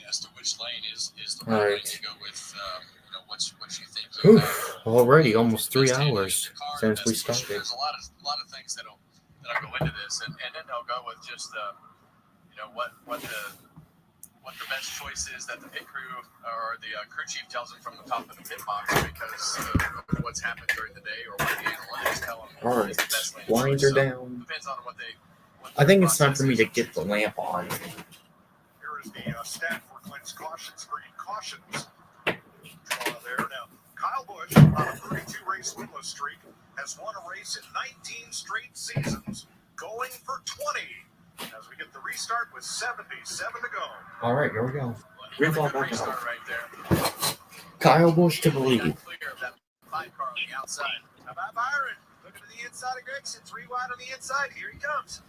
As to which lane is the All right right. lane to go with, what you think. Oof, already almost 3 hours since we started. There's a lot of things that'll go into this, and then they'll go with just what the best choice is that the pit crew or the crew chief tells them from the top of the pit box because of what's happened during the day or what the analytics tell them. All right, is the best lane. blinds are down. Depends on what I think it's time for me to get the lamp on. Here is the stat for Clint's cautions, green cautions. Draw there. Now, Kyle Busch, on a 32-race winless streak, has won a race in 19 straight seasons, going for 20. As we get the restart with 77 to go. All right, here we go. Green flag back out. Right there. Kyle Busch to the lead. Clear of that 5 car on the outside. How about Byron? Looking to the inside of Gregson. 3 wide on the inside. Here he comes.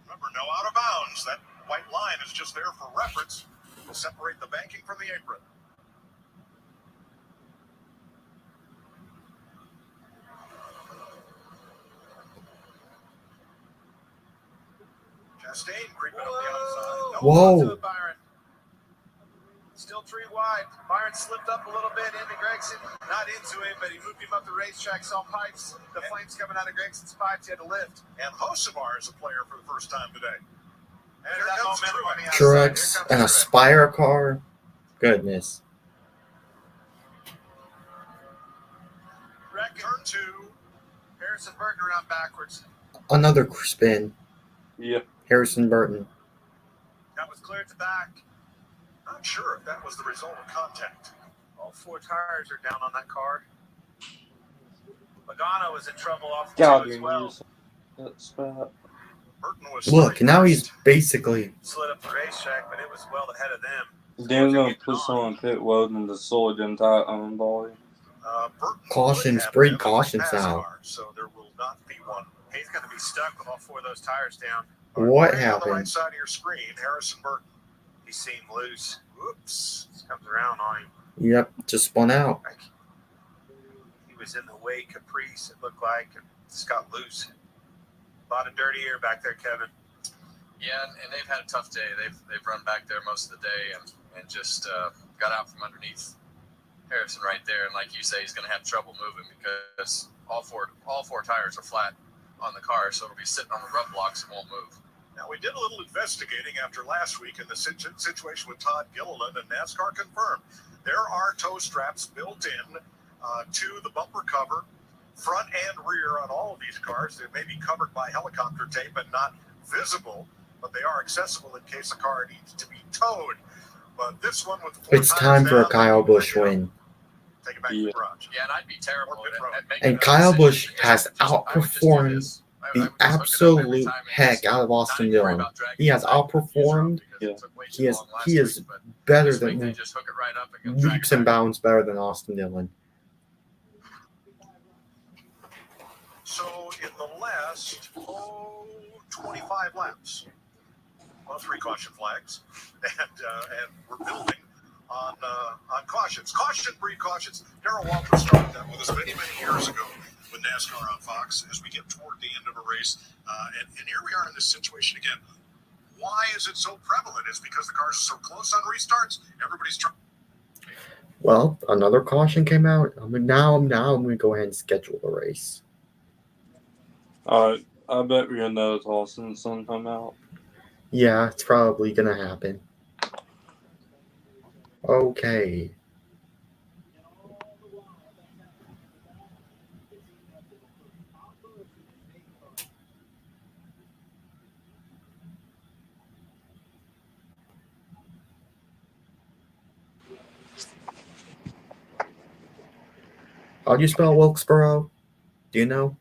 Remember, no out of bounds. That white line is just there for reference. Will separate the banking from the apron. Chastain creeping up the outside. Whoa. To it, Byron. Still 3 wide. Byron slipped up a little bit into Gregson. Not into him, but he moved him up the racetrack. Saw pipes. The flames coming out of Gregson's pipes. He had to lift. And Hocevar is a player for the first time today. And Here that comes momentum on the outside. Truex Here comes and a Truex. Spire car. Goodness. Turn 2. Harrison Burton around backwards. Another spin. Yeah. Harrison Burton. That was clear at the back. Not sure if that was the result of contact. All 4 tires are down on that car. Logano was in trouble off the God, 2 as you're well. using that spot. Burton was Look, now he's basically. Slid up the racetrack, but it was well ahead of them. Then we're gonna put someone pit welding the solid entire own body. Burton Cautions, would have breed been cautions pass now. car, so there will not be one. He's going to be stuck with all 4 of those tires down. What Right on the right happened? side of your screen, Harrison Burton. He seemed loose. Whoops. This comes around on him. Yep, just spun out. He was in the way Caprice, it looked like, and just got loose. A lot of dirty air back there, Kevin. Yeah, and they've had a tough day. They've run back there most of the day and just got out from underneath Harrison right there, and like you say, he's going to have trouble moving because all four tires are flat on the car, so it'll be sitting on the rub blocks and won't move. Now, we did a little investigating after last week in the situation with Todd Gilliland, and NASCAR confirmed there are tow straps built in to the bumper cover, front and rear on all of these cars. They may be covered by helicopter tape and not visible, but they are accessible in case a car needs to be towed. But this one with It's time for a Kyle Busch win. Take it back to the garage. Yeah, and I'd be terrible at making And Kyle Busch has outperformed the absolute heck out of Austin Dillon. He has outperformed. He is better than leaps and bounds better than Austin Dillon. So in the last 25 laps, 3 caution flags, and we're building on cautions. Caution, precautions. Darrell Walter started that with us many years ago with NASCAR on Fox as we get toward the end of a race. And here we are in this situation again. Why is it so prevalent? It's because the cars are so close on restarts. Everybody's trying. Well, another caution came out. Now I'm going to go ahead and schedule the race. I bet we're going to know Austin's son come out. Yeah, it's probably going to happen. Okay. How do you spell Wilkesboro? Do you know? Wilkesboro.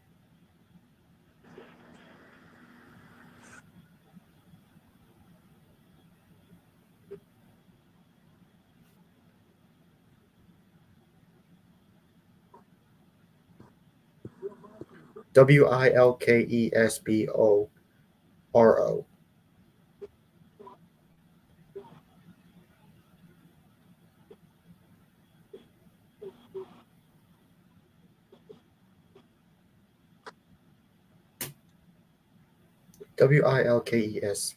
Wilkes.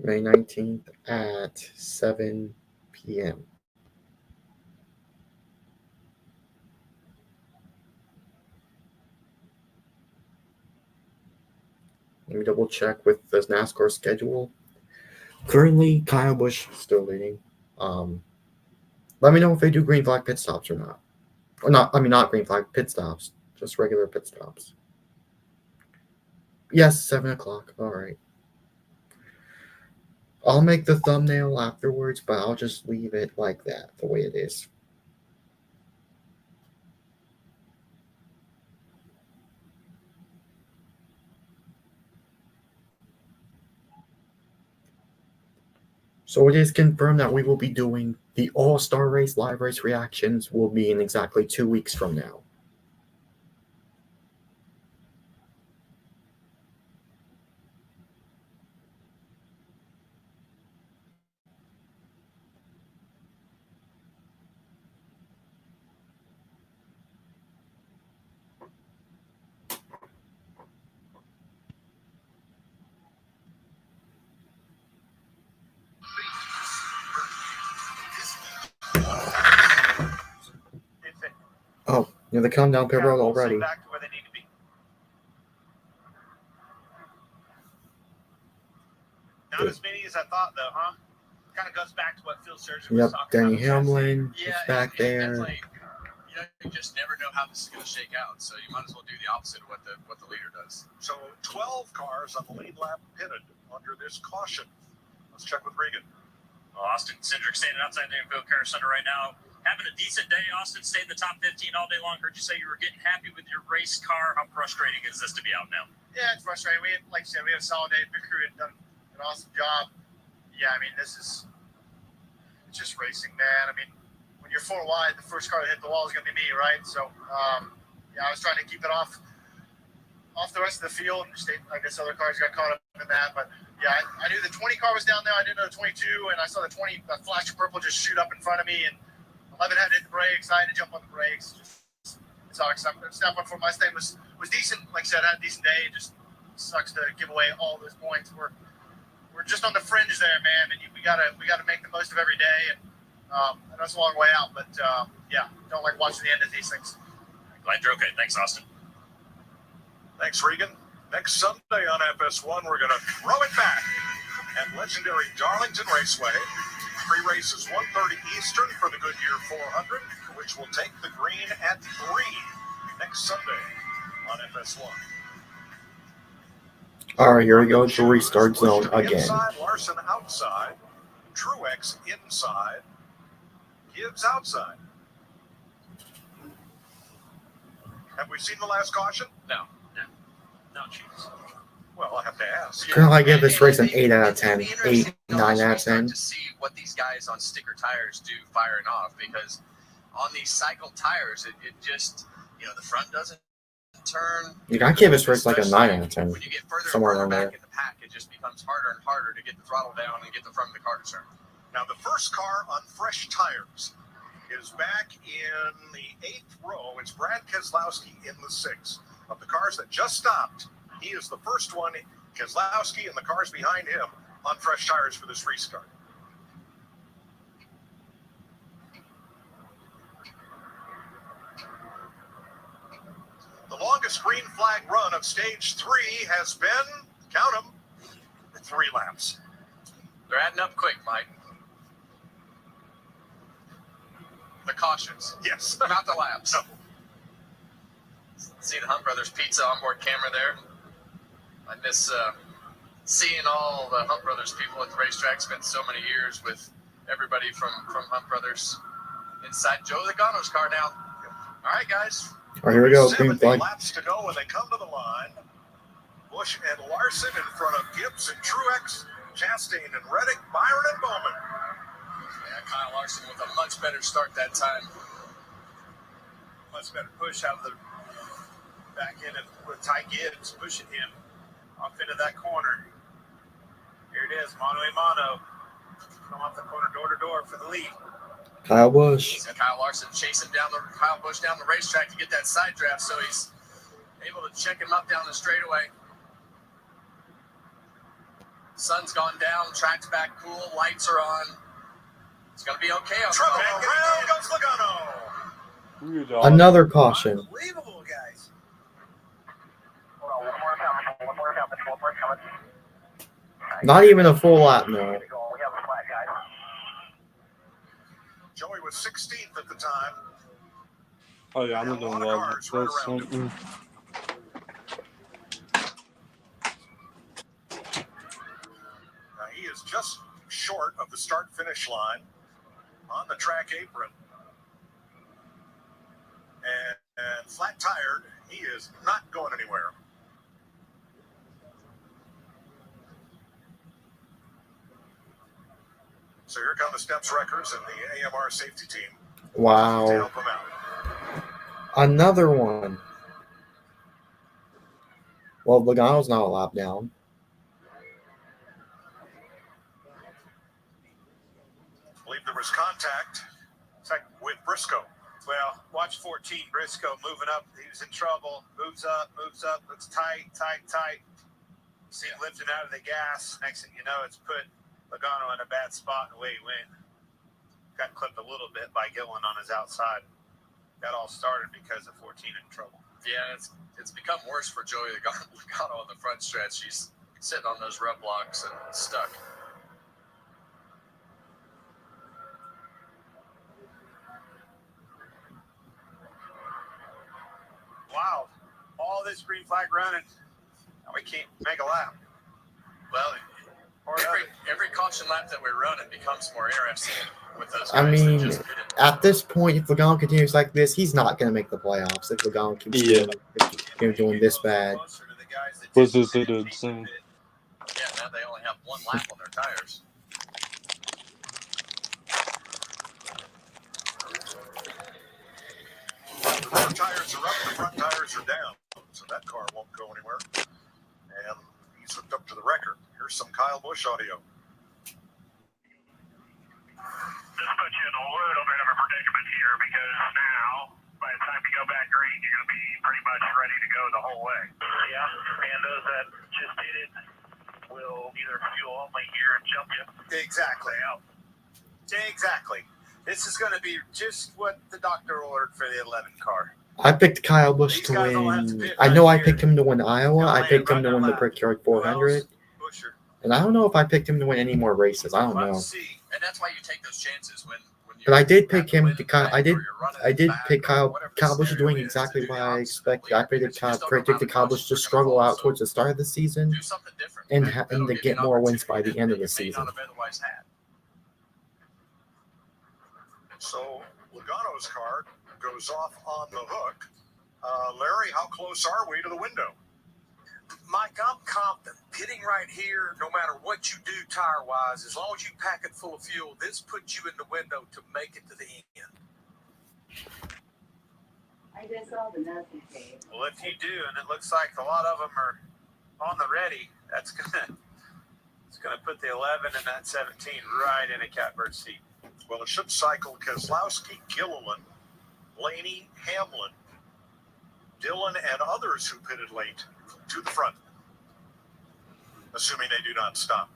May 19th at 7 p.m. Let me double check with the NASCAR schedule. Currently, Kyle Busch is still leading. Let me know if they do green flag pit stops or not. Or not, not green flag pit stops, just regular pit stops. Yes, 7 o'clock. All right. I'll make the thumbnail afterwards, but I'll just leave it like that, the way it is. So it is confirmed that we will be doing the All-Star Race live race reactions will be in exactly 2 weeks from now. Oh, they come down pit road already. Back to where they need to be. Not as many as I thought, though, huh? Kind of goes back to what Phil Surgeon was talking Danny about. Hamlin is back and there. that's like, you just never know how this is going to shake out. So you might as well do the opposite of what the leader does. So 12 cars on the lead lap pitted under this caution. Let's check with Regan. Austin Cindric standing outside the infield car center right now having a decent day. Austin stayed in the top 15 all day long. Heard you say you were getting happy with your race car. How frustrating is this to be out now? Yeah, it's frustrating. Like I said, we had a solid day. Big crew had done an awesome job. Yeah, I mean, it's just racing, man. I mean, when you're 4 wide, the first car that hit the wall is going to be me, right? So, yeah, I was trying to keep it off the rest of the field. I guess other cars got caught up in that. But, yeah, I knew the 20 car was down there. I didn't know the 22, and I saw the 20, the flash of purple just shoot up in front of me, and 11 had to hit the brakes. I had to jump on the brakes. It sucks. Snap on for Mustang was decent. Like I said, I had a decent day. It just sucks to give away all those points. We're just on the fringe there, man, and we gotta make the most of every day. And that's a long way out, but yeah, don't like watching the end of these things. Glad you're okay. Thanks, Austin. Thanks, Regan. Next Sunday on FS1, we're going to throw it back at legendary Darlington Raceway. Pre-race is 1:30 Eastern for the Goodyear 400, which will take the green at 3 next Sunday on FS1. All right, here we go to restart zone again. Inside, Larson outside, Truex inside, Gibbs outside. Have we seen the last caution? No, cheese. Well, I'll have to ask. Girl, I give this race an 8 out of 10. 8, 9 out of 10. To see what these guys on sticker tires do firing off, because on these cycle tires, it just, the front doesn't turn. You gotta give this race like a 9 out of 10. When you get further Somewhere and further around back there. in the pack, it just becomes harder and harder to get the throttle down and get the front of the car to turn. Now, the first car on fresh tires is back in the 8th row. It's Brad Keselowski in the 6th. Of the cars that just stopped, he is the first one. Keselowski and the cars behind him on fresh tires for this restart. The longest green flag run of stage 3 has been, count them, 3 laps. They're adding up quick, Mike. The cautions. Yes. Not the laps. No. See the Hunt Brothers Pizza onboard camera there. I miss seeing all the Hunt Brothers people at the racetrack. Spent so many years with everybody from Hunt Brothers inside Joe Logano's car now. All right, guys. All right, here we go. Green 70 flag. laps to go when they come to the line. Busch and Larson in front of Gibbs and Truex, Chastain and Reddick, Byron and Bowman. Yeah, Kyle Larson with a much better start that time. Much better push out of the back end with Ty Gibbs pushing him off into that corner. Here it is, mano a mano. Come off the corner, door to door for the lead. Kyle Busch. And Kyle Larson chasing down Kyle Busch down the racetrack to get that side draft, so he's able to check him up down the straightaway. Sun's gone down, track's back cool, lights are on. It's going to be okay. Trouble around goes Logano. Another caution. Unbelievable, guys. Not even a full lap, no. Joey was 16th at the time. Oh yeah, I'm gonna love this something. He is just short of the start-finish line on the track apron. And flat-tired, he is not going anywhere. So here come the Steps Wreckers and the AMR safety team to Wow. help him out. Another one. Well, Logano's not a lap down. I believe there was contact with Briscoe. Well, watch 14, Briscoe moving up. He was in trouble. Moves up. Looks tight. See him lifting out of the gas. Next thing you know, it's put Logano in a bad spot, and away he went. Got clipped a little bit by Gillen on his outside. That all started because of 14 in trouble. Yeah, it's become worse for Joey Logano on the front stretch. He's sitting on those rub blocks and stuck. Wow. All this green flag running, and we can't make a lap. Well, every caution lap that we run, it becomes more interesting with those guys I mean, that just couldn't at this point, if Logano continues like this, he's not going to make the playoffs. If Logano keeps doing this bad, Was this it insane? Yeah, now they only have one lap on their tires. Rear tires are up, the front tires are down, so that car won't go anywhere. And he's hooked up to the record. Here's some Kyle Busch audio. This puts you in a little bit of a predicament here because now, by the time you go back green, you're going to be pretty much ready to go the whole way. Yeah, and those that just did it will either fuel only here and jump you. Exactly. Exactly. This is going to be just what the doctor ordered for the 11 car. I picked Kyle Busch to win. I know I picked him to win Iowa. I picked him to win the Brickyard 400. And I don't know if I picked him to win any more races. I don't know. And that's why you take those chances when But I did pick him to I did pick Kyle Busch doing exactly what I expected. I predicted Kyle Busch to struggle out towards the start of the season and to get more wins by the end of the season. So Logano's car goes off on the hook. Larry, how close are we to the window? Mike, I'm confident. Pitting right here, no matter what you do tire-wise, as long as you pack it full of fuel, this puts you in the window to make it to the end. I just saw the message page. Well, if you do, and it looks like a lot of them are on the ready, it's gonna put the 11 and that 17 right in a catbird seat. Well, it should cycle Keselowski, Gilliland, Blaney, Hamlin, Dillon, and others who pitted late to the front, assuming they do not stop.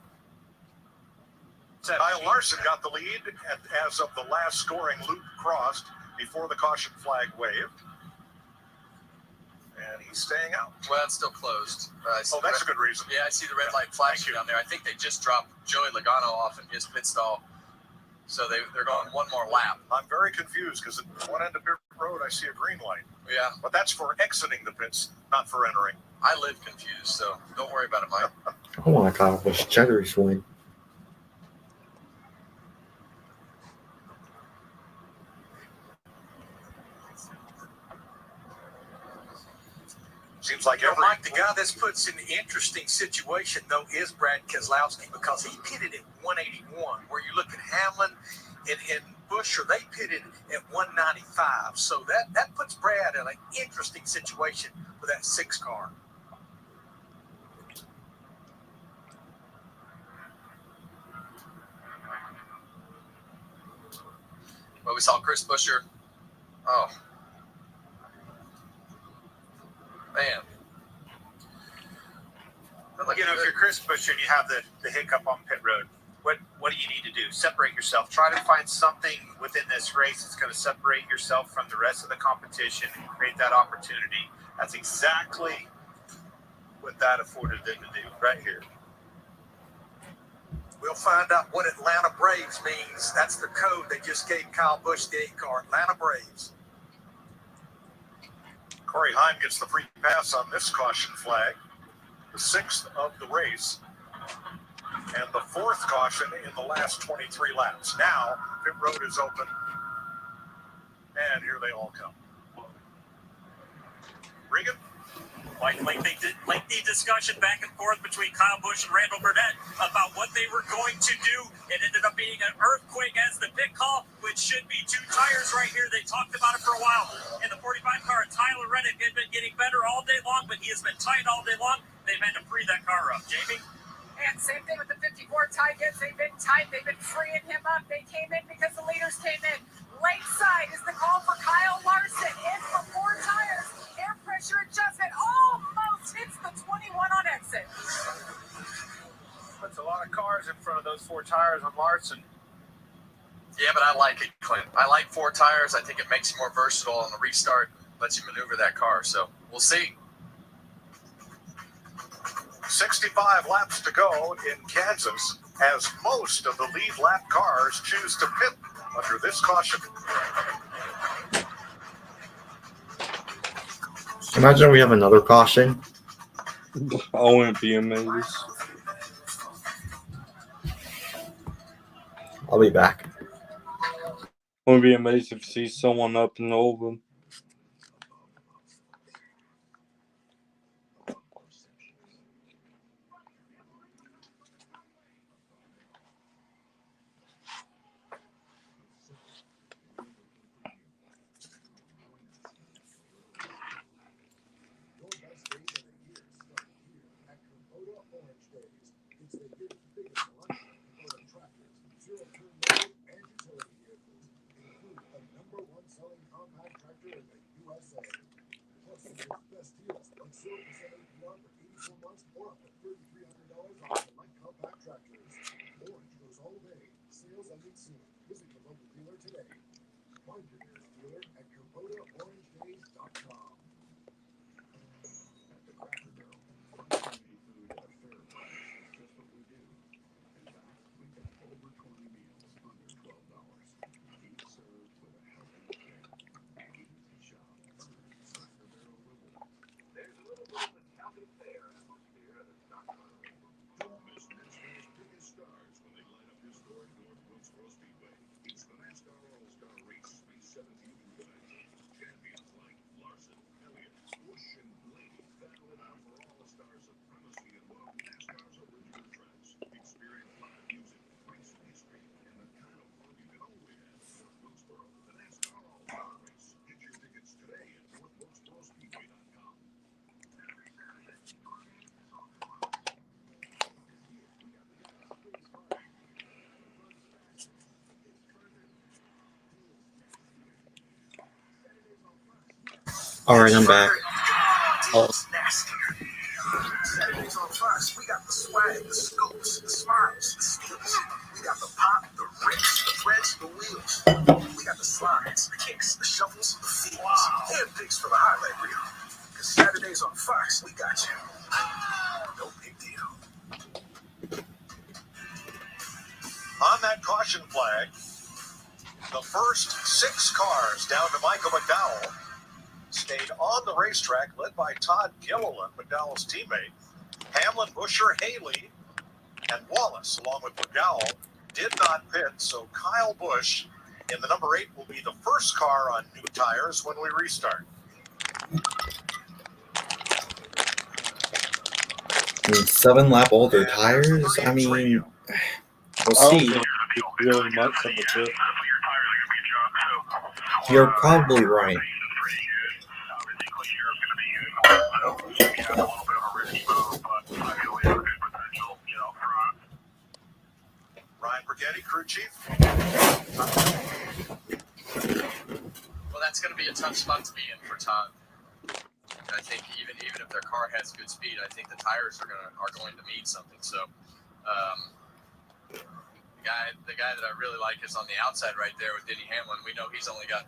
Kyle Larson got the lead as of the last scoring loop crossed before the caution flag waved. And he's staying out. Well, it's still closed. That's a good reason. Yeah, I see the red light flashing down there. I think they just dropped Joey Logano off in his pit stall. So they're going one more lap. I'm very confused because at one end of pit road, I see a green light. Yeah. But that's for exiting the pits, not for entering. I live confused, so don't worry about it, Mike. I want to Kyle Busch Cheddar's win. Seems like Mike, the guy this puts in an interesting situation, though, is Brad Keselowski because he pitted at 181, where you look at Hamlin and Buescher, they pitted at 195. So that puts Brad in an interesting situation with that 6 car. Well, we saw Chris Buescher. Oh. Man. You know, if you're Chris Buescher and you have the hiccup on pit road, what do you need to do? Separate yourself. Try to find something within this race that's going to separate yourself from the rest of the competition and create that opportunity. That's exactly what that afforded them to do right here. We'll find out what Atlanta Braves means. That's the code they just gave Kyle Busch, the 8 car, Atlanta Braves. Corey Heim gets the free pass on this caution flag, the 6th of the race, and the 4th caution in the last 23 laps. Now, pit road is open, and here they all come. Regan? Lengthy discussion back and forth between Kyle Busch and Randall Burnett about what they were going to do. It ended up being an earthquake as the pit call, which should be 2 tires right here. They talked about it for a while. In the 45 car, Tyler Reddick had been getting better all day long, but he has been tight all day long. They've had to free that car up. Jamie? And same thing with the 54 tie gets. They've been tight. They've been freeing him up. They came in because the leaders came in. Late side is the call for Kyle Larson. In for 4 tires. Air pressure adjustment almost hits the 21 on exit. Puts a lot of cars in front of those 4 tires on Larson. Yeah, but I like it, Clint. I like 4 tires. I think it makes you more versatile on the restart, lets you maneuver that car. So we'll see. 65 laps to go in Kansas as most of the lead lap cars choose to pit under this caution. Imagine we have another caution. I wouldn't be amazed. I'll be back. Wouldn't be amazed if you see someone up and over. Alright, I'm back. Oh. Saturdays on Fox, we got the swag, the scoops, the smiles, the steals. We got the pop, the rips, the threads, the wheels. We got the slides, the kicks, the shuffles, the feels, and picks for the highlight reel. Because Saturdays on Fox, we got you. No big deal. On that caution flag, the first 6 cars down to Michael McDowell stayed on the racetrack, led by Todd Gilliland, McDowell's teammate. Hamlin, Busher, Haley, and Wallace, along with McDowell, did not pit, so Kyle Busch in the number 8 will be the first car on new tires when we restart. 7 lap older tires? I mean, we'll see. Really much of a bit. You're probably right. Ryan Brigetti, crew chief. Well, that's going to be a tough spot to be in for Todd. I think even if their car has good speed, I think the tires are going to mean something. So, the guy that I really like is on the outside right there with Denny Hamlin. We know he's only got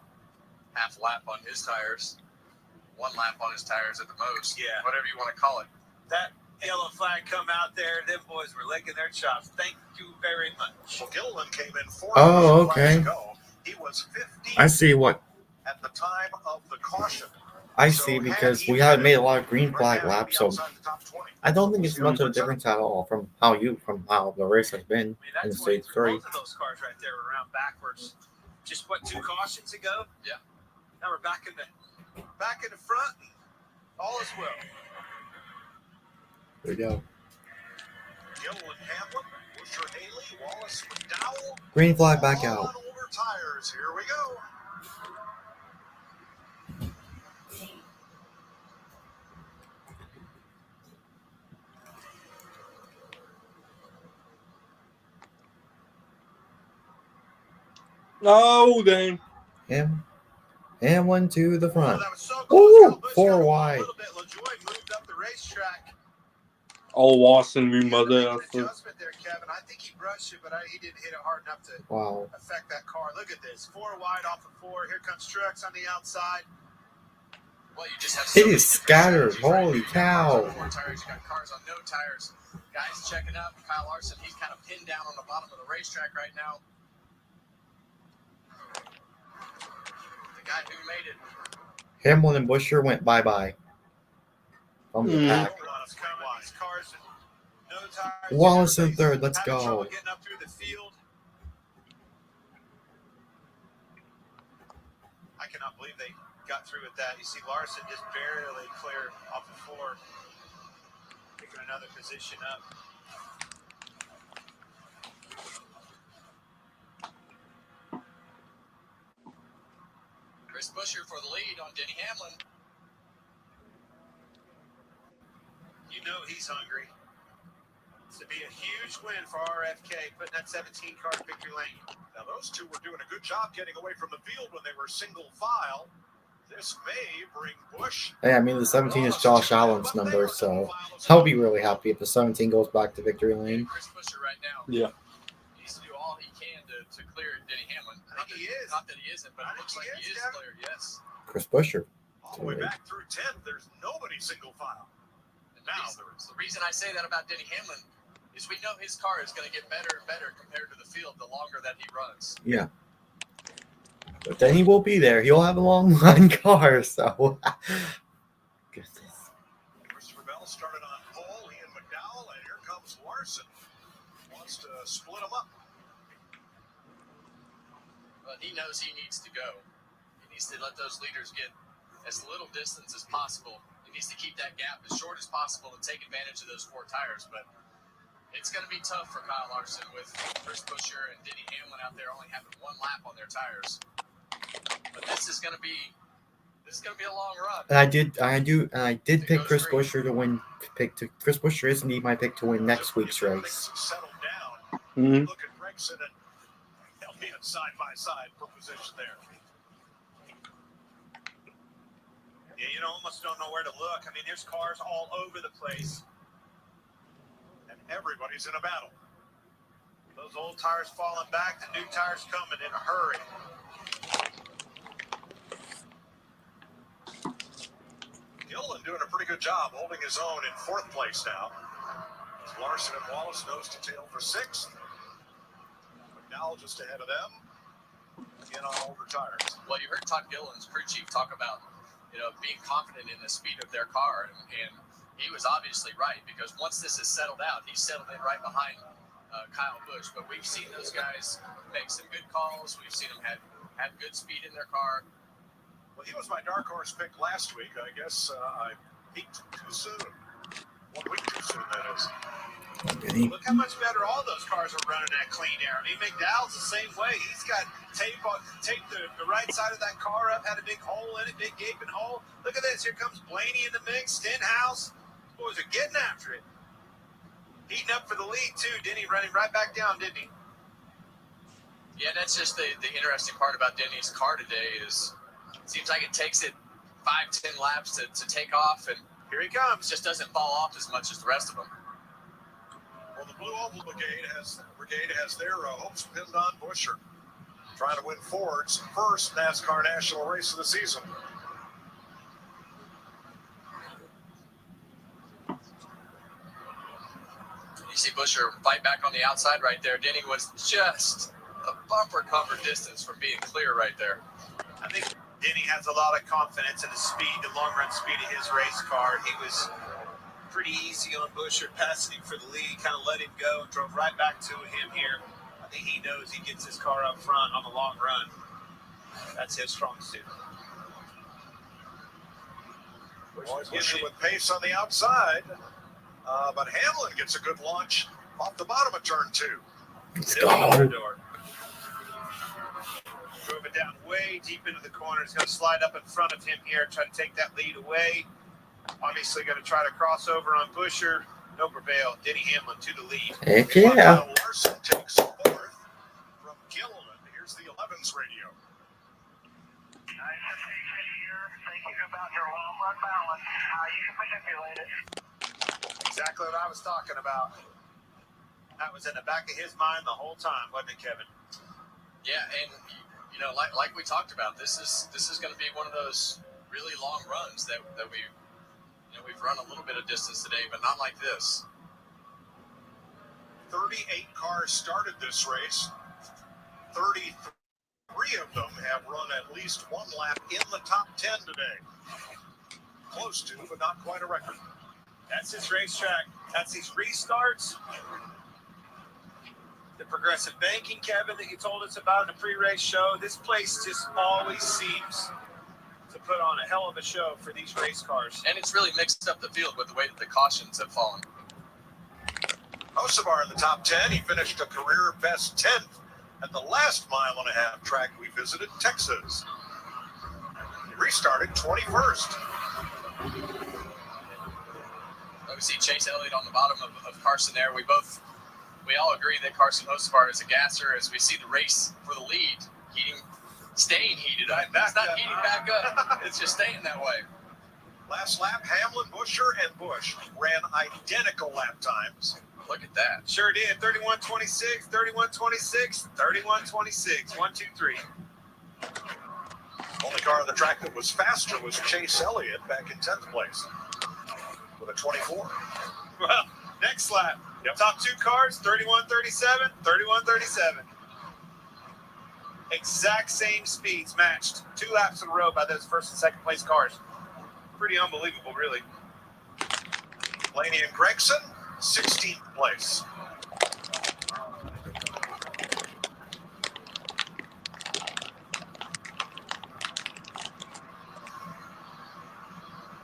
half lap on his tires, 1 lap on his tires at the most. Yeah. Whatever you want to call it. That yellow flag come out there, them boys were licking their chops. Thank you very much. Well, Gilliland came in 4 Oh, okay. ago. He was 15 I see what. at the time of the caution. I see, because we haven't made a lot of green flag laps, so I don't think it's much of a difference at all from how the race has been in stage 3. Both of those cars right there were around backwards. Just 2 cautions ago? Yeah. Now we're back in the front, and all is well. There we go. Gilliland, Hamlin, Busher, Haley, Wallace, McDowell. Green flag back out. On older tires. Here we go. No, then. Hamlin to the front. Ooh, 4 wide. Oh, Watson, we mother. Adjustment there, Kevin. I think he brushed it, but he didn't hit it hard enough to affect that car. Look at this. 4 wide off of 4. Here comes Truex on the outside. Well, you just have It is scattered. Holy cow. 4 tires. You got cars on no tires. Guys checking up. Kyle Larson, he's kind of pinned down on the bottom of the racetrack right now. The guy who made it. Hamlin and Busher went bye-bye from the pack. Wallace in 3rd. Let's go. got through with that. You see Larson just barely clear off the floor, picking another position up. Chris Buescher for the lead on Denny Hamlin. You know he's hungry. It's to be a huge win for RFK, putting that 17 car in victory lane. Now, those two were doing a good job getting away from the field when they were single file. This may bring Busch. Hey, I mean, the 17 is Josh Allen's number, so I'll be really happy if the 17 goes back to victory lane. Chris Buescher right now. Yeah. He needs to do all he can to clear Denny Hamlin. I think he is. Not that he isn't, but it looks like he is clear, yes. Chris Buescher. All the way back through 10th, there's nobody single file. And now, the reason I say that about Denny Hamlin is we know his car is going to get better and better compared to the field the longer that he runs. Yeah. But then he will be there. He'll have a long line car, so. Goodness. Christopher Bell started on pole. Ian McDowell, and here comes Larson. Wants to split them up. But he knows he needs to go. He needs to let those leaders get as little distance as possible. He needs to keep that gap as short as possible and take advantage of those 4 tires. But it's going to be tough for Kyle Larson with Chris Buescher and Denny Hamlin out there only having 1 lap on their tires. But this is going to be a long run. And I did pick Chris Buescher to win. Chris Buescher is indeed my pick to win next week's race. Settled down. Mm-hmm. Look at Gregson and they'll be side by side for position there. Yeah, you almost don't know where to look. I mean, there's cars all over the place. And everybody's in a battle. Those old tires falling back, the new tires coming in a hurry. Gillen doing a pretty good job holding his own in 4th place now. As Larson and Wallace nose to tail for 6th. McDowell just ahead of them. Again on older tires. Well, you heard Todd Gillen's crew chief talk about, being confident in the speed of their car, and he was obviously right, because once this is settled out, he's settled in right behind Kyle Busch. But we've seen those guys make some good calls. We've seen them have good speed in their car. Well, he was my dark horse pick last week. I guess I peaked too soon. 1 week too soon, that is. Look how much better all those cars are running at clean air. I mean, McDowell's the same way. He's got taped the right side of that car up, had a big hole in it, big gaping hole. Look at this. Here comes Blaney in the mix, Stenhouse. Boys are getting after it. Heating up for the lead, too. Denny running right back down, didn't he? Yeah, that's just the interesting part about Denny's car today is it seems like it takes it 5-10 laps to take off, and here he comes. It just doesn't fall off as much as the rest of them. Well, the Blue Oval Brigade has their hopes pinned on Buescher, trying to win Ford's first NASCAR national race of the season. You see Buescher fight back on the outside right there. Denny was just a bumper cover distance from being clear right there. I think Denny has a lot of confidence in the speed, the long run speed of his race car. He was pretty easy on Buescher, passing him for the lead, kind of let him go and drove right back to him here. I think he knows he gets his car up front on the long run. That's his strong suit. Buescher with pace on the outside, but Hamlin gets a good launch off the bottom of turn 2. Drove it down way deep into the corner. He's going to slide up in front of him here, try to take that lead away. Obviously going to try to cross over on Buescher. No prevail. Denny Hamlin to the lead. Heck yeah. Larson takes 4th from Gilliland. Here's the 11's radio. Nice to see you here. Thinking about your long run balance, how you can manipulate it. Exactly what I was talking about. That was in the back of his mind the whole time, wasn't it, Kevin? Yeah, and like we talked about, this is going to be one of those really long runs that we've run a little bit of distance today, but not like this. 38 cars started this race. 33 of them have run at least 1 lap in the top 10 today. Close to, but not quite a record. That's his racetrack. That's his restarts. The progressive banking, Kevin, that you told us about in the pre-race show. This place just always seems to put on a hell of a show for these race cars. And it's really mixed up the field with the way that the cautions have fallen. Osabar in the top 10. He finished a career best 10th at the last mile-and-a-half track we visited, Texas. He restarted 21st. We see Chase Elliott on the bottom of Carson there. We all agree that Carson Osabar is a gasser as we see the race for the lead. Staying heated up. It's not heating back up. It's just staying that way. Last lap, Hamlin, Buscher, and Busch ran identical lap times. Look at that. Sure did. 31:26, 31:26, 31:26. 1, 2, 3. Only car on the track that was faster was Chase Elliott back in 10th place with a 24. Well, next lap. Yep. Top 2 cars, 31:37, 31:37. Exact same speeds matched 2 laps in a row by those first and second place cars. Pretty unbelievable, really. Blaney and Gregson, 16th place.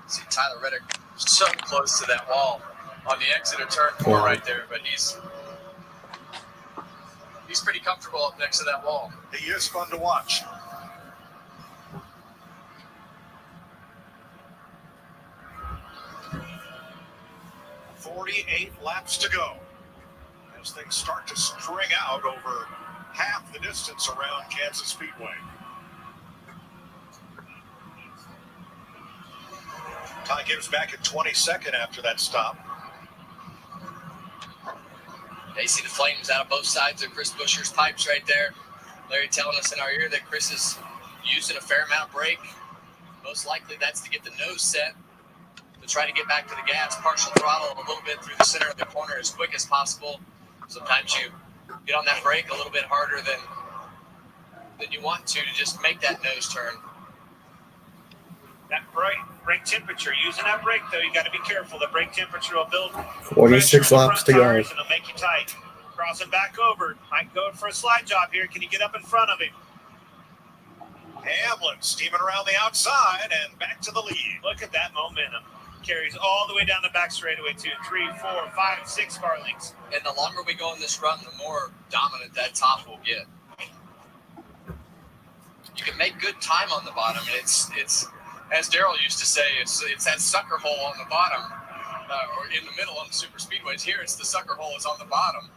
See Tyler Reddick so close to that wall on the exit of turn 4 right there, but he's pretty comfortable up next to that wall. He is fun to watch. "48 laps to go as things start to string out over half the distance around Kansas Speedway. Ty Gibbs back at 22nd after that stop. They see the flames out of both sides of Chris Buscher's pipes right there. Larry telling us in our ear that Chris is using a fair amount of brake. Most likely that's to get the nose set to try to get back to the gas, partial throttle a little bit through the center of the corner as quick as possible. Sometimes you get on that brake a little bit harder than you want to just make that nose turn. That brake temperature, using that brake though, you got to be careful. The brake temperature will build 46 laps to go. And it'll make you tight. Crossing back over. Mike going for a slide job here. Can you get up in front of him? Hamlin steaming around the outside and back to the lead. Look at that momentum. Carries all the way down the back straightaway, 2, 3, 4, 5, 6 car lengths. And the longer we go on this run, the more dominant that top will get. You can make good time on the bottom, and it's as Daryl used to say, it's that sucker hole on the bottom, or in the middle on the super speedways. Here, it's the sucker hole is on the bottom.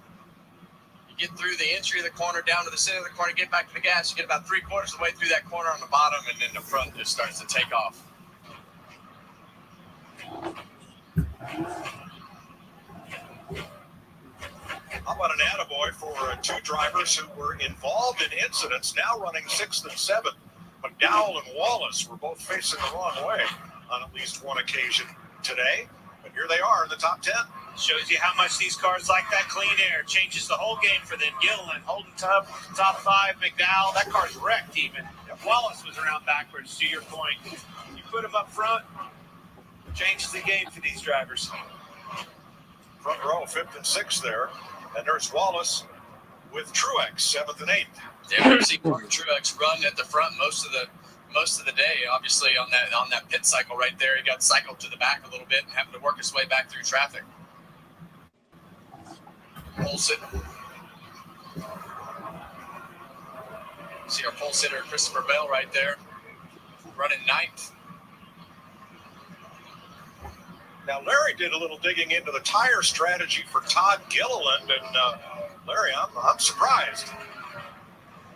You get through the entry of the corner, down to the center of the corner, get back to the gas. You get about 3/4 of the way through that corner on the bottom, and then the front just starts to take off. How about an attaboy for 2 drivers who were involved in incidents, now running 6th and 7th. McDowell and Wallace were both facing the wrong way on at least one occasion today. But here they are in the top 10. Shows you how much these cars like that clean air. Changes the whole game for them. Gilliland holding top 5. McDowell, that car's wrecked even. Wallace was around backwards, to your point. You put him up front, changes the game for these drivers. Front row, 5th and 6th there. And there's Wallace with Truex, 7th and 8th. Yeah, we've seen Truex run at the front most of the day. Obviously, on that pit cycle right there, he got cycled to the back a little bit and having to work his way back through traffic. Pole sitter. See our pole sitter, Christopher Bell, right there, running 9th. Now, Larry did a little digging into the tire strategy for Todd Gilliland, and Larry, I'm surprised.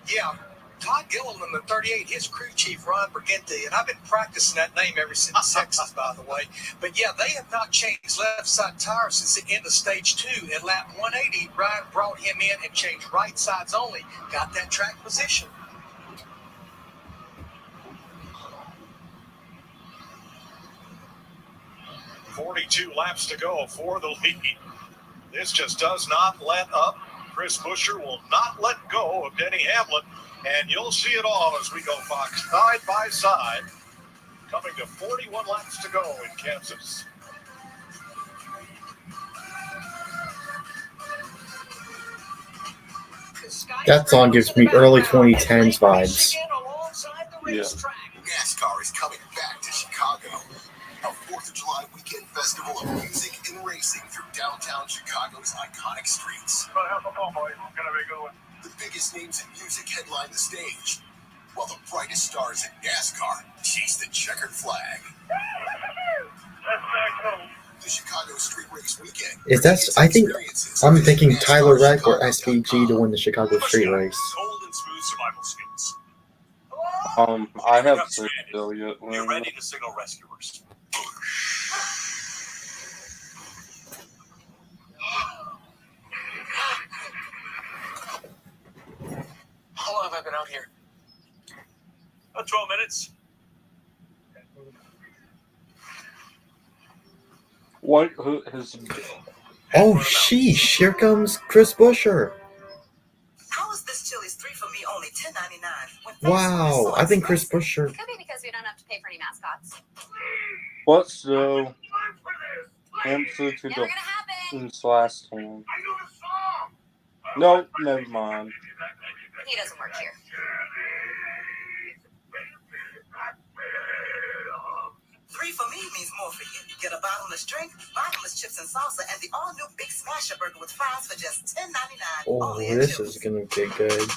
Yeah, Todd Gilliland, the 38, his crew chief, Ron Briganti, and I've been practicing that name ever since Texas, by the way. But yeah, they have not changed left side tires since the end of stage 2. At lap 180, Ryan brought him in and changed right sides only. Got that track position. .42 laps to go for the lead. This just does not let up. Chris Buscher will not let go of Denny Hamlin, and you'll see it all as we go side by side, coming to 41 laps to go in Kansas. That song gives me early 2010s vibes. NASCAR is coming festival of music and racing through downtown Chicago's iconic streets. But have some fun, boys. It's gonna be a good one. The biggest names in music headline the stage, while the brightest stars in NASCAR chase the checkered flag. The Chicago Street Race Weekend. Is that? I think I'm thinking Tyler Reddick or SVG to win the Chicago Street Race. Cold and smooth survival skills. I have Sid Elliott. You're ready to signal rescuers. How long have I been out here? About 12 minutes. What? Who is? Oh, sheesh! Here comes Chris Buescher. How is this Chili's 3 for me only $10.99? Wow, I think Chris Buescher. Could be because we don't have to pay for any mascots. What's so? Answer to the last time. No, never mind. He doesn't work here. Three for me means more for you. Get a bottomless drink, bottomless chips and salsa, and the all-new Big Smasher Burger with fries for just $10.99. Oh, this is gonna be good.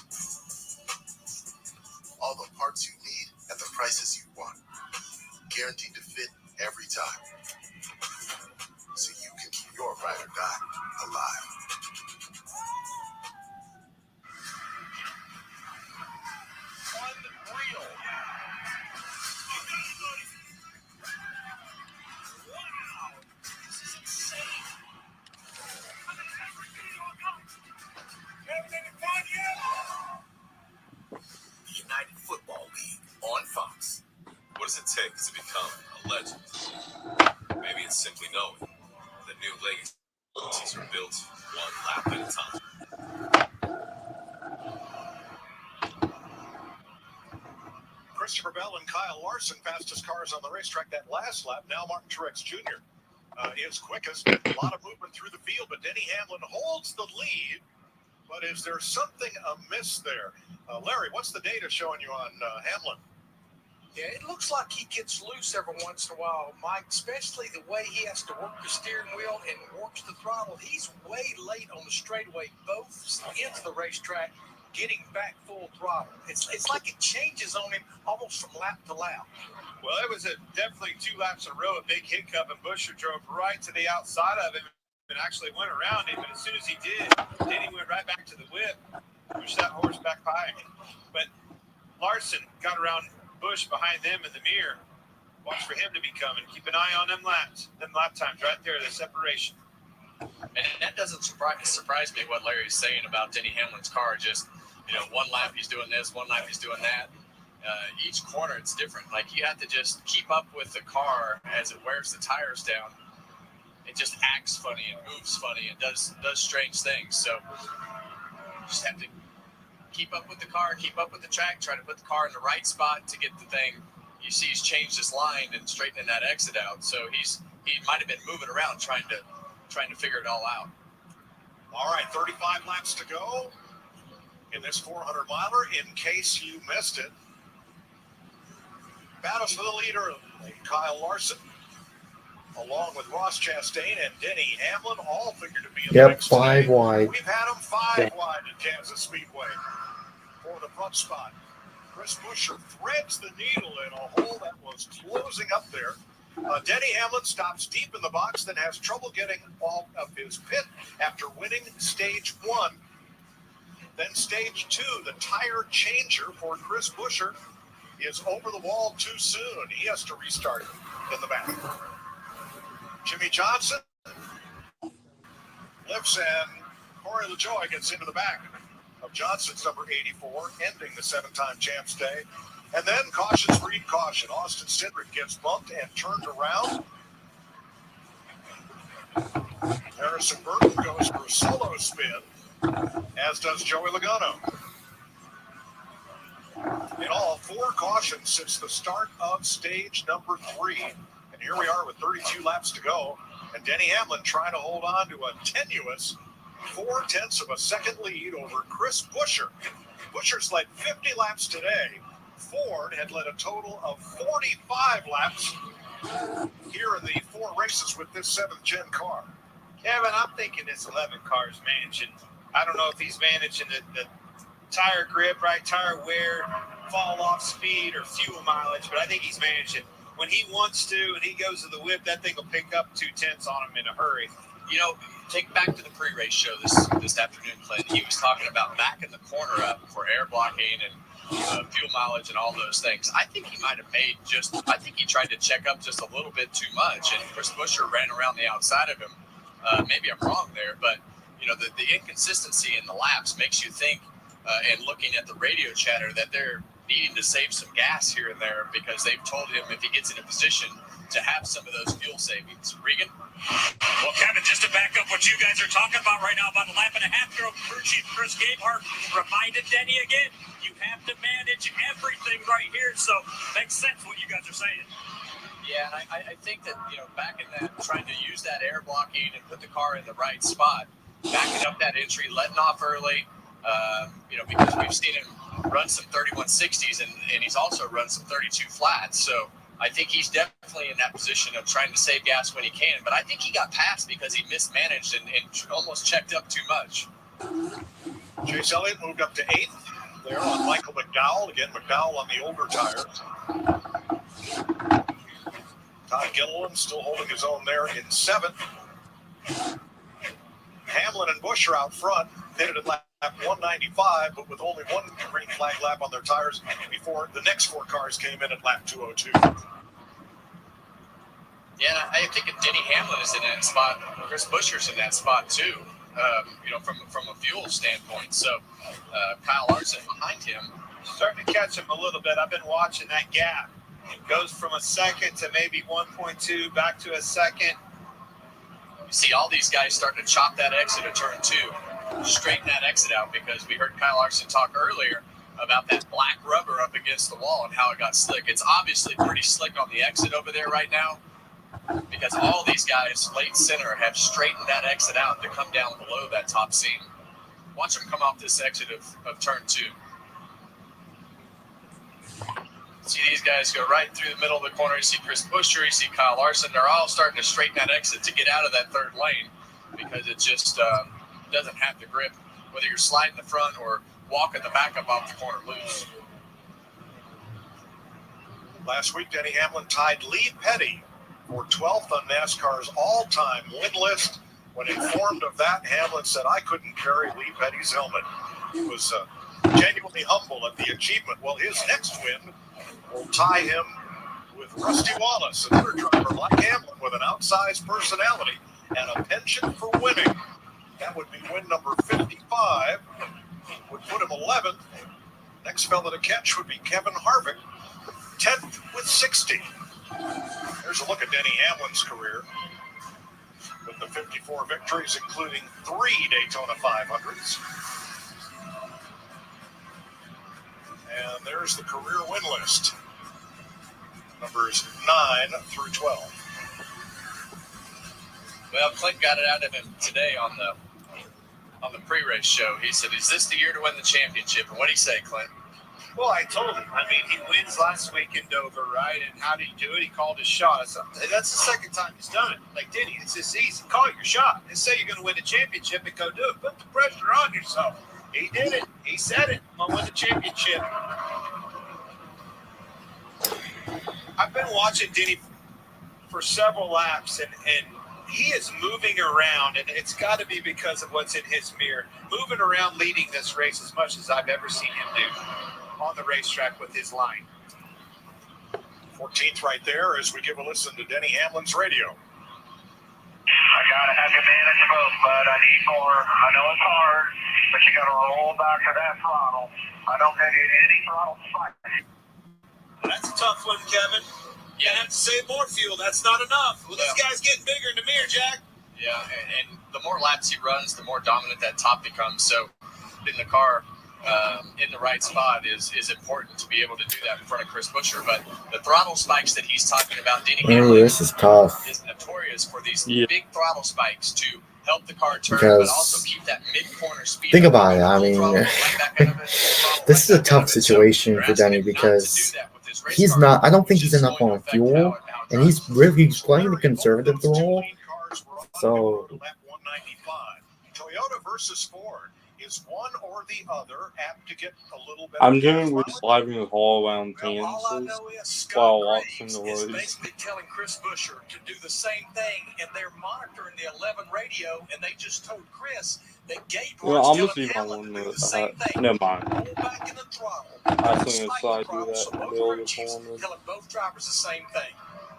All the parts you need at the prices you want. Guaranteed to fit every time. So you can keep your ride or die alive. Unreal. Wow. This is insane. Haven't any fun yet? The United Football League on Fox. What does it take to become a legend? Maybe it's simply knowing that new legacies are built one lap at a time. Christopher Bell and Kyle Larson, fastest cars on the racetrack that last lap. Now Martin Truex Jr. Is quickest. A lot of movement through the field, but Denny Hamlin holds the lead. But is there something amiss there? Larry, what's the data showing you on Hamlin? Yeah, it looks like he gets loose every once in a while, Mike, especially the way he has to work the steering wheel and works the throttle. He's way late on the straightaway, both ends of the racetrack, getting back full throttle. It's like it changes on him almost from lap to lap. Well, it was definitely 2 laps in a row, a big hiccup, and Buescher drove right to the outside of him and actually went around him. And as soon as he did, then he went right back to the whip, pushed that horse back by him. But Larson got around Busch behind them in the mirror. Watch for him to be coming. Keep an eye on them laps, them lap times right there, the separation. And that doesn't surprise me what Larry's saying about Denny Hamlin's car. Just, one lap he's doing this, one lap he's doing that. Each corner it's different. Like, you have to just keep up with the car as it wears the tires down. It just acts funny and moves funny and does strange things. So you just have to keep up with the car, keep up with the track, try to put the car in the right spot to get the thing. You see he's changed his line and straightening that exit out. So he might have been moving around trying to figure it all out. All right, 35 laps to go in this 400-miler. In case you missed it, battles for the leader, Kyle Larson, along with Ross Chastain and Denny Hamlin, all figured to be in the mix 5 today. wide. We've had them 5 wide at Kansas Speedway for the front spot. Chris Buescher threads the needle in a hole that was closing up there. Denny Hamlin stops deep in the box, then has trouble getting off of his pit after winning stage 1. Then stage 2, the tire changer for Chris Buescher is over the wall too soon. He has to restart in the back. Jimmy Johnson lifts and Corey LaJoie gets into the back of Johnson's number 84, ending the 7-time champs day. And then cautions breed caution. Austin Cindric gets bumped and turned around. Harrison Burton goes for a solo spin, as does Joey Logano. In all, 4 cautions since the start of stage number 3. And here we are with 32 laps to go. And Denny Hamlin trying to hold on to a tenuous 0.4 of a second lead over Chris Buescher. Buescher's led 50 laps today. Ford had led a total of 45 laps here in the 4 races with this 7th gen car. Kevin, I'm thinking this 11 car is managing. I don't know if he's managing the tire grip, right, tire wear, fall off speed, or fuel mileage, but I think he's managing. When he wants to and he goes to the whip, that thing will pick up 2/10 on him in a hurry. You know, take back to the pre-race show this afternoon, Clint. He was talking about backing the corner up for air blocking and fuel mileage and all those things. I think he might have I think he tried to check up just a little bit too much, and Chris Buescher ran around the outside of him. Maybe I'm wrong there, but, you know, the inconsistency in the laps makes you think, and looking at the radio chatter, that they're needing to save some gas here and there because they've told him if he gets in a position to have some of those fuel savings. Regan? Well, Kevin, just to back up what you guys are talking about right now, about a lap and a half ago, crew chief Chris Gabehart reminded Denny again, you have to manage everything right here, so makes sense what you guys are saying. Yeah, and I think that, you know, back in that, trying to use that air blocking and put the car in the right spot, backing up that entry, letting off early, you know, because we've seen him run some 3160s and he's also run some 32 flats. So I think he's definitely in that position of trying to save gas when he can. But I think he got passed because he mismanaged and almost checked up too much. Chase Elliott moved up to 8th there on Michael McDowell. Again, McDowell on the older tires. Todd Gilliland still holding his own there in 7th. Hamlin and Busch are out front, pitted at lap 195, but with only one green flag lap on their tires before the next 4 cars came in at lap 202. Yeah, I think Denny Hamlin is in that spot. Chris Buescher's in that spot too. You know, from a fuel standpoint. So Kyle Larson behind him, starting to catch him a little bit. I've been watching that gap. It goes from a second to maybe 1.2, back to a second. You see all these guys starting to chop that exit of turn 2, straighten that exit out, because we heard Kyle Larson talk earlier about that black rubber up against the wall and how it got slick. It's obviously pretty slick on the exit over there right now, because all these guys late center have straightened that exit out to come down below that top seam. Watch them come off this exit of turn 2. See these guys go right through the middle of the corner. You see Chris Buescher, you see Kyle Larson. They're all starting to straighten that exit to get out of that third lane, because it just doesn't have the grip, whether you're sliding the front or walking the back up off the corner loose. Last week, Denny Hamlin tied Lee Petty for 12th on NASCAR's all-time win list. When informed of that, Hamlin said, "I couldn't carry Lee Petty's helmet." He was genuinely humble at the achievement. Well, his next win will tie him with Rusty Wallace, another driver like Hamlin with an outsized personality and a penchant for winning. That would be win number 55, would put him 11th. Next fella to catch would be Kevin Harvick, 10th with 60. There's a look at Denny Hamlin's career with the 54 victories, including 3 Daytona 500s. And there's the career win list, numbers 9 through 12. Well, Clint got it out of him today on the pre-race show. He said, "Is this the year to win the championship?" And what did he say, Clint? Well, I told him. I mean, he wins last week in Dover, right? And how did he do it? He called his shot. That's the second time he's done it. Like, Denny, it's just easy. Call your shot and say you're going to win the championship and go do it. Put the pressure on yourself. He did it. He said it. I'm going to win the championship. I've been watching Denny for several laps, and he is moving around, and it's got to be because of what's in his mirror. Moving around, leading this race as much as I've ever seen him do on the racetrack with his line. 14th right there as we give a listen to Denny Hamlin's radio. I gotta have you manage both, bud. I need more. I know it's hard, but you gotta roll back to that throttle. I don't have any throttle fight. That's a tough one, Kevin. You have to save more fuel. That's not enough. Well, this guy's getting bigger in the mirror, Jack. Yeah, and the more laps he runs, the more dominant that top becomes. So in the car, in the right spot is important to be able to do that in front of Chris Buescher. But the throttle spikes that he's talking about, Denny Hamlin, this is tough. is notorious for these big throttle spikes to help the car turn, Because but also keep that mid-corner speed. think about it. I mean, this is a tough situation for Denny because he's not. I don't think he's enough on fuel And he's playing the conservative role. So lap 195. Toyota versus Ford. Is one or the other apt to get a little bit? I'm doing resliving with all around Kansas while watching the is race. basically telling Chris Buescher to do the same thing, and they're monitoring the 11 radio, and they just told Chris that Gatewart's I'm gonna telling see if I Hamlin won to do the same thing. Never mind. Pull back in the throttle. I was gonna Spike try the to do throttle, that so in the both middle of crew the chiefs corner. telling both drivers the same thing.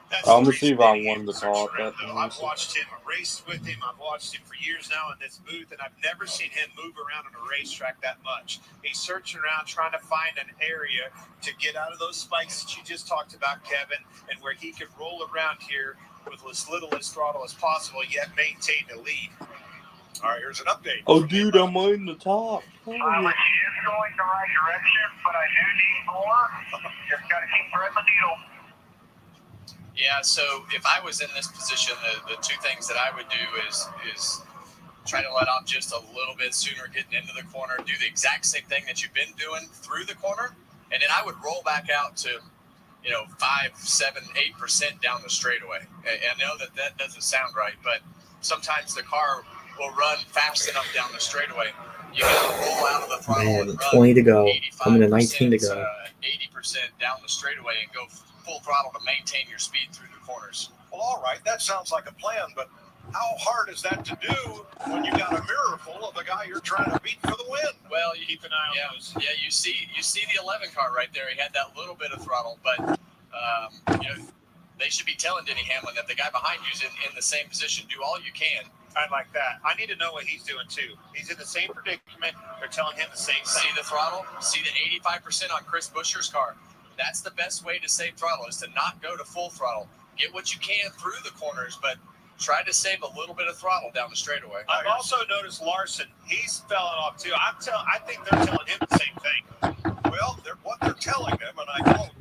That's I'm the gonna see reason if I they won the search top. around, though. I've watched him race with him. I've watched him for years now in this booth, and I've never seen him move around on a racetrack that much. He's searching around trying to find an area to get out of those spikes that you just talked about, Kevin, and where he could roll around here with as little as throttle as possible, yet maintain the lead. All right, here's an update. Oh, dude, I'm in the top. She is going the right direction, but I do need more. Just got to keep threading the needle. Yeah, so if I was in this position, the two things that I would do is try to let off just a little bit sooner getting into the corner, do the exact same thing that you've been doing through the corner, and then I would roll back out to, 5, 7, 8% down the straightaway. I know that doesn't sound right, but sometimes the car will run fast enough down the straightaway. You got to roll out of the throttle and run 20 to go. Coming to 19 to go. 80% down the straightaway and go full throttle to maintain your speed through the corners. Well, all right, that sounds like a plan, but how hard is that to do when you got a mirror full of the guy you're trying to beat for the win? Well, you keep an eye on those. Yeah, you see the 11 car right there. He had that little bit of throttle, but they should be telling Denny Hamlin that the guy behind you is in the same position. Do all you can. I like that. I need to know what he's doing too. He's in the same predicament. They're telling him the same thing. See the throttle? See the 85% on Chris Buescher's car? That's the best way to save throttle, is to not go to full throttle. Get what you can through the corners, but try to save a little bit of throttle down the straightaway. I've also noticed Larson. He's falling off too. I think they're telling him the same thing. Well, what they're telling them, and I quote,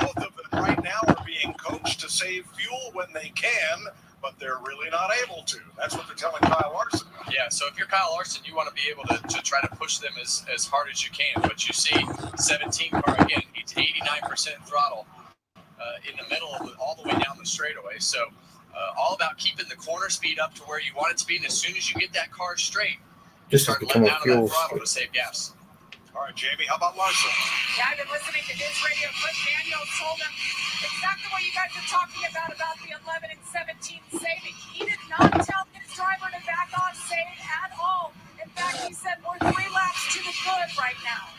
both of them right now are being coached to save fuel when they can, but they're really not able to. That's what they're telling Kyle Larson. Yeah, so if you're Kyle Larson, you want to be able to try to push them as hard as you can. But you see 17 car, again, he's 89% throttle in the middle of all the way down the straightaway. So all about keeping the corner speed up to where you want it to be. And as soon as you get that car straight, This has start become letting a out fuel. of that throttle to save gas. All right, Jamie, how about Larson? Yeah, I've been listening to his radio. Cliff Daniels told him exactly what you guys are talking about the 11 and 17 saving. He did not tell his driver to back off save at all. In fact, he said we're 3 laps to the good right now.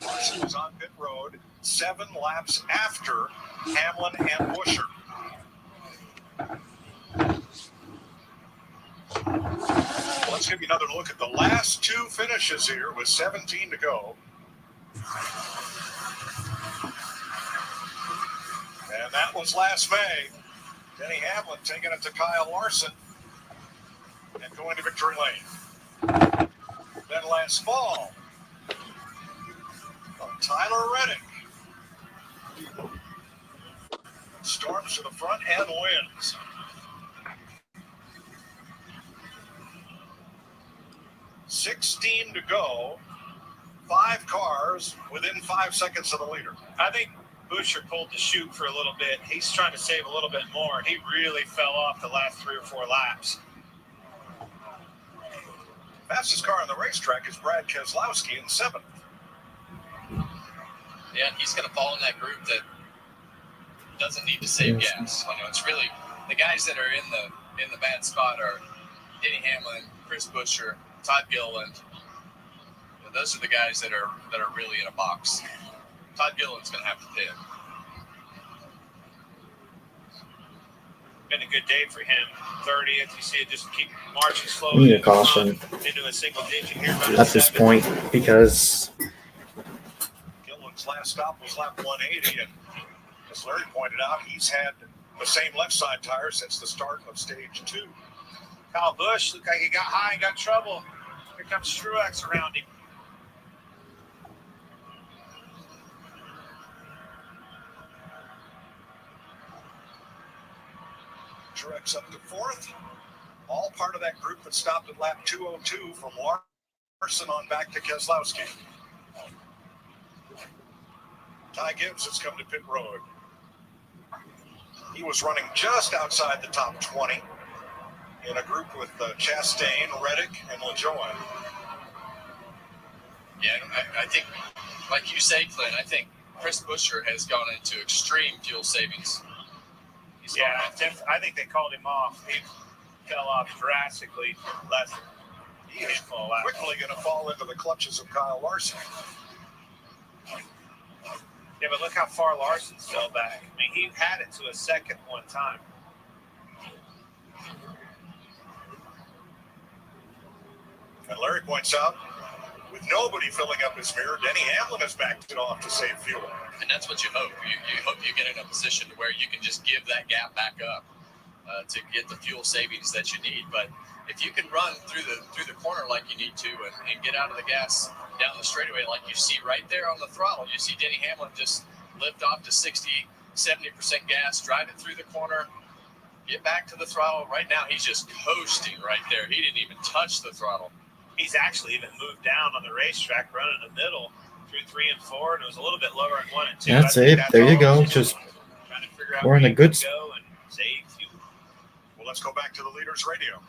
Larson was on pit road 7 laps after Hamlin and Buescher. Let's give you another look at the last 2 finishes here with 17 to go. And that was last May. Denny Hamlin taking it to Kyle Larson and going to victory lane. Then last fall, Tyler Reddick storms to the front and wins. $16 to go. 5 cars within 5 seconds of the leader. I think Buescher pulled the chute for a little bit. He's trying to save a little bit more. He really fell off the last 3 or 4 laps. Fastest car on the racetrack is Brad Keselowski in 7th. Yeah, and he's going to fall in that group that doesn't need to save gas. It's really the guys that are in the bad spot are Denny Hamlin, Chris Buescher, Todd Gilliland. Those are the guys that are really in a box. Todd Gilliland's going to have to pit. Been a good day for him. 30th. You see it just keep marching We slowly need a caution into a single digit here. at this point because Gilliland's last stop was lap 180, and as Larry pointed out, he's had the same left side tire since the start of stage 2. Kyle Busch looked like he got high and got trouble. Here comes Truex around him. Truex up to 4th. All part of that group that stopped at lap 202 from Larson on back to Keselowski. Ty Gibbs has come to pit road. He was running just outside the top 20 in a group with Chastain, Reddick, and LaJoie. Yeah, I think, like you say, Clint, I think Chris Buescher has gone into extreme fuel savings. I think they called him off. He fell off drastically less. He is quickly going to fall into the clutches of Kyle Larson. Yeah, but look how far Larson's fell back. I mean, he had it to a second one time. And Larry points out, with nobody filling up his mirror, Denny Hamlin has backed it off to save fuel. And that's what you hope. You hope you get in a position to where you can just give that gap back up to get the fuel savings that you need. But if you can run through the corner like you need to and get out of the gas down the straightaway like you see right there on the throttle, you see Denny Hamlin just lift off to 60, 70% gas, drive it through the corner, get back to the throttle. Right now, he's just coasting right there. He didn't even touch the throttle. He's actually even moved down on the racetrack, running in the middle through 3 and 4, and it was a little bit lower in 1 and 2. That's it. There you go. Just we're in a good spot. Well, let's go back to the leaders' radio.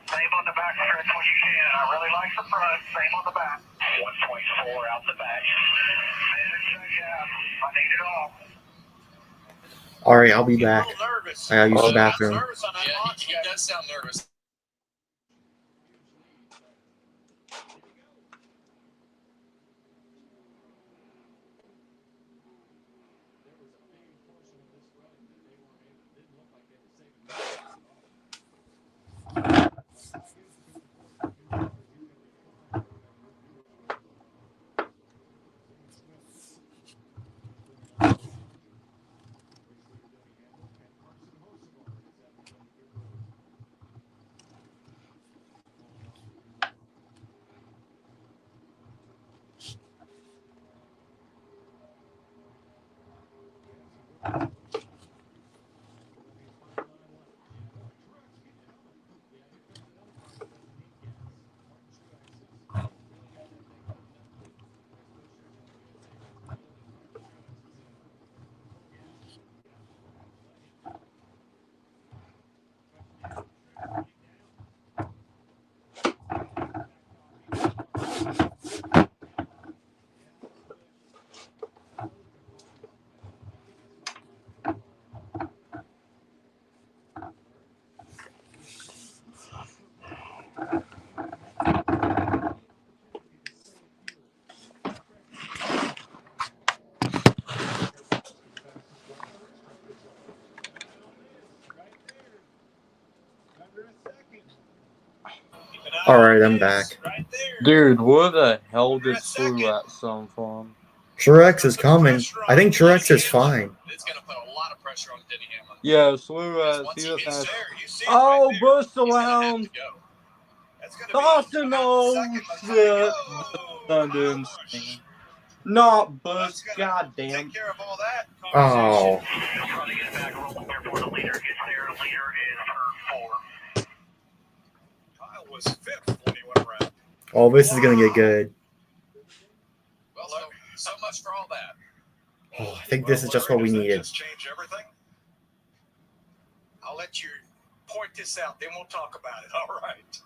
Same on the back stretch when you can. I really like the front. Same on the back. 1.4 out the back. I need it all. All right, I'll be back. I gotta use the bathroom. Yeah, he does sound nervous. All right, I'm back. Dude, where the hell did Sluat come from? Truex is coming. I think Truex is fine. It's going to put a lot of pressure on Denny Hamlin. Yeah, Sluat. He doesn't have... Oh, burst around. Dawson, oh, shit. Not doing anything. Not burst, goddamn. Oh. Was fifth when he went around. Oh, this is gonna get good. Well, so much for all that. Oh, I think this is just what we needed. Just change everything. I'll let you point this out, then we'll talk about it. All right.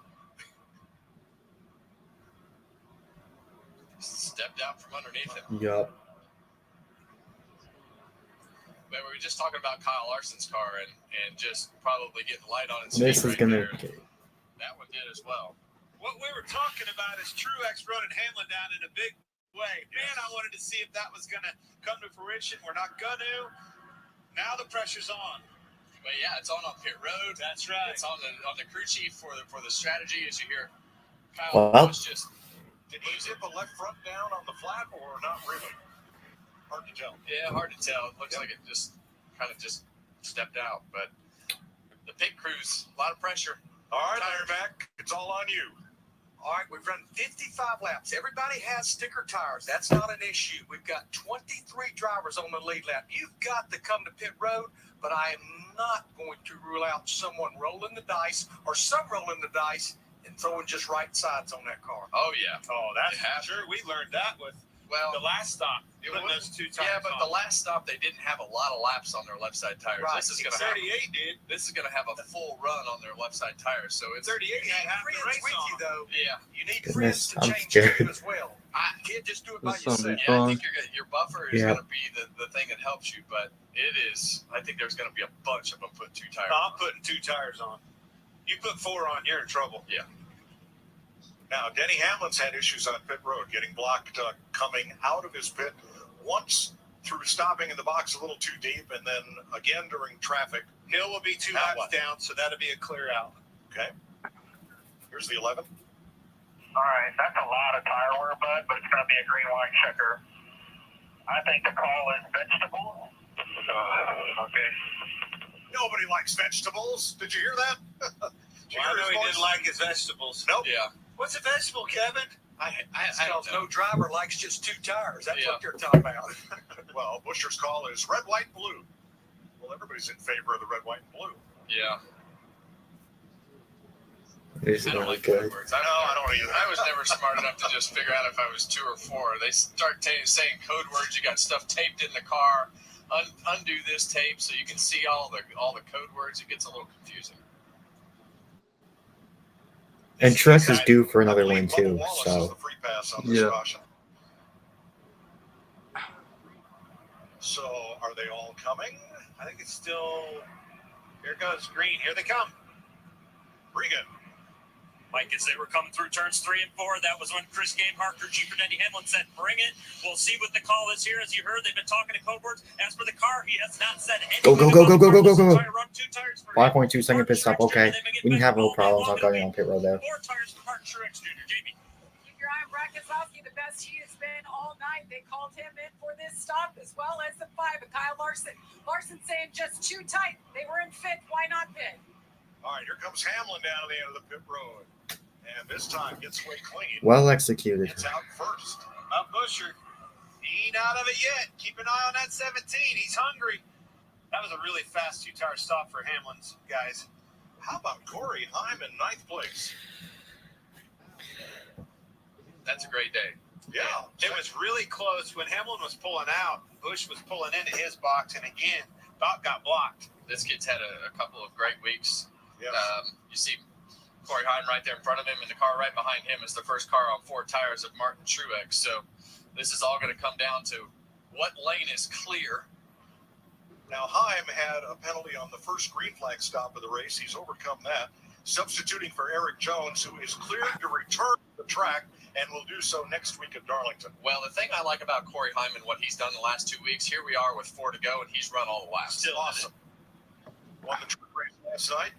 Stepped out from underneath him. Yup. But we were just talking about Kyle Larson's car and just probably getting light on its This is right gonna. there. That one did as well. What we were talking about is Truex running Hamlin down in a big way. Man, I wanted to see if that was going to come to fruition. We're not going to. Now the pressure's on. But yeah, it's on pit road. That's right. It's on the crew chief for the strategy. As you hear, Kyle Well, was just. Did he zip a left front down on the flat or not really? Hard to tell. Yeah, hard to tell. It looks like it just kind of just stepped out. But the pit crew's a lot of pressure. All right, Iron Mac, it's all on you. All right, we've run 55 laps. Everybody has sticker tires. That's not an issue. We've got 23 drivers on the lead lap. You've got to come to pit road, but I am not going to rule out someone rolling the dice or some rolling the dice and throwing just right sides on that car. Oh, yeah. Oh, that's sure. We learned that with the last stop. Putting those two tires Yeah, but on. the last stop they didn't have a lot of laps on their left side tires. Right. This is going to 38 did. This is going to have a full run on their left side tires. So it's 38 had half the race with on you them. though. Yeah. You need Goodness, friends to I'm change scared. too as well. You can't just do it by This is gonna yourself. be Yeah, I fun. think your buffer is Yeah. going to be the thing that helps you, but it is. I think there's going to be a bunch of them put two tires. No, I'm putting two tires on. You put 4 on, you're in trouble. Yeah. Now, Denny Hamlin's had issues on pit road, getting blocked coming out of his pit once through stopping in the box a little too deep, and then again during traffic. Hill will be 2 laps down, so that'll be a clear out. Okay. Here's the 11. All right, that's a lot of tire wear, bud, but it's going to be a green white checker. I think the call is vegetable. Okay. Nobody likes vegetables. Did you hear that? Well, I know he didn't like his vegetables. Nope. Yeah. What's a vegetable, Kevin? I Because don't know. no driver likes just 2 tires. That's Yeah. what they're talking about. Well, Buscher's call is red, white, blue. Well, everybody's in favor of the red, white, and blue. Yeah. This is I don't really like good. code words. I don't either. I was never smart enough to just figure out if I was 2 or 4. They start saying code words. You got stuff taped in the car. Undo this tape so you can see all the code words. It gets a little confusing. And Truex is due for another I believe win Bubba too, Wallace is so the free pass on this Yeah. caution. So, are they all coming? I think it's still. Here goes green. Here they come. Regan. Mike, as they were coming through turns 3 and 4, that was when Chris Gamehart, crew chief for Denny Hamlin, said, "Bring it." We'll see what the call is here. As you heard, they've been talking to code words. As for the car, he has not said anything. Go, go, go, go, go, go, go, go. Run 2 tires for 5.2 second pit stop. Okay, we can have no problems on going on pit road there. 4 tires for Martin Truex Jr. Jamie. Keep your eye on Brad Keselowski, the best he has been all night. They called him in for this stop as well as the 5 of Kyle Larson. Larson saying just too tight. They were in 5th. Why not pit? All right, here comes Hamlin down to the end of the pit road. And this time gets away clean. Well executed. It's out first. Up Buscher. He ain't out of it yet. Keep an eye on that 17. He's hungry. That was a really fast 2-tire stop for Hamlin's guys. How about Corey Heim in 9th place? That's a great day. Yeah. It was really close. When Hamlin was pulling out, Busch was pulling into his box, and again, about got blocked. This kid's had a couple of great weeks. Yes. You see Corey Heim right there in front of him, and the car right behind him is the first car on 4 tires of Martin Truex. So this is all going to come down to what lane is clear. Now, Heim had a penalty on the first green flag stop of the race. He's overcome that, substituting for Eric Jones, who is cleared to return to the track and will do so next week at Darlington. Well, the thing I like about Corey Heim and what he's done the last 2 weeks, here we are with 4 to go, and he's run all the laps. Still Awesome. Won the truck race last night.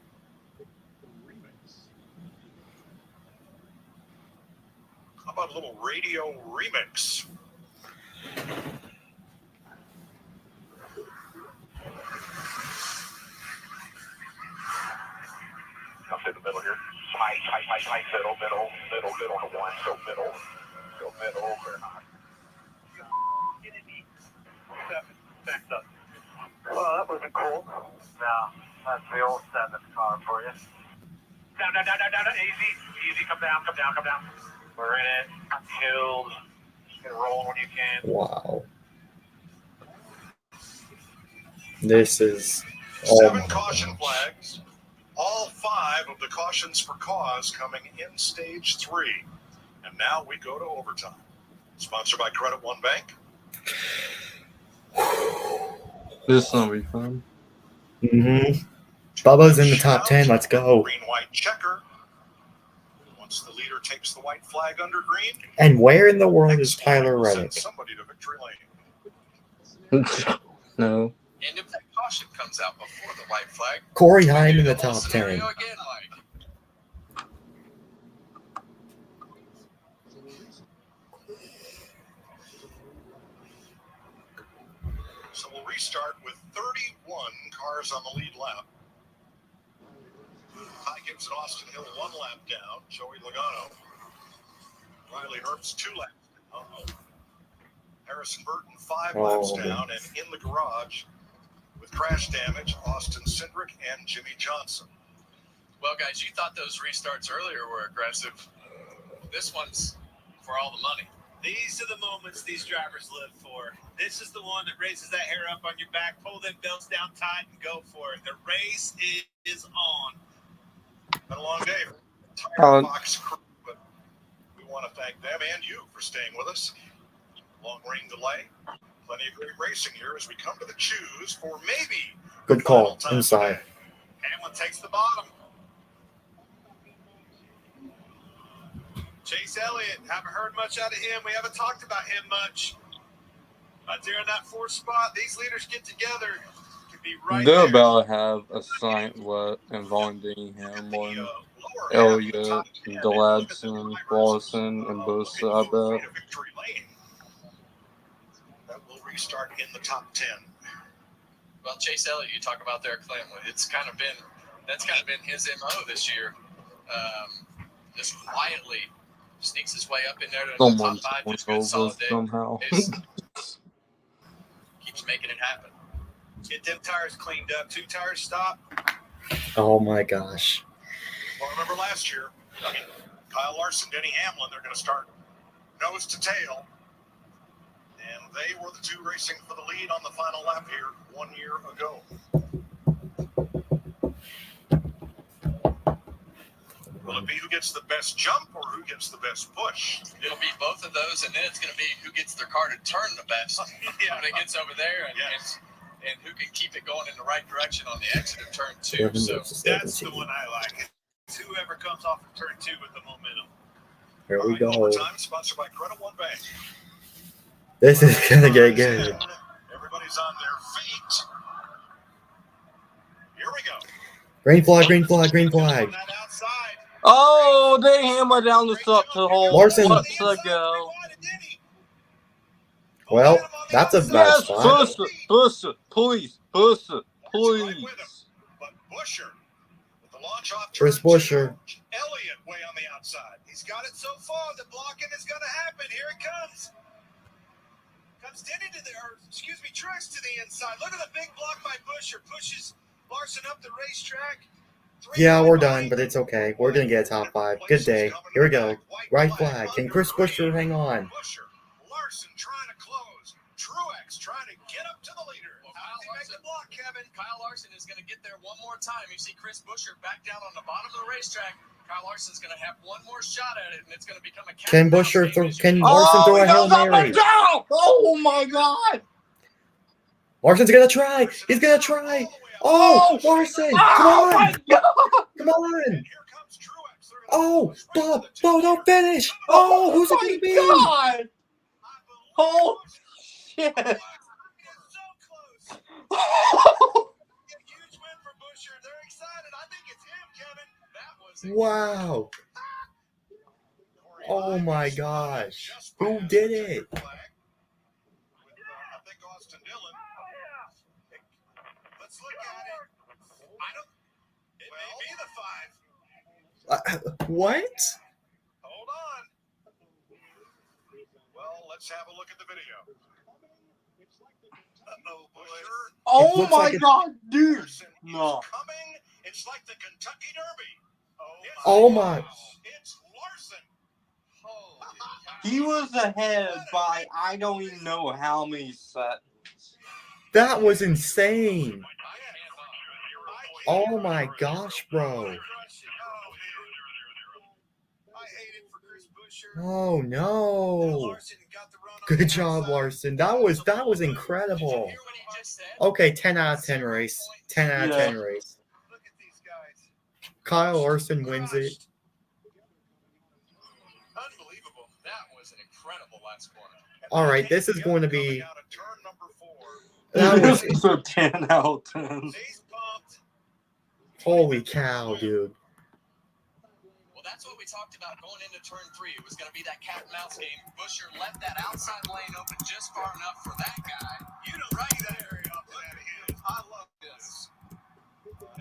How about a little radio remix? Come through the middle here. Tight, middle, to one. Go middle. Very high. Well, that wasn't cool. No, that's the old 7 car for you. Down. Easy. Come down. We're in it. Hills. Just get rolling when you can. Wow. This is 7 caution flags. All 5 of the cautions for cause coming in stage 3. And now we go to overtime. Sponsored by Credit One Bank. This is gonna be fun. Bubba's in the top 10. Let's go. Green, white checker. Once the leader takes the white flag under green, And where in the world is Tyler send Reddick? somebody to victory lane. No. And if that caution comes out before the white flag, Corey Heim in the whole top 10. scenario again, Mike. So we'll restart with 31 cars on the lead lap. Ty Gibbs and Austin Hill 1 lap down. Joey Logano. Riley Herbst 2 laps down. Harrison Burton 5 laps down. And in the garage with crash damage, Austin Cindric and Jimmy Johnson. Well, guys, you thought those restarts earlier were aggressive. This one's for all the money. These are the moments these drivers live for. This is the one that raises that hair up on your back, pull them belts down tight, and go for it. The race is on. Been a long day for the entire Fox crew, but we want to thank them and you for staying with us. Long rain delay. Plenty of great racing here as we come to the choose for maybe Good call. Inside. Hamlin takes the bottom. Chase Elliott, haven't heard much out of him. We haven't talked about him much. Out there in that fourth spot, these leaders get together. Could be right They're there. about to have a sight involving Hamlin, Elliott, Gladson, Lawson, and Bosa, I bet. That will restart in the top 10. Well, Chase Elliott, you talk about there, Clinton. That's kind of been his MO this year. Just quietly sneaks his way up in there to the top 5. Just good solid day. Somehow. Keeps making it happen. Get them tires cleaned up. 2 tires stop. Oh my gosh. Well, remember last year, Kyle Larson, Denny Hamlin, they're going to start nose to tail. And they were the 2 racing for the lead on the final lap here 1 year ago. Will it be who gets the best jump or who gets the best push? It'll be both of those, and then it's going to be who gets their car to turn the best when it gets over there, and who can keep it going in the right direction on the exit of turn 2. So that's the one I like. It's whoever comes off of turn 2 with the momentum. Here we go. Overtime, sponsored by Credit One Bank. This is gonna get good. Everybody's on their feet. Here we go. Green flag, green flag, green flag. Oh, they hammered down the hole. Larson. Let's go. Well, that's a bad spot. Push it, please, push it, please. But Busher, with the launch off Chris Busher. Elliott way on the outside. He's got it so far. The blocking is going to happen. Here it comes. Comes Denny to the, or excuse me, Truex to the inside. Look at the big block by Busher. Pushes Larson up the racetrack. Yeah, we're done, but it's okay. We're going to get a top 5. Good day. Here we go. Right flag. Can Chris Busher hang on? Busher, Larson trying to close. Truex trying to get up to the leader. Well, Kyle Larson is going to get there one more time. You see Chris Busher back down on the bottom of the racetrack. Kyle Larson's going to have one more shot at it, and it's going to become a Can Busher can Larson throw a Hail Mary? Oh my God! Larson's gonna try. He's gonna try. Oh, Larson! Come on! Come on! Oh, Bo, don't finish! Oh, who's it gonna be? God! Oh shit! Wow! Oh my gosh! Who did it? What? Hold on. Well, let's have a look at the video. Uh-oh, Busher. Oh my God, dude! No. Coming. It's like the Kentucky Derby. Oh my! It's Larson. He was ahead by I don't even know how many seconds. That was insane. Oh my gosh, bro. Oh no. Good job, Larson. That was incredible. Okay, 10 out of 10 race. 10 out of 10 race. Kyle Larson wins it. Unbelievable. That was an incredible last corner. All right, this is going to be. That was a 10 out of 10. Holy cow, dude. Well, that's what we talked about going into turn 3. It was going to be that cat and mouse game. Busher left that outside lane open just far enough for that guy. You don't right that area up to that hill. I love this.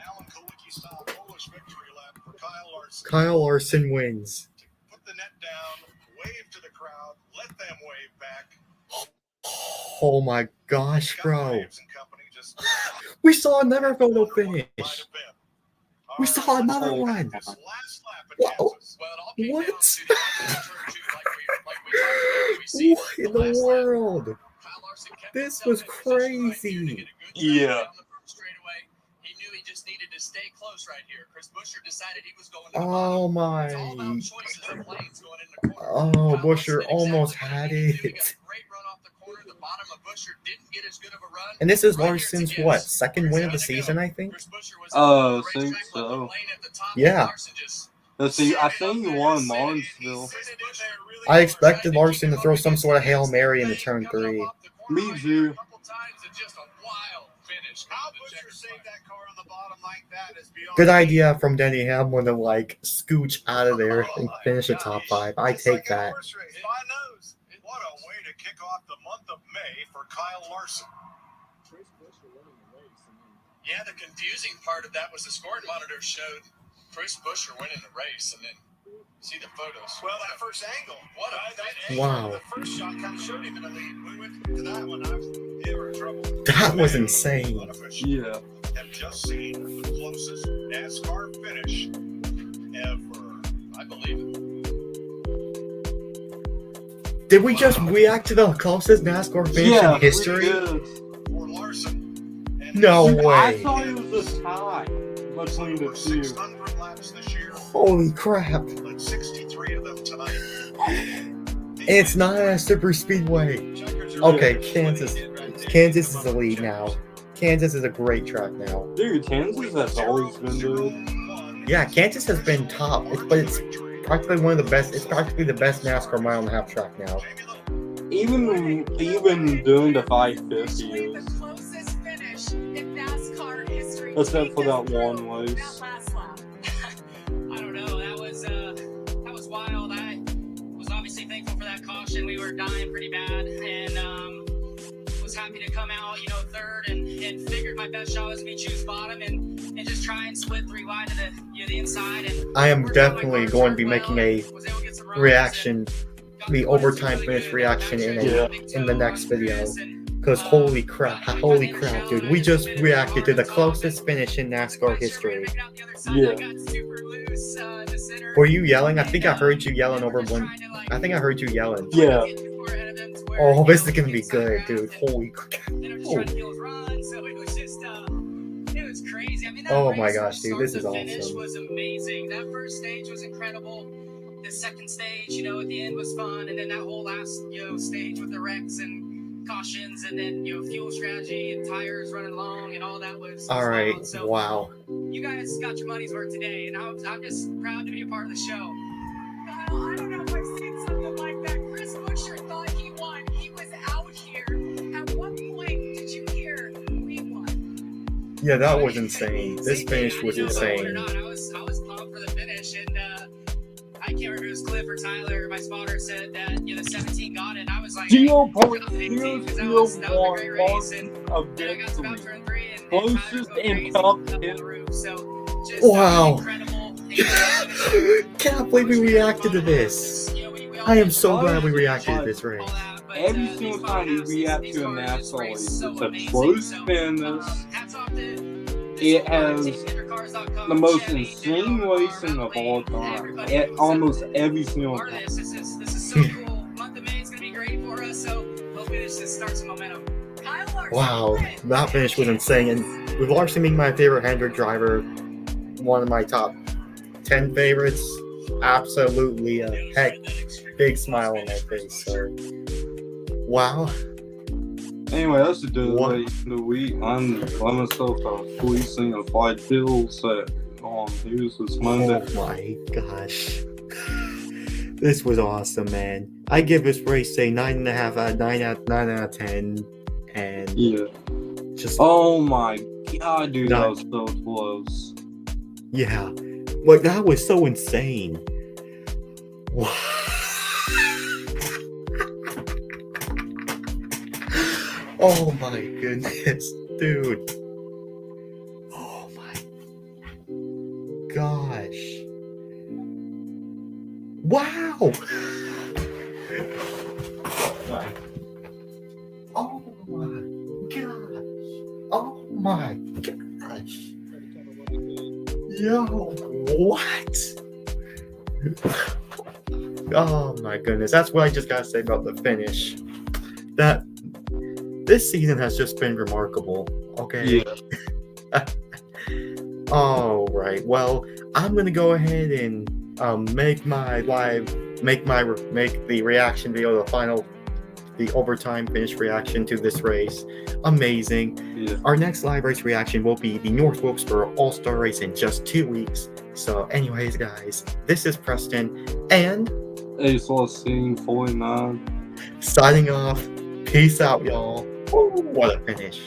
Alan Kulwicki style Polish victory lap for Kyle Larson. Kyle Larson wins. Put the net down, wave to the crowd, let them wave back. Oh my gosh, bro. We saw another photo finish. We saw another one. season. in the world? This was crazy. Yeah. He knew he just needed to stay close right here. Chris Buescher decided he was going to the Oh bottom. my. It's all about choices of lanes going in the corner. Oh, Buescher almost had it. Great run off the corner. The bottom of Buescher didn't get as good of a run. And this is Larson's what? Second win of the season, I think? I think so. Yeah. Let's see, I think he won Martinsville. I expected Larson to throw some sort of Hail Mary into turn 3. Me too. Good idea from Denny Hamlin to like scooch out of there and finish the top 5. I take that. What a way to kick off the month of May for Kyle Larson. Yeah, the confusing part of that was the scoring monitor showed Chris Buescher winning the race, and then see the photos. Well, that first angle. What a Wow. The first shot kind of showed him in the lead. We went to that one. They were in trouble. That was insane. Yeah. Have just seen the closest NASCAR finish ever. I believe it. Did we just react to the closest NASCAR finish in history? For Larson. No Dude, way. I thought it was a tie between the two. 600 laps this year. Holy crap. Led 63 of them tonight. It's not a super speedway. Okay, Kansas. Kansas is the lead now. Kansas is a great track now. Dude, Kansas has always been good. Yeah, Kansas has been top, but it's practically one of the best. It's practically the best NASCAR mile-and-a-half track now. Even doing the 550 is. Except for that one race. I don't know. That was wild. I was obviously thankful for that caution. We were dying pretty bad, and was happy to come out, third, and figured my best shot was to be choose bottom and just try and split 3 wide to the inside. And I am definitely going to be making a reaction, the overtime finish reaction in the next video. Because holy crap, dude. We just reacted to the closest finish in NASCAR history. Yeah. Were you yelling? I think I heard you yelling over one. I think I heard you yelling. Yeah. Oh, this is going to be good, dude. Holy crap. Oh my gosh, dude. This is awesome. Was amazing. That first stage was incredible. The second stage, at the end was fun. And then that whole last, stage with the wrecks and cautions, and then fuel strategy and tires running long and all that was all right. wild. So, wow. You guys got your money's worth today, and I'm just proud to be a part of the show. Kyle, I don't know if I've seen something like that. Chris Buescher thought he won. He was out here. At what point did you hear we won? Yeah, that was insane. This finish was insane. I was pumped for the finish, and I can't remember if it was Cliff or Tyler. My spotter said that the 17 got it. I was like, 0.001 of victory. Closest in top 10. Wow. Can't believe we reacted to this. I am so glad we reacted to this race. Every single time we react to a NASCAR race, it's a close finish. It has the most insane racing of all time. Almost every single time. This is so cool. Month of May is going to be great for us, so hopefully this just starts some momentum. Wow, that finish was insane. And with Larson being my favorite Hendrick driver, one of my top 10 favorites, absolutely a big smile on my face. So, wow. Anyway, that's the week. I'm myself policing a 5 pills on News this Monday. Oh my gosh. This was awesome, man. I give this race a 9.5 out of 9 out of 10. And yeah. Just oh my god, dude, that was so close. Yeah. Like that was so insane. Oh my goodness, dude. Oh my gosh. Wow. Oh my gosh. Oh my gosh. Yo, what? Oh my my goodness. That's what I just gotta say about the finish. That this season has just been remarkable. Okay. Yeah. All right. Well, I'm gonna go ahead and make the reaction video, the overtime finish reaction to this race. Amazing. Yeah. Our next live race reaction will be the North Wilkesboro All-Star Race in just 2 weeks. So, anyways, guys, this is Preston and Ace Scene 49 signing off. Peace out, y'all. Ooh, what a finish.